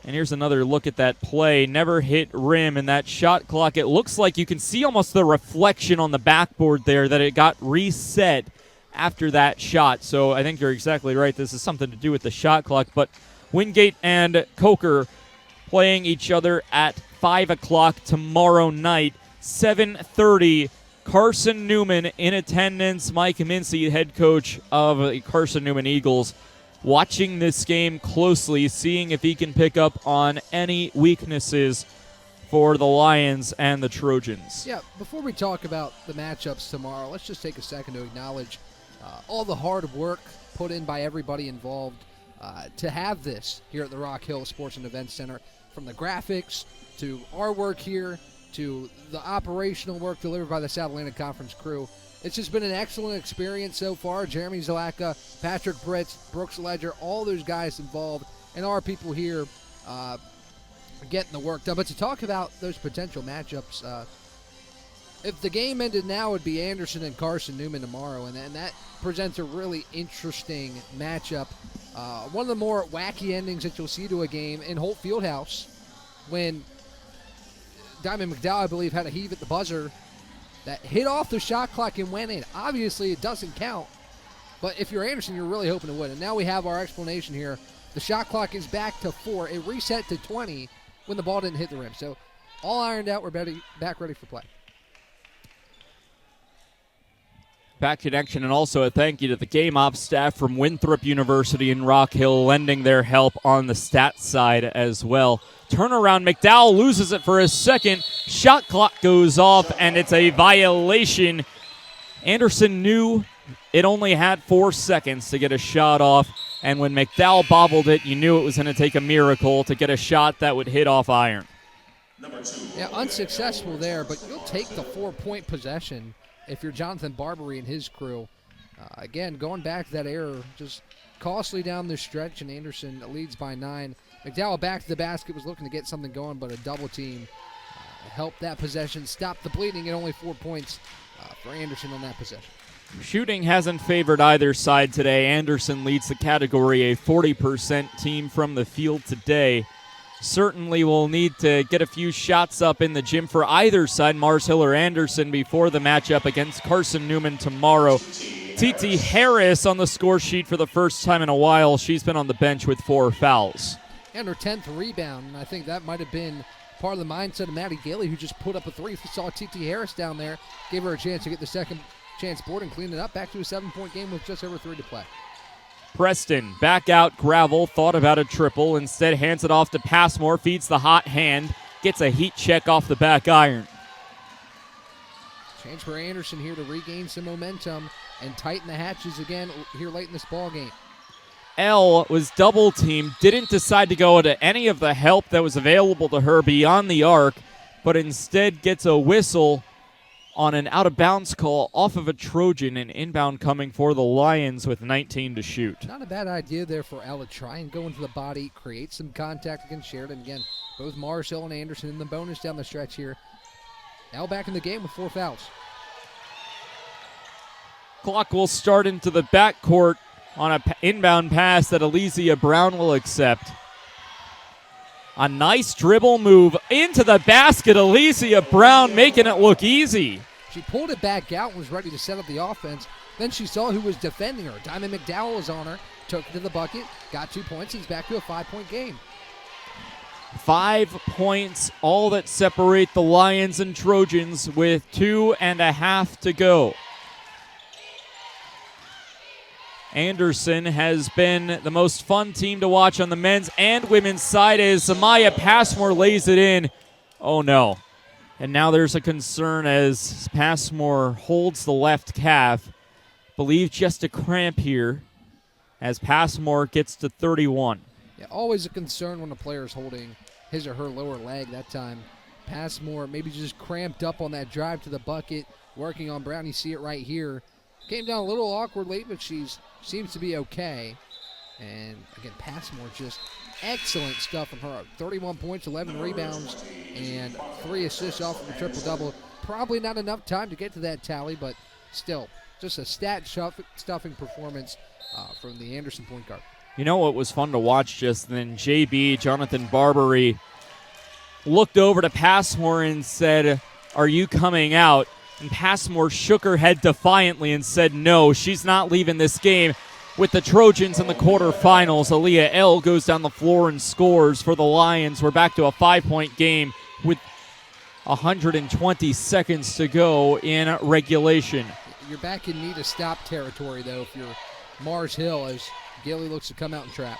Speaker 1: And here's another look at that play. Never hit rim, and that shot clock, it looks like you can see almost the reflection on the backboard there that it got reset after that shot. So I think you're exactly right. This is something to do with the shot clock, but Wingate and Coker playing each other at 5 o'clock tomorrow night. 7:30 Carson Newman in attendance. Mike Mincy, head coach of the Carson Newman Eagles, watching this game closely, seeing if he can pick up on any weaknesses for the Lions and the Trojans.
Speaker 2: Yeah, before we talk about the matchups tomorrow, let's just take a second to acknowledge all the hard work put in by everybody involved to have this here at the Rock Hill Sports and Events Center, from the graphics to our work here to the operational work delivered by the South Atlantic Conference crew. It's just been an excellent experience so far. Jeremy Zalaka, Patrick Britz, Brooks Ledger, all those guys involved, and our people here getting the work done. But to talk about those potential matchups, if the game ended now, it would be Anderson and Carson Newman tomorrow, and that presents a really interesting matchup. One of the more wacky endings that you'll see to a game in Holt Fieldhouse, when Diamond McDowell, I believe, had a heave at the buzzer that hit off the shot clock and went in. Obviously, it doesn't count, but if you're Anderson, you're really hoping to win. And now we have our explanation here. The shot clock is back to 4. It reset to 20 when the ball didn't hit the rim. So all ironed out. We're back ready for play.
Speaker 1: Back connection, and also a thank you to the game ops staff from Winthrop University in Rock Hill, lending their help on the stat side as well. Turnaround, McDowell loses it for a second. Shot clock goes off, and it's a violation. Anderson knew it only had 4 seconds to get a shot off, and when McDowell bobbled it, you knew it was going to take a miracle to get a shot that would hit off iron.
Speaker 2: Yeah, unsuccessful there, but you'll take the 4-point possession if you're Jonathan Barbary and his crew. Again, going back to that error, just costly down the stretch, and Anderson leads by 9. McDowell back to the basket, was looking to get something going, but a double team helped that possession stop the bleeding, and only 4 points for Anderson on that possession.
Speaker 1: Shooting hasn't favored either side today. Anderson leads the category, a 40% team from the field today. Certainly will need to get a few shots up in the gym for either side, Mars Hill or Anderson, before the matchup against Carson Newman tomorrow. TT Harris on the score sheet for the first time in a while. She's been on the bench with 4 fouls.
Speaker 2: And her 10th rebound, and I think that might have been part of the mindset of Maddie Gailey, who just put up a 3. We saw TT Harris down there, gave her a chance to get the second chance board and clean it up. Back to a 7-point game with just over 3 to play.
Speaker 1: Preston back out Gravel, thought about a triple, instead hands it off to Passmore, feeds the hot hand, gets a heat check off the back iron.
Speaker 2: Change for Anderson here to regain some momentum and tighten the hatches again here late in this ball game.
Speaker 1: Elle was double teamed, didn't decide to go to any of the help that was available to her beyond the arc, but instead gets a whistle on an out-of-bounds call off of a Trojan, and inbound coming for the Lions with 19 to shoot.
Speaker 2: Not a bad idea there for Elle to try and go into the body, create some contact against Sheridan. Again, both Mars Hill and Anderson in the bonus down the stretch here. Elle back in the game with 4 fouls.
Speaker 1: Clock will start into the backcourt on an inbound pass that Elysia Brown will accept. A nice dribble move into the basket. Elysia Brown making it look easy.
Speaker 2: She pulled it back out and was ready to set up the offense. Then she saw who was defending her. Diamond McDowell was on her, took it to the bucket, got 2 points, and it's back to a 5-point game.
Speaker 1: 5 points, all that separate the Lions and Trojans with 2.5 to go. Anderson has been the most fun team to watch on the men's and women's side as Samaya Passmore lays it in. Oh no. And now there's a concern as Passmore holds the left calf. Believe just a cramp here as Passmore gets to 31.
Speaker 2: Yeah, always a concern when a player is holding his or her lower leg. That time, Passmore maybe just cramped up on that drive to the bucket, working on Brown. You see it right here. Came down a little awkwardly, but she seems to be okay. And again, Passmore, just excellent stuff from her. 31 points, 11 rebounds, and 3 assists off of a triple-double. Probably not enough time to get to that tally, but still, just a stat-stuffing performance from the Anderson point guard.
Speaker 1: You know what was fun to watch just then? JB, Jonathan Barbary, looked over to Passmore and said, "Are you coming out?" And Passmore shook her head defiantly and said no, she's not leaving this game. With the Trojans in the quarterfinals, Aaliyah Elle goes down the floor and scores for the Lions. We're back to a 5-point game with 120 seconds to go in regulation.
Speaker 2: You're back in need of stop territory, though, if you're Mars Hill, as Gilly looks to come out and trap.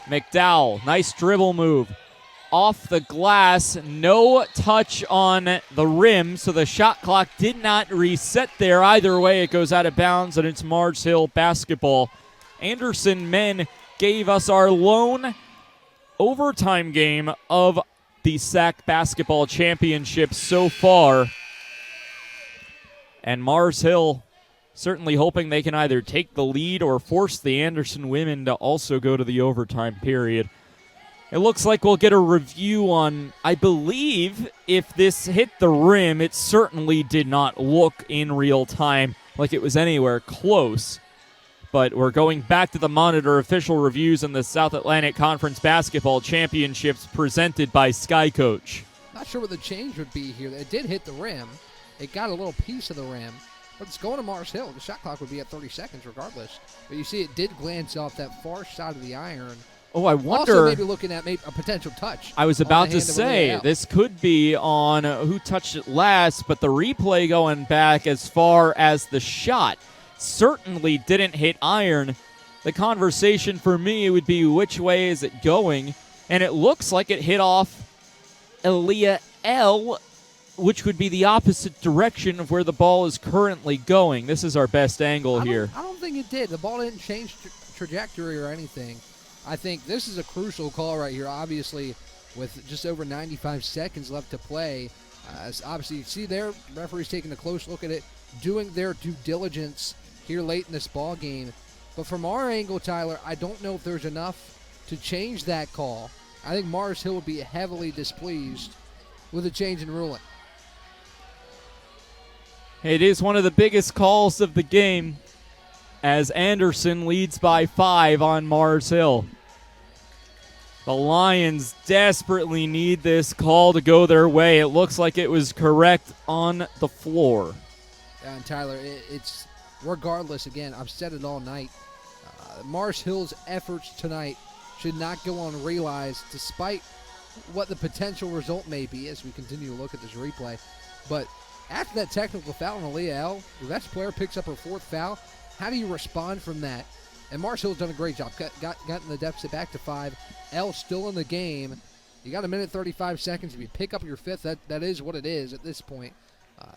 Speaker 1: McDowell, nice dribble move. Off the glass, no touch on the rim, so the shot clock did not reset there. Either way, it goes out of bounds, and it's Mars Hill basketball. Anderson men gave us our lone overtime game of the SAC basketball championship so far. And Mars Hill certainly hoping they can either take the lead or force the Anderson women to also go to the overtime period. It looks like we'll get a review on, I believe, if this hit the rim, it certainly did not look in real time like it was anywhere close. But we're going back to the monitor official reviews in the South Atlantic Conference Basketball Championships presented by Sky Coach.
Speaker 2: Not sure what the change would be here. It did hit the rim. It got a little piece of the rim. But it's going to Mars Hill. The shot clock would be at 30 seconds regardless. But you see it did glance off that far side of the iron.
Speaker 1: Oh, I wonder.
Speaker 2: Also maybe looking at maybe a potential touch.
Speaker 1: I was about to say, this could be on who touched it last, but the replay going back as far as the shot certainly didn't hit iron. The conversation for me would be which way is it going? And it looks like it hit off Aaliyah L., which would be the opposite direction of where the ball is currently going. This is our best angle here.
Speaker 2: I don't think it did. The ball didn't change trajectory or anything. I think this is a crucial call right here, obviously, with just over 95 seconds left to play. Obviously, you see there, referees taking a close look at it, doing their due diligence here late in this ball game. But from our angle, Tyler, I don't know if there's enough to change that call. I think Mars Hill would be heavily displeased with a change in ruling.
Speaker 1: It is one of the biggest calls of the game as Anderson leads by 5 on Mars Hill. The Lions desperately need this call to go their way. It looks like it was correct on the floor.
Speaker 2: And Tyler, it's regardless, again, I've said it all night. Mars Hill's efforts tonight should not go unrealized despite what the potential result may be as we continue to look at this replay. But after that technical foul on Aaliyah L., the best player picks up her 4th foul. How do you respond from that? And Mars Hill's done a great job. Gotten the deficit back to 5. L still in the game. You got a minute 35 seconds. If you pick up your 5th, that is what it is at this point.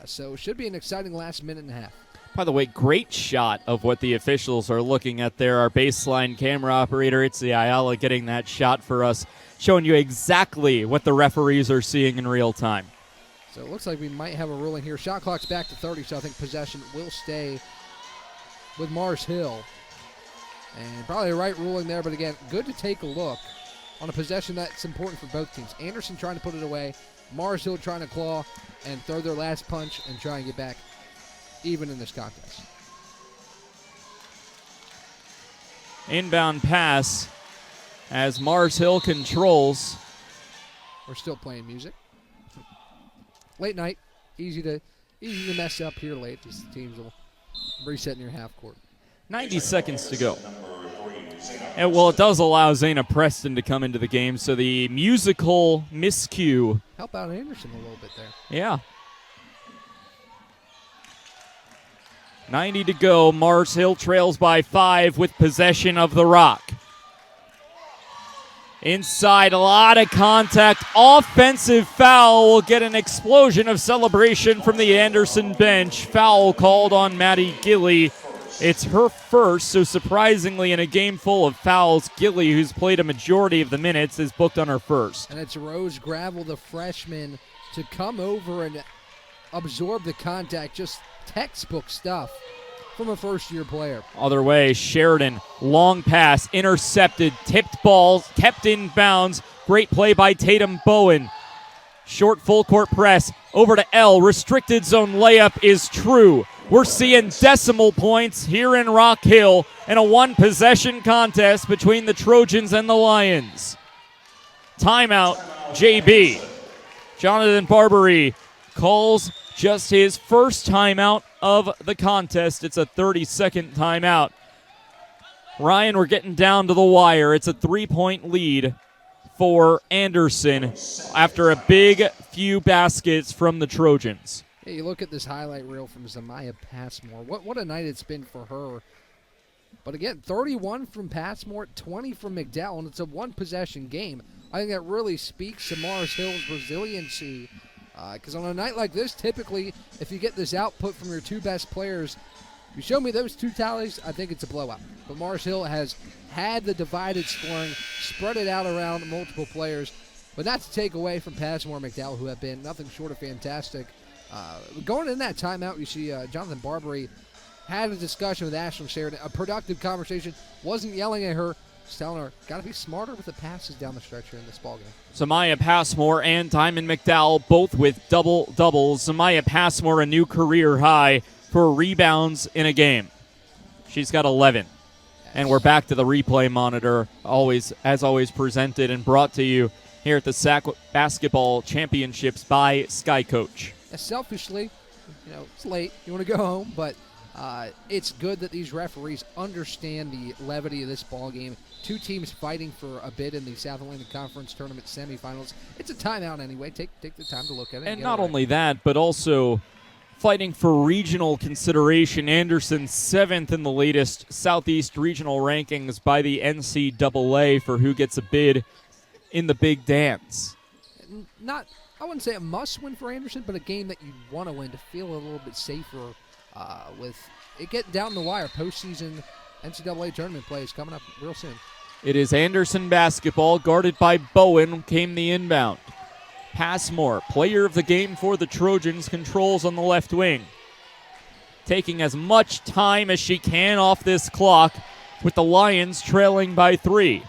Speaker 2: So it should be an exciting last minute and a half.
Speaker 1: By the way, great shot of what the officials are looking at there. Our baseline camera operator, Itzi Ayala, getting that shot for us, showing you exactly what the referees are seeing in real time.
Speaker 2: So it looks like we might have a ruling here. Shot clock's back to 30, so I think possession will stay with Mars Hill. And probably a right ruling there, but again, good to take a look on a possession that's important for both teams. Anderson trying to put it away, Mars Hill trying to claw and throw their last punch and try and get back even in this contest.
Speaker 1: Inbound pass as Mars Hill controls.
Speaker 2: We're still playing music. Late night, easy to mess up here late. These teams will reset near half court.
Speaker 1: 90 seconds to go. And well, it does allow Zayna Preston to come into the game, so the musical miscue.
Speaker 2: Help out Anderson a little bit there.
Speaker 1: Yeah. 90 to go. Mars Hill trails by 5 with possession of the rock. Inside, a lot of contact. Offensive foul will get an explosion of celebration from the Anderson bench. Foul called on Maddie Gilly. It's her first, so surprisingly in a game full of fouls, Gilly, who's played a majority of the minutes, is booked on her first.
Speaker 2: And it's Rose Gravel, the freshman, to come over and absorb the contact. Just textbook stuff from a first-year player.
Speaker 1: Other way, Sheridan, long pass, intercepted, tipped balls, kept in bounds. Great play by Tatum Bowen. Short full court press, over to L. Restricted zone layup is true. We're seeing decimal points here in Rock Hill in a one-possession contest between the Trojans and the Lions. Timeout, JB. Jonathan Barbary calls just his first timeout of the contest. It's a 30-second timeout. Ryan, we're getting down to the wire. It's a 3-point lead for Anderson after a big few baskets from the Trojans.
Speaker 2: Yeah, you look at this highlight reel from Zamaya Passmore. What a night it's been for her. But again, 31 from Passmore, 20 from McDowell, and it's a one-possession game. I think that really speaks to Mars Hill's resiliency. Because on a night like this, typically, if you get this output from your two best players, you show me those two tallies, I think it's a blowout. But Mars Hill has had the divided scoring, spread it out around multiple players. But not to take away from Passmore and McDowell, who have been nothing short of fantastic. Going in that timeout, you see Jonathan Barbary had a discussion with Ashlyn Sheridan, a productive conversation, wasn't yelling at her, just telling her, got to be smarter with the passes down the stretch here in this ballgame.
Speaker 1: Zamaya Passmore and Diamond McDowell both with double-doubles. Zamaya Passmore, a new career high for rebounds in a game. She's got 11. And we're back to the replay monitor, as always presented and brought to you here at the SAC Basketball Championships by Sky Coach.
Speaker 2: Selfishly, it's late. You want to go home, but it's good that these referees understand the levity of this ball game. Two teams fighting for a bid in the South Atlantic Conference Tournament semifinals. It's a timeout anyway. Take the time to look at it.
Speaker 1: And not only that, but also fighting for regional consideration. Anderson 7th in the latest Southeast regional rankings by the NCAA for who gets a bid in the big dance.
Speaker 2: I wouldn't say a must-win for Anderson, but a game that you want to win to feel a little bit safer with it getting down the wire. Postseason NCAA tournament play is coming up real soon.
Speaker 1: It is Anderson basketball, guarded by Bowen, came the inbound. Passmore, player of the game for the Trojans, controls on the left wing. Taking as much time as she can off this clock with the Lions trailing by 3.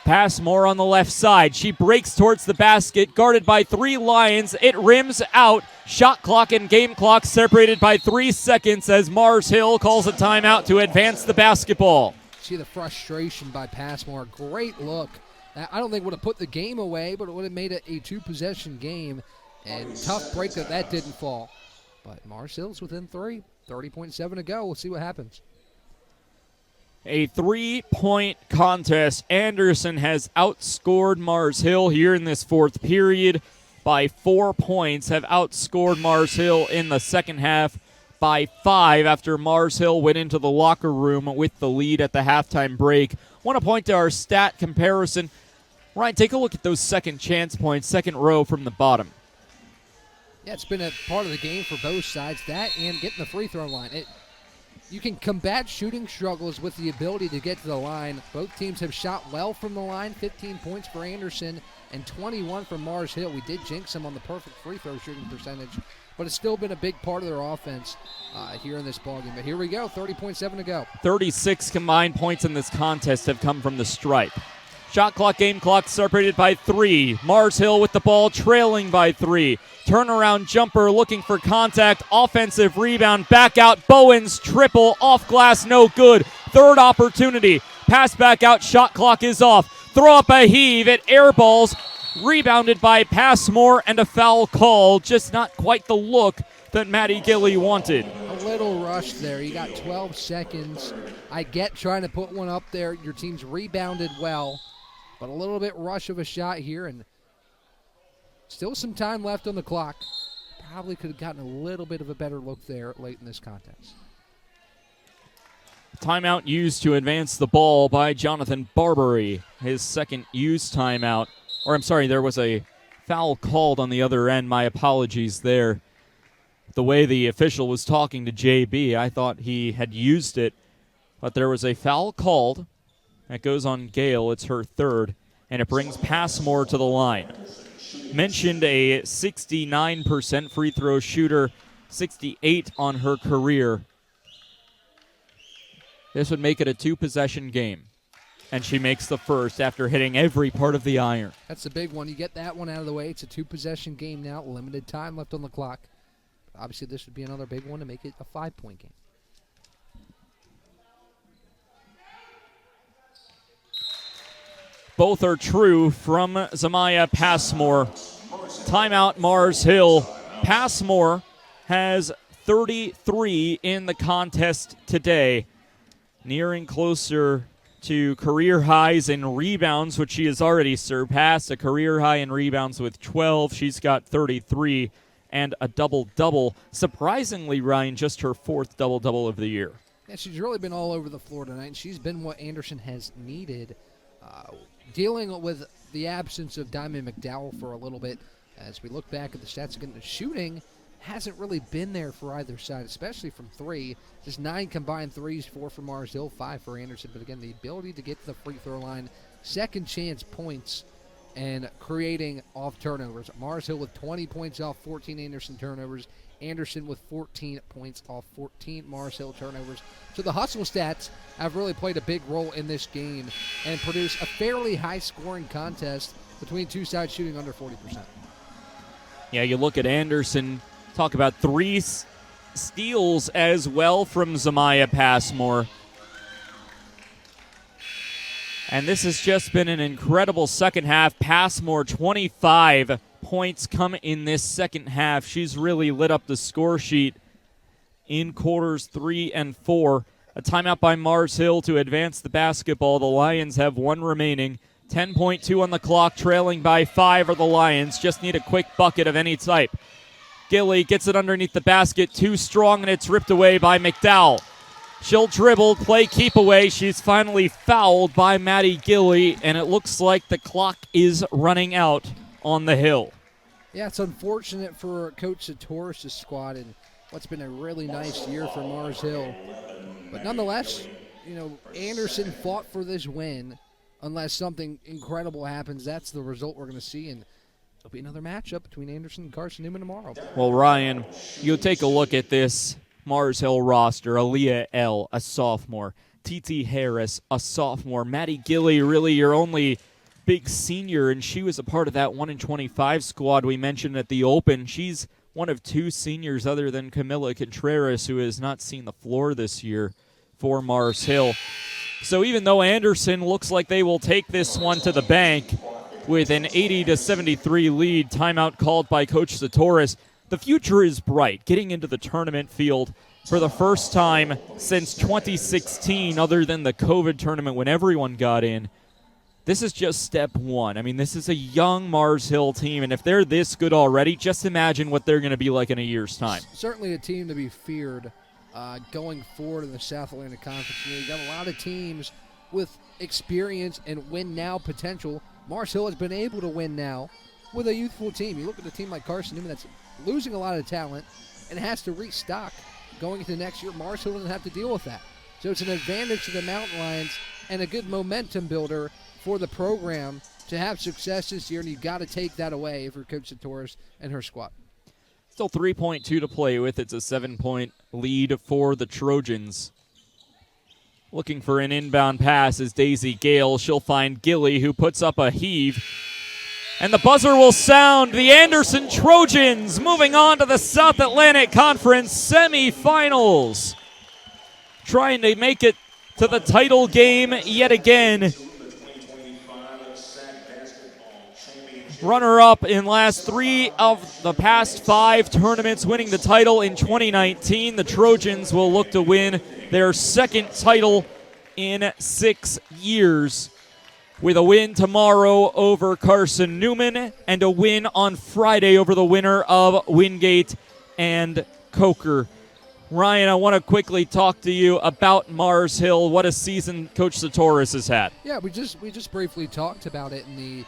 Speaker 1: Passmore on the left side. She breaks towards the basket, guarded by 3 Lions. It rims out. Shot clock and game clock separated by 3 seconds as Mars Hill calls a timeout to advance the basketball.
Speaker 2: See the frustration by Passmore. Great look. I don't think it would have put the game away, but it would have made it a 2-possession game. And tough break that didn't fall. But Mars Hill's within 3. 30.7 to go. We'll see what happens.
Speaker 1: A 3-point contest. Anderson has outscored Mars Hill here in this fourth period by 4 points, have outscored Mars Hill in the second half by 5 after Mars Hill went into the locker room with the lead at the halftime break. Want to point to our stat comparison. Ryan, take a look at those second chance points, second row from the bottom.
Speaker 2: Yeah, it's been a part of the game for both sides, that and getting the free throw line. You can combat shooting struggles with the ability to get to the line. Both teams have shot well from the line, 15 points for Anderson and 21 for Mars Hill. We did jinx them on the perfect free throw shooting percentage, but it's still been a big part of their offense here in this ballgame. But here we go, 30.7 to go.
Speaker 1: 36 combined points in this contest have come from the stripe. Shot clock, game clock separated by 3. Mars Hill with the ball trailing by 3. Turnaround jumper looking for contact. Offensive rebound. Back out. Bowen's triple off glass. No good. Third opportunity. Pass back out. Shot clock is off. Throw up a heave. It airballs. Rebounded by Passmore and a foul call. Just not quite the look that Maddie Gilly wanted.
Speaker 2: A little rush there. You got 12 seconds. I get trying to put one up there. Your team's rebounded well. But a little bit rush of a shot here, and still some time left on the clock. Probably could have gotten a little bit of a better look there late in this contest.
Speaker 1: Timeout used to advance the ball by Jonathan Barbary. His second used timeout. Or I'm sorry, there was a foul called on the other end. My apologies there. The way the official was talking to JB, I thought he had used it. But there was a foul called. That goes on Gale. It's her third, and it brings Passmore to the line. Mentioned a 69% free throw shooter, 68 on her career. This would make it a 2-possession game, and she makes the first after hitting every part of the iron.
Speaker 2: That's the big one. You get that one out of the way. It's a 2-possession game now, limited time left on the clock. Obviously, this would be another big one to make it a 5-point game.
Speaker 1: Both are true from Zamaya Passmore. Timeout, Mars Hill. Passmore has 33 in the contest today, nearing closer to career highs in rebounds, which she has already surpassed. A career high in rebounds with 12. She's got 33 and a double-double. Surprisingly, Ryan, just her 4th double-double of the year.
Speaker 2: Yeah, she's really been all over the floor tonight, and she's been what Anderson has needed, dealing with the absence of Diamond McDowell for a little bit. As we look back at the stats again, the shooting hasn't really been there for either side, especially from 3. Just 9 combined threes, 4 for Mars Hill, 5 for Anderson. But again, the ability to get to the free throw line, second chance points, and creating off turnovers. Mars Hill with 20 points off 14 Anderson turnovers. Anderson with 14 points off 14 Mars Hill turnovers. So the hustle stats have really played a big role in this game and produced a fairly high-scoring contest between two sides shooting under 40%.
Speaker 1: Yeah, you look at Anderson, talk about 3 steals as well from Zamaya Passmore. And this has just been an incredible second half. Passmore, 25 points come in this second half. She's really lit up the score sheet in quarters 3 and 4. A timeout by Mars Hill to advance the basketball. The Lions have 1 remaining. 10.2 on the clock, trailing by 5 are the Lions. Just need a quick bucket of any type. Gilly gets it underneath the basket, too strong, and it's ripped away by McDowell. She'll dribble, play keep away. She's finally fouled by Maddie Gilly, and it looks like the clock is running out on the Hill.
Speaker 2: Yeah, it's unfortunate for Coach Satoris' squad and what's been a really nice year for Mars Hill. But nonetheless, Anderson fought for this win. Unless something incredible happens, that's the result we're going to see, and there'll be another matchup between Anderson and Carson Newman tomorrow.
Speaker 1: Well, Ryan, you take a look at this Mars Hill roster. Aaliyah L., a sophomore. T.T. Harris, a sophomore. Maddie Gilly, really your only big senior, and she was a part of that 1-in-25 squad we mentioned at the Open. She's one of 2 seniors other than Camila Contreras, who has not seen the floor this year for Mars Hill. So even though Anderson looks like they will take this one to the bank with an 80-73 lead, timeout called by Coach Satoris, the future is bright. Getting into the tournament field for the first time since 2016, other than the COVID tournament when everyone got in. This is just step 1. I mean, this is a young Mars Hill team, and if they're this good already, just imagine what they're going to be like in a year's time.
Speaker 2: Certainly a team to be feared. Going forward in the South Atlantic Conference. You got a lot of teams with experience and win-now potential. Mars Hill has been able to win now with a youthful team. You look at a team like Carson Newman that's losing a lot of talent and has to restock going into next year. Mars Hill doesn't have to deal with that. So it's an advantage to the Mountain Lions and a good momentum builder for the program to have success this year, and you've got to take that away for Coach Satoris and her squad.
Speaker 1: Still 3.2 to play with. It's a 7-point lead for the Trojans. Looking for an inbound pass is Daisy Gale. She'll find Gilly, who puts up a heave. And the buzzer will sound. The Anderson Trojans moving on to the South Atlantic Conference semifinals. Trying to make it to the title game yet again. Runner-up in last 3 of the past 5 tournaments, winning the title in 2019. The Trojans will look to win their 2nd title in 6 years with a win tomorrow over Carson Newman and a win on Friday over the winner of Wingate and Coker. Ryan, I want to quickly talk to you about Mars Hill. What a season Coach Satoris has had.
Speaker 2: Yeah, we just briefly talked about it in the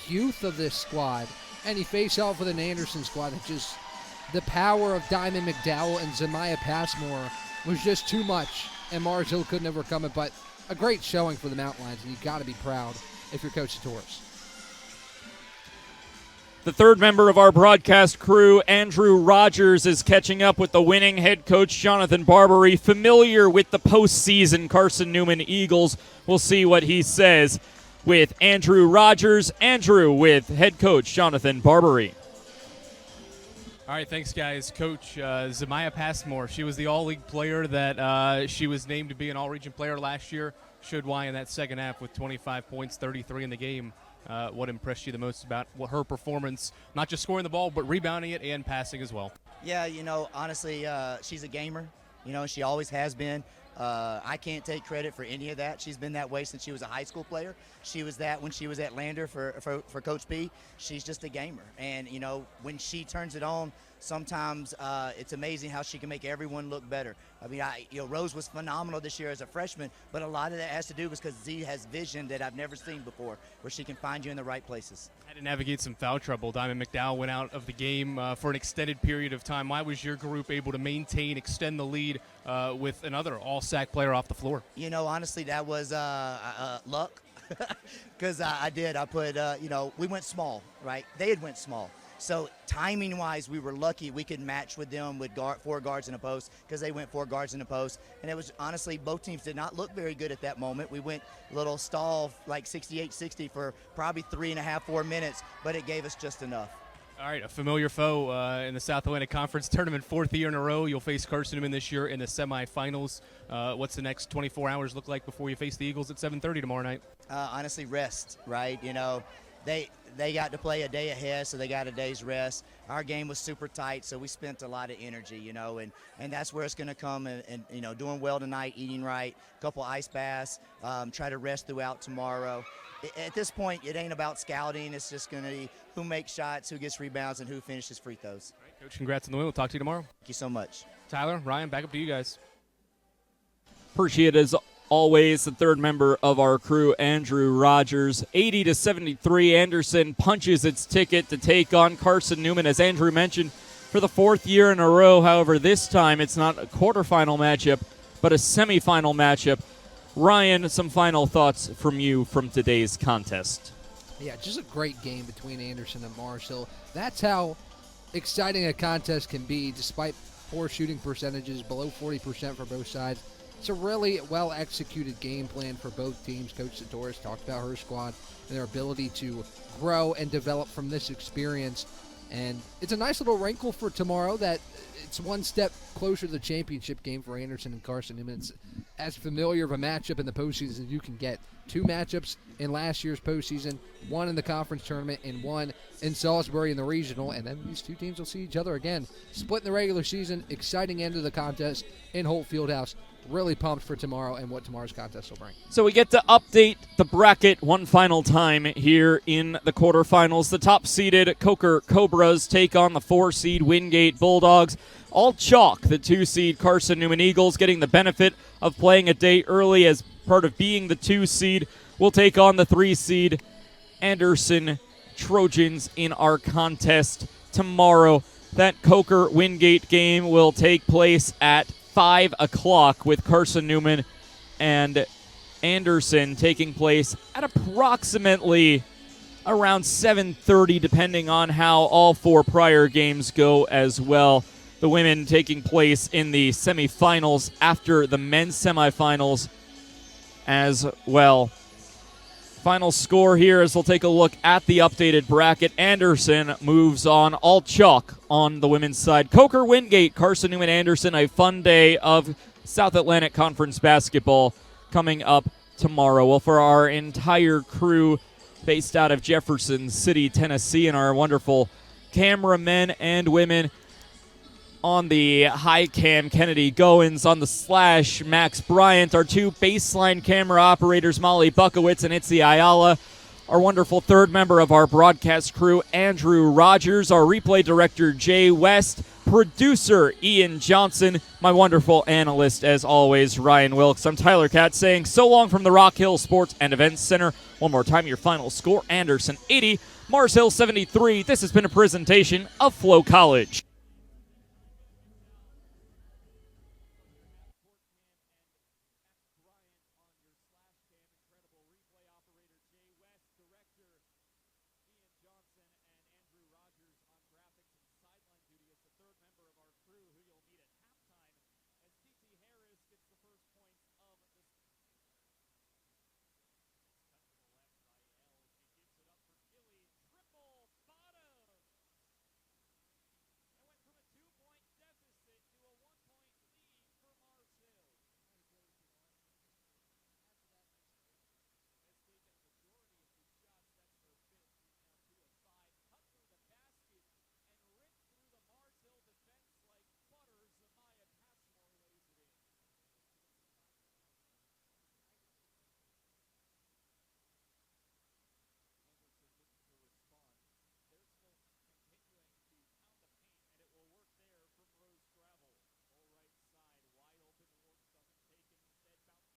Speaker 2: youth of this squad, and he faced off with an Anderson squad that just the power of Diamond McDowell and Zamaya Passmore was just too much, and Mars Hill couldn't overcome it. But a great showing for the Mountain Lions, and you got to be proud if you're Coach Satoris.
Speaker 1: The 3rd member of our broadcast crew, Andrew Rogers, is catching up with the winning head coach, Jonathan Barbary, familiar with the postseason Carson Newman Eagles. We'll see what he says with Andrew Rogers. Andrew with head coach Jonathan Barbary.
Speaker 9: All right, thanks, guys. Coach Zamaya Passmore, she was the all-league player that she was named to be an all-region player last year. Showed why in that second half with 25 points, 33 in the game. What impressed you the most about her performance, not just scoring the ball, but rebounding it and passing as well?
Speaker 14: Yeah, honestly, she's a gamer. She always has been. I can't take credit for any of that. She's been that way since she was a high school player. She was that when she was at Lander for Coach P. She's just a gamer. And, you know, when she turns it on, sometimes it's amazing how she can make everyone look better. I mean, Rose was phenomenal this year as a freshman, but a lot of that has to do because Z has vision that I've never seen before, where she can find you in the right places.
Speaker 9: Had to navigate some foul trouble. Diamond McDowell went out of the game for an extended period of time. Why was your group able to maintain, extend the lead with another all-SAC player off the floor?
Speaker 14: You know, honestly, that was luck. Because I put, we went small, right? They had went small. So timing-wise, we were lucky we could match with them with 4 guards in a post because they went 4 guards in a post. And it was, honestly, both teams did not look very good at that moment. We went a little stall, like 68-60 for probably 3.5, 4 minutes, but it gave us just enough.
Speaker 9: All right, a familiar foe in the South Atlantic Conference Tournament, 4th year in a row. You'll face Carson Newman this year in the semifinals. What's the next 24 hours look like before you face the Eagles at 7:30 tomorrow night?
Speaker 14: Honestly, rest, right? You know, they got to play a day ahead, so they got a day's rest. Our game was super tight, so we spent a lot of energy, you know, and that's where it's going to come. And, you know, doing well tonight, eating right, a couple ice baths, try to rest throughout tomorrow. At this point, it ain't about scouting. It's just going to be who makes shots, who gets rebounds, and who finishes free throws.
Speaker 9: All right, Coach, congrats on the win. We'll talk to you tomorrow.
Speaker 14: Thank you so much.
Speaker 9: Tyler, Ryan, back up to you guys.
Speaker 1: Appreciate it as always, the third member of our crew, Andrew Rogers. 80-73, Anderson punches its ticket to take on Carson Newman, as Andrew mentioned, for the 4th year in a row. However, this time it's not a quarterfinal matchup, but a semifinal matchup. Ryan, some final thoughts from you from today's contest.
Speaker 2: Yeah, just a great game between Anderson and Marshall. That's how exciting a contest can be, despite poor shooting percentages, below 40% for both sides. It's a really well-executed game plan for both teams. Coach Satoris talked about her squad and their ability to grow and develop from this experience. And it's a nice little wrinkle for tomorrow that it's one step closer to the championship game for Anderson and Carson Newman. It's as familiar of a matchup in the postseason as you can get. 2 matchups in last year's postseason, 1 in the conference tournament and 1 in Salisbury in the regional, and then these 2 teams will see each other again. Split in the regular season, exciting end of the contest in Holt Fieldhouse. Really pumped for tomorrow and what tomorrow's contest will bring.
Speaker 1: So we get to update the bracket one final time here in the quarterfinals. The top-seeded Coker Cobras take on the 4-seed Wingate Bulldogs. All chalk, the 2-seed Carson Newman Eagles, getting the benefit of playing a day early as part of being the 2-seed. Will take on the 3-seed Anderson Trojans in our contest tomorrow. That Coker-Wingate game will take place at 5 o'clock with Carson Newman and Anderson taking place at approximately around 7:30, depending on how all 4 prior games go as well. The women taking place in the semifinals after the men's semifinals as well. Final score here as we'll take a look at the updated bracket. Anderson moves on, all chalk on the women's side. Coker, Wingate, Carson Newman, Anderson, a fun day of South Atlantic Conference basketball coming up tomorrow. Well, for our entire crew based out of Jefferson City, Tennessee, and our wonderful cameramen and women on the high cam, Kennedy Goins, on the slash, Max Bryant, our 2 baseline camera operators, Molly Buckowitz and Itzi Ayala, our wonderful third member of our broadcast crew, Andrew Rogers, our replay director, Jay West, producer, Ian Johnson, my wonderful analyst, as always, Ryan Wilkes. I'm Tyler Katz saying so long from the Rock Hill Sports and Events Center. One more time, your final score, Anderson 80, Mars Hill 73. This has been a presentation of Flow College.